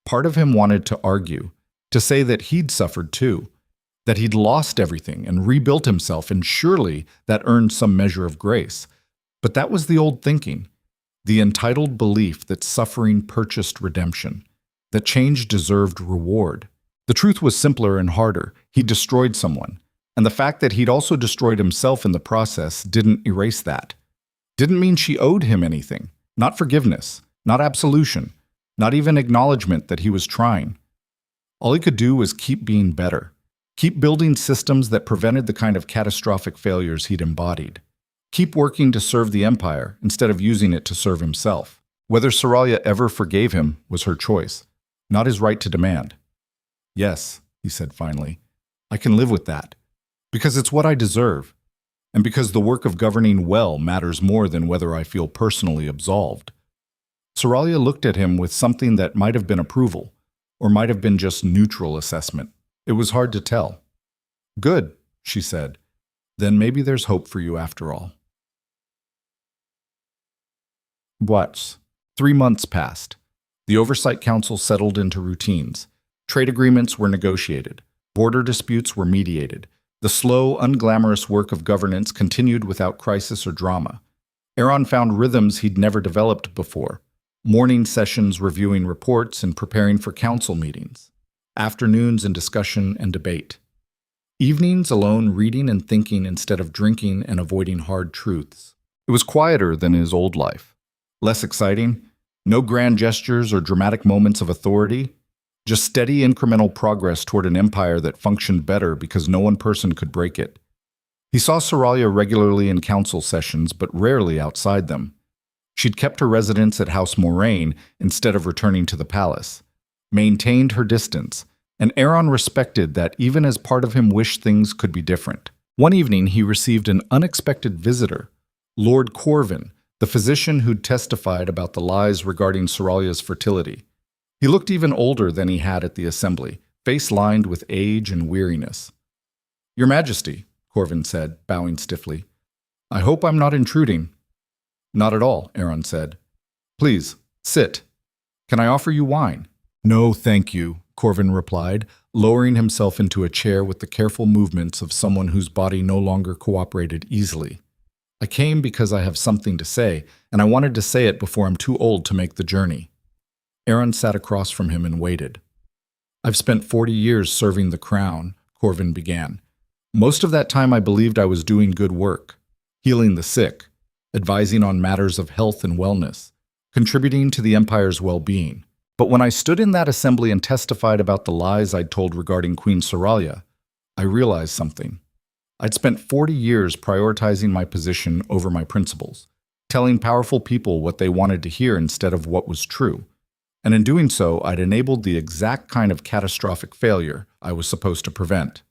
Part of him wanted to argue, to say that he'd suffered too, that he'd lost everything and rebuilt himself, and surely that earned some measure of grace. But that was the old thinking, the entitled belief that suffering purchased redemption, that change deserved reward. The truth was simpler and harder. He destroyed someone, and the fact that he'd also destroyed himself in the process didn't erase that. Didn't mean she owed him anything, not forgiveness, not absolution, not even acknowledgement that he was trying. All he could do was keep being better, keep building systems that prevented the kind of catastrophic failures he'd embodied. Keep working to serve the Empire instead of using it to serve himself. Whether Saralia ever forgave him was her choice, not his right to demand. Yes, he said finally, I can live with that, because it's what I deserve, and because the work of governing well matters more than whether I feel personally absolved. Saralia looked at him with something that might have been approval, or might have been just neutral assessment. It was hard to tell. Good, she said. Then maybe there's hope for you after all. What? 3 months passed. The Oversight Council settled into routines. Trade agreements were negotiated. Border disputes were mediated. The slow, unglamorous work of governance continued without crisis or drama. Aeron found rhythms he'd never developed before. Morning sessions reviewing reports and preparing for council meetings. Afternoons in discussion and debate. Evenings alone reading and thinking instead of drinking and avoiding hard truths. It was quieter than his old life. Less exciting. No grand gestures or dramatic moments of authority. Just steady incremental progress toward an empire that functioned better because no one person could break it. He saw Saralia regularly in council sessions, but rarely outside them. She'd kept her residence at House Moraine instead of returning to the palace, maintained her distance, and Aeron respected that even as part of him wished things could be different. One evening he received an unexpected visitor, Lord Corvin, the physician who'd testified about the lies regarding Saralia's fertility. He looked even older than he had at the assembly, face lined with age and weariness. Your Majesty, Corvin said, bowing stiffly. I hope I'm not intruding. Not at all, Aeron said. Please, sit. Can I offer you wine? No, thank you, Corvin replied, lowering himself into a chair with the careful movements of someone whose body no longer cooperated easily. I came because I have something to say, and I wanted to say it before I'm too old to make the journey. Aeron sat across from him and waited. I've spent 40 years serving the crown, Corvin began. Most of that time I believed I was doing good work, healing the sick, advising on matters of health and wellness, contributing to the Empire's well-being. But when I stood in that assembly and testified about the lies I'd told regarding Queen Seralya, I realized something. I'd spent 40 years prioritizing my position over my principles, telling powerful people what they wanted to hear instead of what was true. And in doing so, I'd enabled the exact kind of catastrophic failure I was supposed to prevent.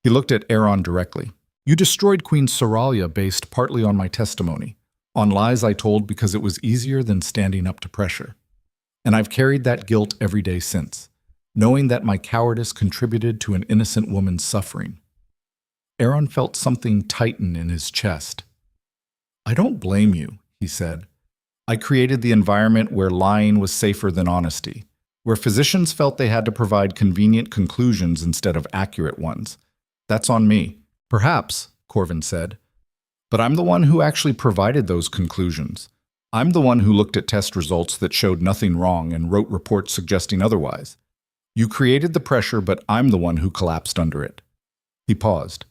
He looked at Aeron directly. You destroyed Queen Seralya based partly on my testimony, on lies I told because it was easier than standing up to pressure. And I've carried that guilt every day since, knowing that my cowardice contributed to an innocent woman's suffering. Aeron felt something tighten in his chest. I don't blame you, he said. I created the environment where lying was safer than honesty, where physicians felt they had to provide convenient conclusions instead of accurate ones. That's on me. Perhaps, Corvin said. But I'm the one who actually provided those conclusions. I'm the one who looked at test results that showed nothing wrong and wrote reports suggesting otherwise. You created the pressure, but I'm the one who collapsed under it. He paused.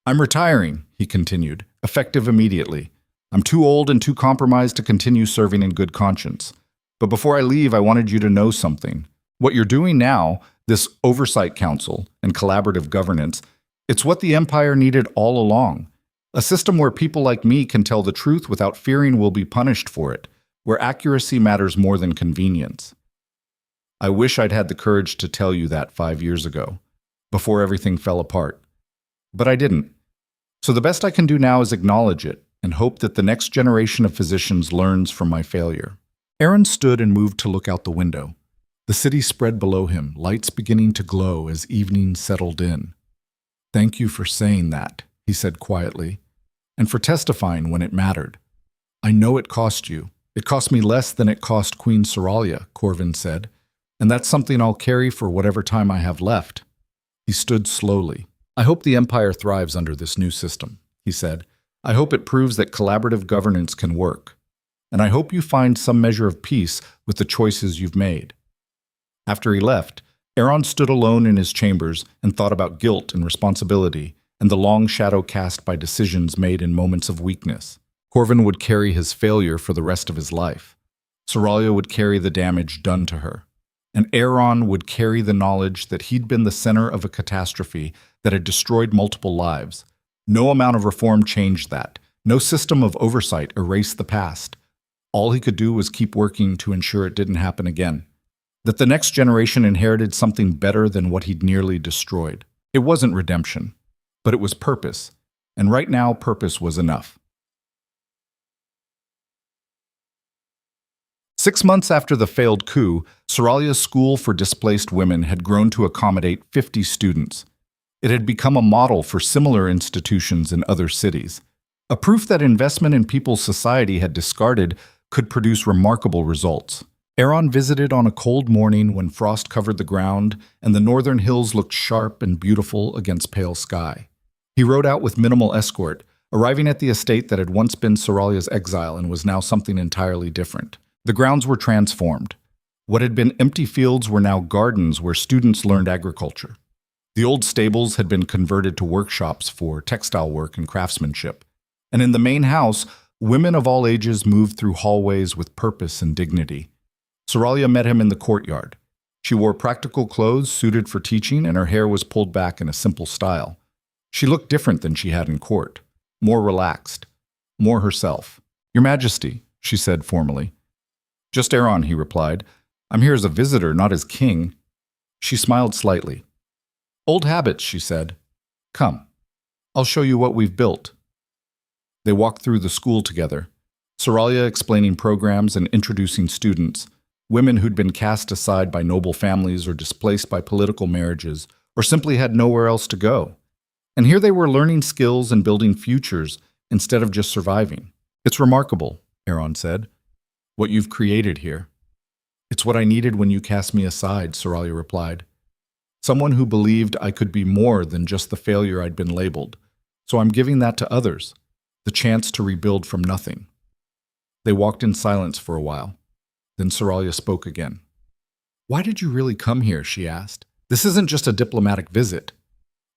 I'm retiring, he continued, effective immediately. I'm too old and too compromised to continue serving in good conscience. But before I leave, I wanted you to know something. What you're doing now, this Oversight Council and collaborative governance, it's what the Empire needed all along. A system where people like me can tell the truth without fearing we'll be punished for it, where accuracy matters more than convenience. I wish I'd had the courage to tell you that 5 years ago, before everything fell apart. But I didn't. So the best I can do now is acknowledge it and hope that the next generation of physicians learns from my failure." Aeron stood and moved to look out the window. The city spread below him, lights beginning to glow as evening settled in. "Thank you for saying that," he said quietly, "and for testifying when it mattered. I know it cost you. It cost me less than it cost Queen Seralya," Corvin said, "and that's something I'll carry for whatever time I have left." He stood slowly. "I hope the Empire thrives under this new system," he said. "I hope it proves that collaborative governance can work. And I hope you find some measure of peace with the choices you've made." After he left, Aeron stood alone in his chambers and thought about guilt and responsibility and the long shadow cast by decisions made in moments of weakness. Corvin would carry his failure for the rest of his life. Saralia would carry the damage done to her. And Aeron would carry the knowledge that he'd been the center of a catastrophe that had destroyed multiple lives. No amount of reform changed that. No system of oversight erased the past. All he could do was keep working to ensure it didn't happen again. That the next generation inherited something better than what he'd nearly destroyed. It wasn't redemption, but it was purpose. And right now, purpose was enough. 6 months after the failed coup, Saralia's school for displaced women had grown to accommodate 50 students. It had become a model for similar institutions in other cities. A proof that investment in people's society had discarded could produce remarkable results. Aeron visited on a cold morning when frost covered the ground and the northern hills looked sharp and beautiful against pale sky. He rode out with minimal escort, arriving at the estate that had once been Seralia's exile and was now something entirely different. The grounds were transformed. What had been empty fields were now gardens where students learned agriculture. The old stables had been converted to workshops for textile work and craftsmanship. And in the main house, women of all ages moved through hallways with purpose and dignity. Saralia met him in the courtyard. She wore practical clothes suited for teaching, and her hair was pulled back in a simple style. She looked different than she had in court, more relaxed, more herself. "Your Majesty," she said formally. "Just Aeron," he replied. "I'm here as a visitor, not as king." She smiled slightly. "Old habits," she said. "Come, I'll show you what we've built." They walked through the school together, Saralia explaining programs and introducing students, women who'd been cast aside by noble families or displaced by political marriages, or simply had nowhere else to go. And here they were learning skills and building futures instead of just surviving. "It's remarkable," Aeron said, "what you've created here." "It's what I needed when you cast me aside," Saralia replied. "Someone who believed I could be more than just the failure I'd been labeled. So I'm giving that to others, the chance to rebuild from nothing." They walked in silence for a while. Then Saralia spoke again. "Why did you really come here?" she asked. "This isn't just a diplomatic visit."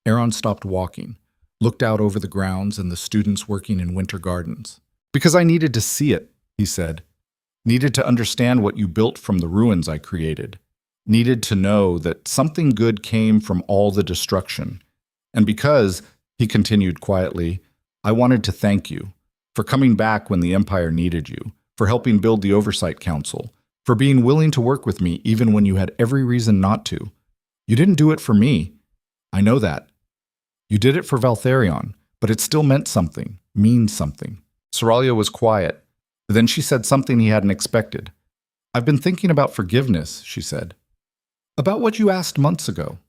Aeron stopped walking, looked out over the grounds and the students working in winter gardens. "Because I needed to see it," he said. "Needed to understand what you built from the ruins I created. Needed to know that something good came from all the destruction. And because," he continued quietly, "I wanted to thank you for coming back when the Empire needed you, for helping build the Oversight Council, for being willing to work with me even when you had every reason not to. You didn't do it for me. I know that. You did it for Valtharion, but it still meant something, means something." Saralia was quiet. Then she said something he hadn't expected. "I've been thinking about forgiveness," she said. "About what you asked months ago,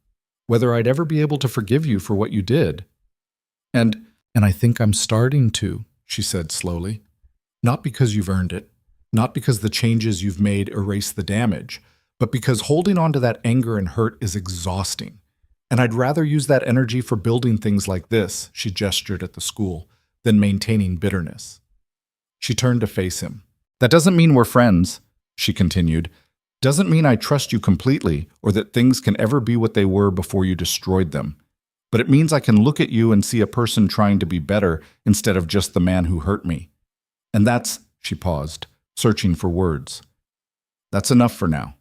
whether I'd ever be able to forgive you for what you did. And I think I'm starting to," she said slowly. "Not because you've earned it, not because the changes you've made erase the damage, but because holding on to that anger and hurt is exhausting. And I'd rather use that energy for building things like this," she gestured at the school, "than maintaining bitterness." She turned to face him. "That doesn't mean we're friends," she continued. "Doesn't mean I trust you completely or that things can ever be what they were before you destroyed them. But it means I can look at you and see a person trying to be better instead of just the man who hurt me. And that's," she paused, searching for words. "That's enough for now."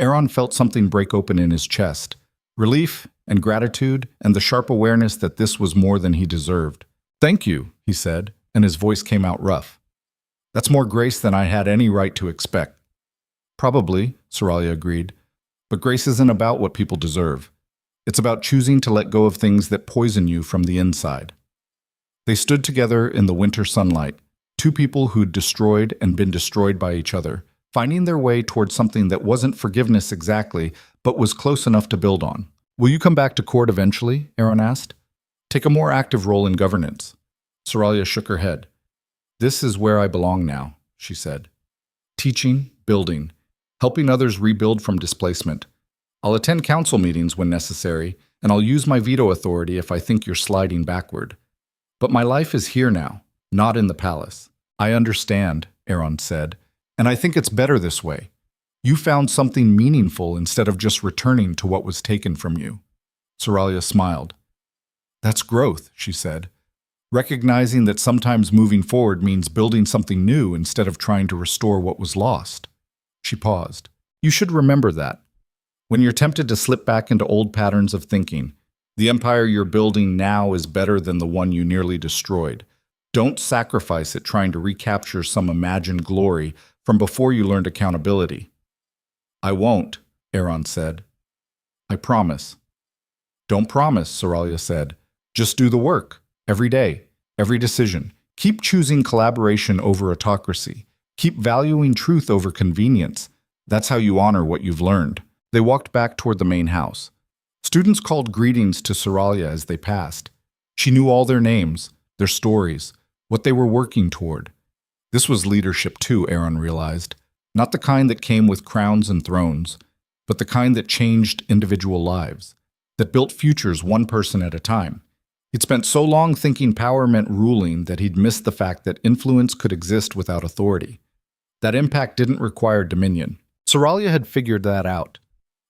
Aeron felt something break open in his chest, relief and gratitude and the sharp awareness that this was more than he deserved. "Thank you," he said, and his voice came out rough. "That's more grace than I had any right to expect." "Probably," Saralia agreed, "but grace isn't about what people deserve. It's about choosing to let go of things that poison you from the inside." They stood together in the winter sunlight, two people who'd destroyed and been destroyed by each other, finding their way towards something that wasn't forgiveness exactly, but was close enough to build on. "Will you come back to court eventually?" Aeron asked. "Take a more active role in governance." Saralia shook her head. "This is where I belong now," she said. "Teaching, building, helping others rebuild from displacement. I'll attend council meetings when necessary, and I'll use my veto authority if I think you're sliding backward. But my life is here now, not in the palace." "I understand," Aeron said, "and I think it's better this way. You found something meaningful instead of just returning to what was taken from you." Saralia smiled. "That's growth," she said, "recognizing that sometimes moving forward means building something new instead of trying to restore what was lost." She paused. "You should remember that. When you're tempted to slip back into old patterns of thinking, the empire you're building now is better than the one you nearly destroyed. Don't sacrifice it trying to recapture some imagined glory from before you learned accountability." "I won't," Aeron said. "I promise." "Don't promise," Saralia said. "Just do the work. Every day, every decision. Keep choosing collaboration over autocracy. Keep valuing truth over convenience. That's how you honor what you've learned." They walked back toward the main house. Students called greetings to Saralia as they passed. She knew all their names, their stories, what they were working toward. This was leadership too, Aeron realized. Not the kind that came with crowns and thrones, but the kind that changed individual lives, that built futures one person at a time. He'd spent so long thinking power meant ruling that he'd missed the fact that influence could exist without authority. That impact didn't require dominion. Saralia had figured that out,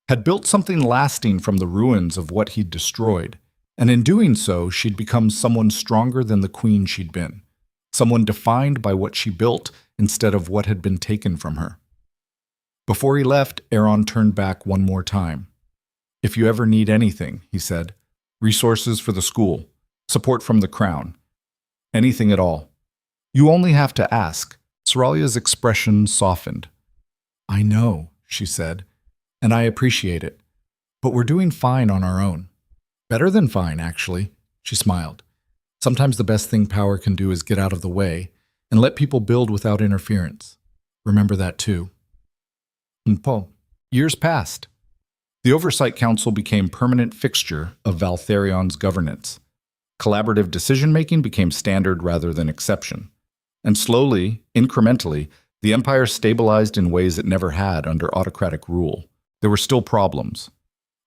had built something lasting from the ruins of what he'd destroyed, and in doing so, she'd become someone stronger than the queen she'd been, someone defined by what she built instead of what had been taken from her. Before he left, Aeron turned back one more time. "If you ever need anything," he said, "resources for the school, support from the crown, anything at all, you only have to ask." Seralia's expression softened. "I know," she said, "and I appreciate it, but we're doing fine on our own. Better than fine, actually," she smiled. "Sometimes the best thing power can do is get out of the way and let people build without interference. Remember that too." Years passed. The Oversight Council became permanent fixture of Valtherion's governance. Collaborative decision-making became standard rather than exception. And slowly, incrementally, the empire stabilized in ways it never had under autocratic rule. There were still problems,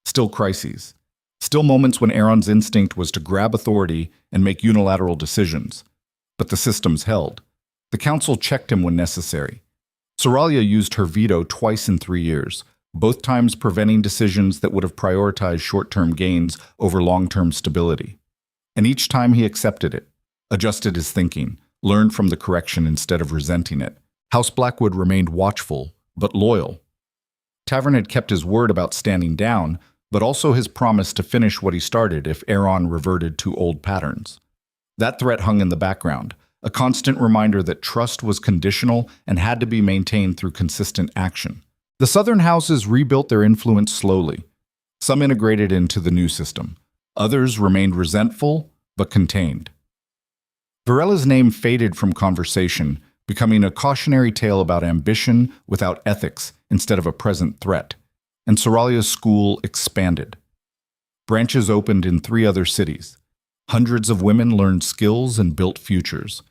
still crises, still moments when Aeron's instinct was to grab authority and make unilateral decisions. But the systems held. The council checked him when necessary. Saralia used her veto twice in 3 years, both times preventing decisions that would have prioritized short-term gains over long-term stability. And each time he accepted it, adjusted his thinking, learned from the correction instead of resenting it. House Blackwood remained watchful, but loyal. Tavern had kept his word about standing down, but also his promise to finish what he started if Aeron reverted to old patterns. That threat hung in the background, a constant reminder that trust was conditional and had to be maintained through consistent action. The southern houses rebuilt their influence slowly. Some integrated into the new system. Others remained resentful, but contained. Varela's name faded from conversation, becoming a cautionary tale about ambition without ethics instead of a present threat. And Seralia's school expanded. Branches opened in 3 other cities. Hundreds of women learned skills and built futures.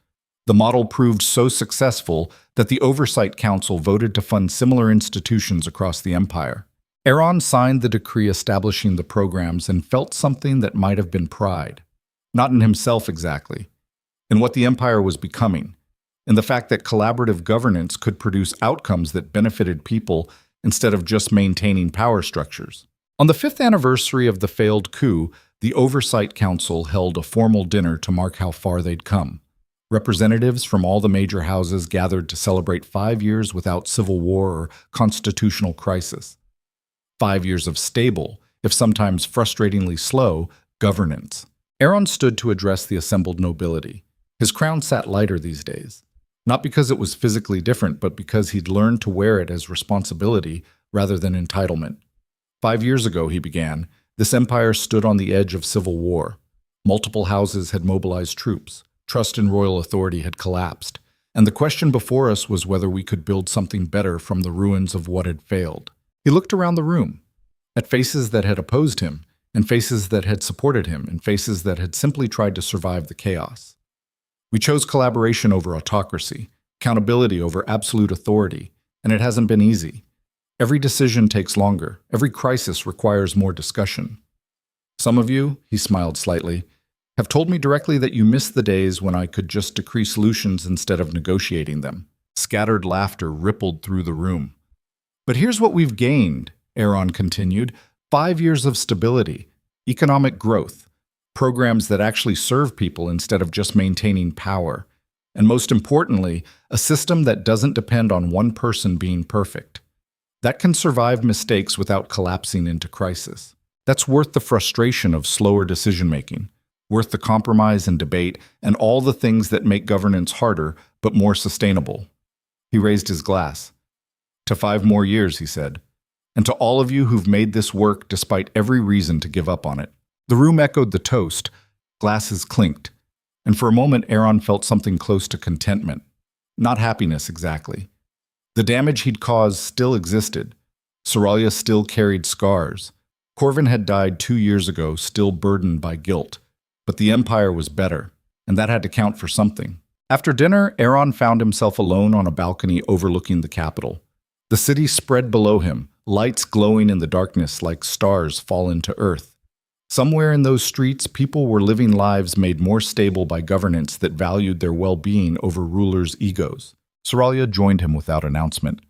The model proved so successful that the Oversight Council voted to fund similar institutions across the empire. Aeron signed the decree establishing the programs and felt something that might have been pride. Not in himself exactly, in what the empire was becoming, in the fact that collaborative governance could produce outcomes that benefited people instead of just maintaining power structures. On the 5th anniversary of the failed coup, the Oversight Council held a formal dinner to mark how far they'd come. Representatives from all the major houses gathered to celebrate 5 years without civil war or constitutional crisis. 5 years of stable, if sometimes frustratingly slow, governance. Aeron stood to address the assembled nobility. His crown sat lighter these days. Not because it was physically different, but because he'd learned to wear it as responsibility rather than entitlement. 5 years ago, he began, this empire stood on the edge of civil war. Multiple houses had mobilized troops. Trust in royal authority had collapsed, and the question before us was whether we could build something better from the ruins of what had failed. He looked around the room, at faces that had opposed him, and faces that had supported him, and faces that had simply tried to survive the chaos. We chose collaboration over autocracy, accountability over absolute authority, and it hasn't been easy. Every decision takes longer. Every crisis requires more discussion. Some of you, he smiled slightly, have told me directly that you miss the days when I could just decree solutions instead of negotiating them. Scattered laughter rippled through the room. But here's what we've gained, Aeron continued. 5 years of stability, economic growth, programs that actually serve people instead of just maintaining power, and most importantly, a system that doesn't depend on one person being perfect. That can survive mistakes without collapsing into crisis. That's worth the frustration of slower decision-making, worth the compromise and debate, and all the things that make governance harder but more sustainable. He raised his glass. To 5 more years, he said. And to all of you who've made this work despite every reason to give up on it. The room echoed the toast. Glasses clinked. And for a moment, Aeron felt something close to contentment. Not happiness, exactly. The damage he'd caused still existed. Saralia still carried scars. Corvin had died 2 years ago, still burdened by guilt. But the Empire was better, and that had to count for something. After dinner, Aeron found himself alone on a balcony overlooking the capital. The city spread below him, lights glowing in the darkness like stars fallen to earth. Somewhere in those streets, people were living lives made more stable by governance that valued their well-being over rulers' egos. Saralia joined him without announcement.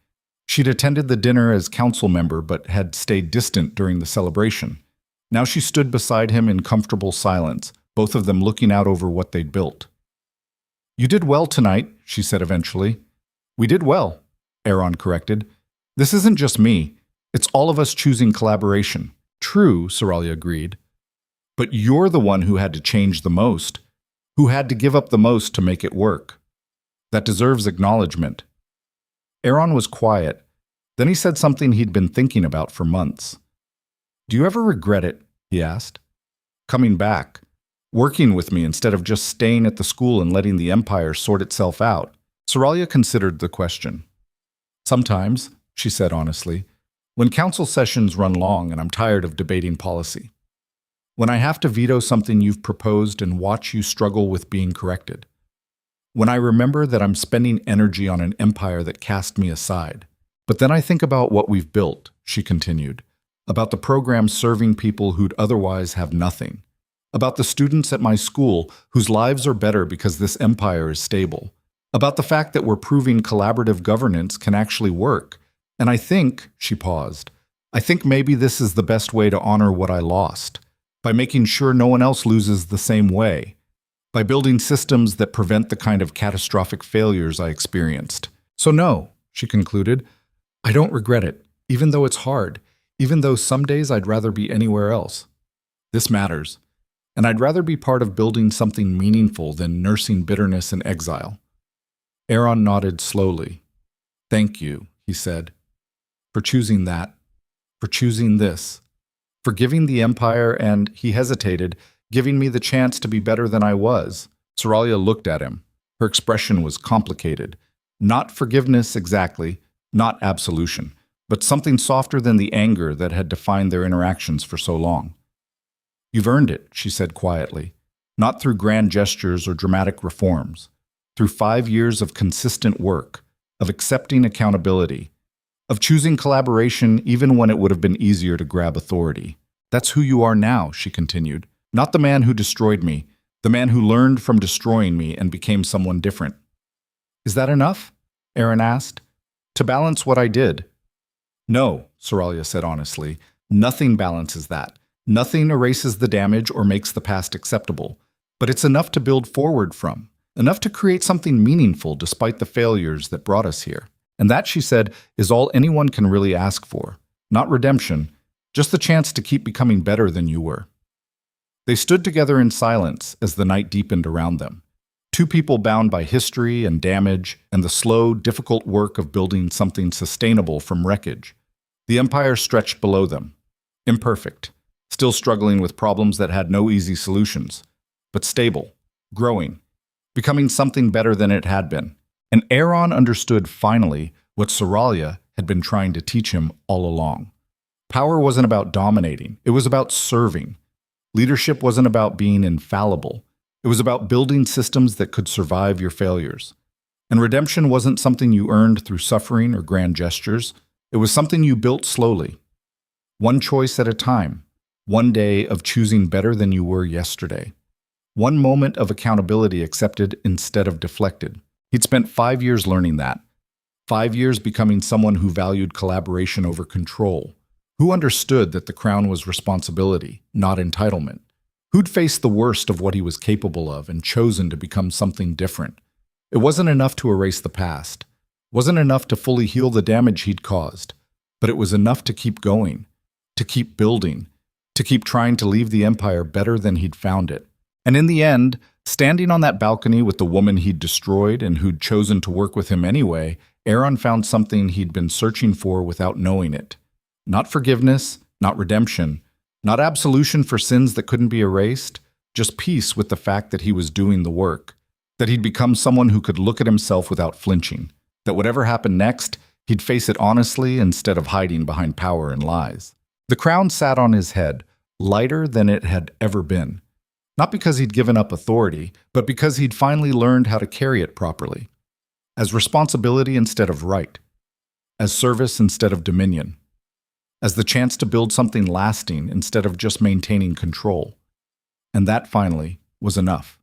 She'd attended the dinner as council member but had stayed distant during the celebration. Now she stood beside him in comfortable silence, both of them looking out over what they'd built. "You did well tonight," she said eventually. "We did well," Aeron corrected. "This isn't just me. It's all of us choosing collaboration." "True," Saralia agreed. "But you're the one who had to change the most, who had to give up the most to make it work. That deserves acknowledgement." Aeron was quiet. Then he said something he'd been thinking about for months. "Do you ever regret it?" he asked. "Coming back, working with me instead of just staying at the school and letting the Empire sort itself out?" Saralia considered the question. "Sometimes," she said honestly, "when council sessions run long and I'm tired of debating policy. When I have to veto something you've proposed and watch you struggle with being corrected. When I remember that I'm spending energy on an empire that cast me aside. But then I think about what we've built," she continued, "about the programs serving people who'd otherwise have nothing, about the students at my school whose lives are better because this empire is stable, about the fact that we're proving collaborative governance can actually work. And I think," she paused, "I think maybe this is the best way to honor what I lost, by making sure no one else loses the same way, by building systems that prevent the kind of catastrophic failures I experienced. So no," she concluded, "I don't regret it, even though it's hard, even though some days I'd rather be anywhere else. This matters, and I'd rather be part of building something meaningful than nursing bitterness and exile." Aeron nodded slowly. "Thank you," he said, "for choosing that, for choosing this, for giving the Empire and," he hesitated, "giving me the chance to be better than I was." Saralia looked at him. Her expression was complicated. Not forgiveness exactly, not absolution, but something softer than the anger that had defined their interactions for so long. "You've earned it," she said quietly, "not through grand gestures or dramatic reforms, through 5 years of consistent work, of accepting accountability, of choosing collaboration even when it would have been easier to grab authority. That's who you are now," she continued. "Not the man who destroyed me, the man who learned from destroying me and became someone different." "Is that enough?" Aeron asked. "To balance what I did?" "No," Saralia said honestly. "Nothing balances that. Nothing erases the damage or makes the past acceptable. But it's enough to build forward from, enough to create something meaningful despite the failures that brought us here. And that," she said, "is all anyone can really ask for. Not redemption, just the chance to keep becoming better than you were." They stood together in silence as the night deepened around them. Two people bound by history and damage and the slow, difficult work of building something sustainable from wreckage. The Empire stretched below them, imperfect, still struggling with problems that had no easy solutions, but stable, growing, becoming something better than it had been. And Aeron understood finally what Saralia had been trying to teach him all along. Power wasn't about dominating, it was about serving. Leadership wasn't about being infallible. It was about building systems that could survive your failures. And redemption wasn't something you earned through suffering or grand gestures. It was something you built slowly. One choice at a time. One day of choosing better than you were yesterday. One moment of accountability accepted instead of deflected. He'd spent 5 years learning that. 5 years becoming someone who valued collaboration over control. Who understood that the crown was responsibility, not entitlement. Who'd faced the worst of what he was capable of and chosen to become something different. It wasn't enough to erase the past. It wasn't enough to fully heal the damage he'd caused. But it was enough to keep going, to keep building, to keep trying to leave the empire better than he'd found it. And in the end, standing on that balcony with the woman he'd destroyed and who'd chosen to work with him anyway, Aeron found something he'd been searching for without knowing it. Not forgiveness, not redemption, not absolution for sins that couldn't be erased, just peace with the fact that he was doing the work, that he'd become someone who could look at himself without flinching, that whatever happened next, he'd face it honestly instead of hiding behind power and lies. The crown sat on his head, lighter than it had ever been. Not because he'd given up authority, but because he'd finally learned how to carry it properly. As responsibility instead of right. As service instead of dominion. As the chance to build something lasting instead of just maintaining control. And that finally was enough.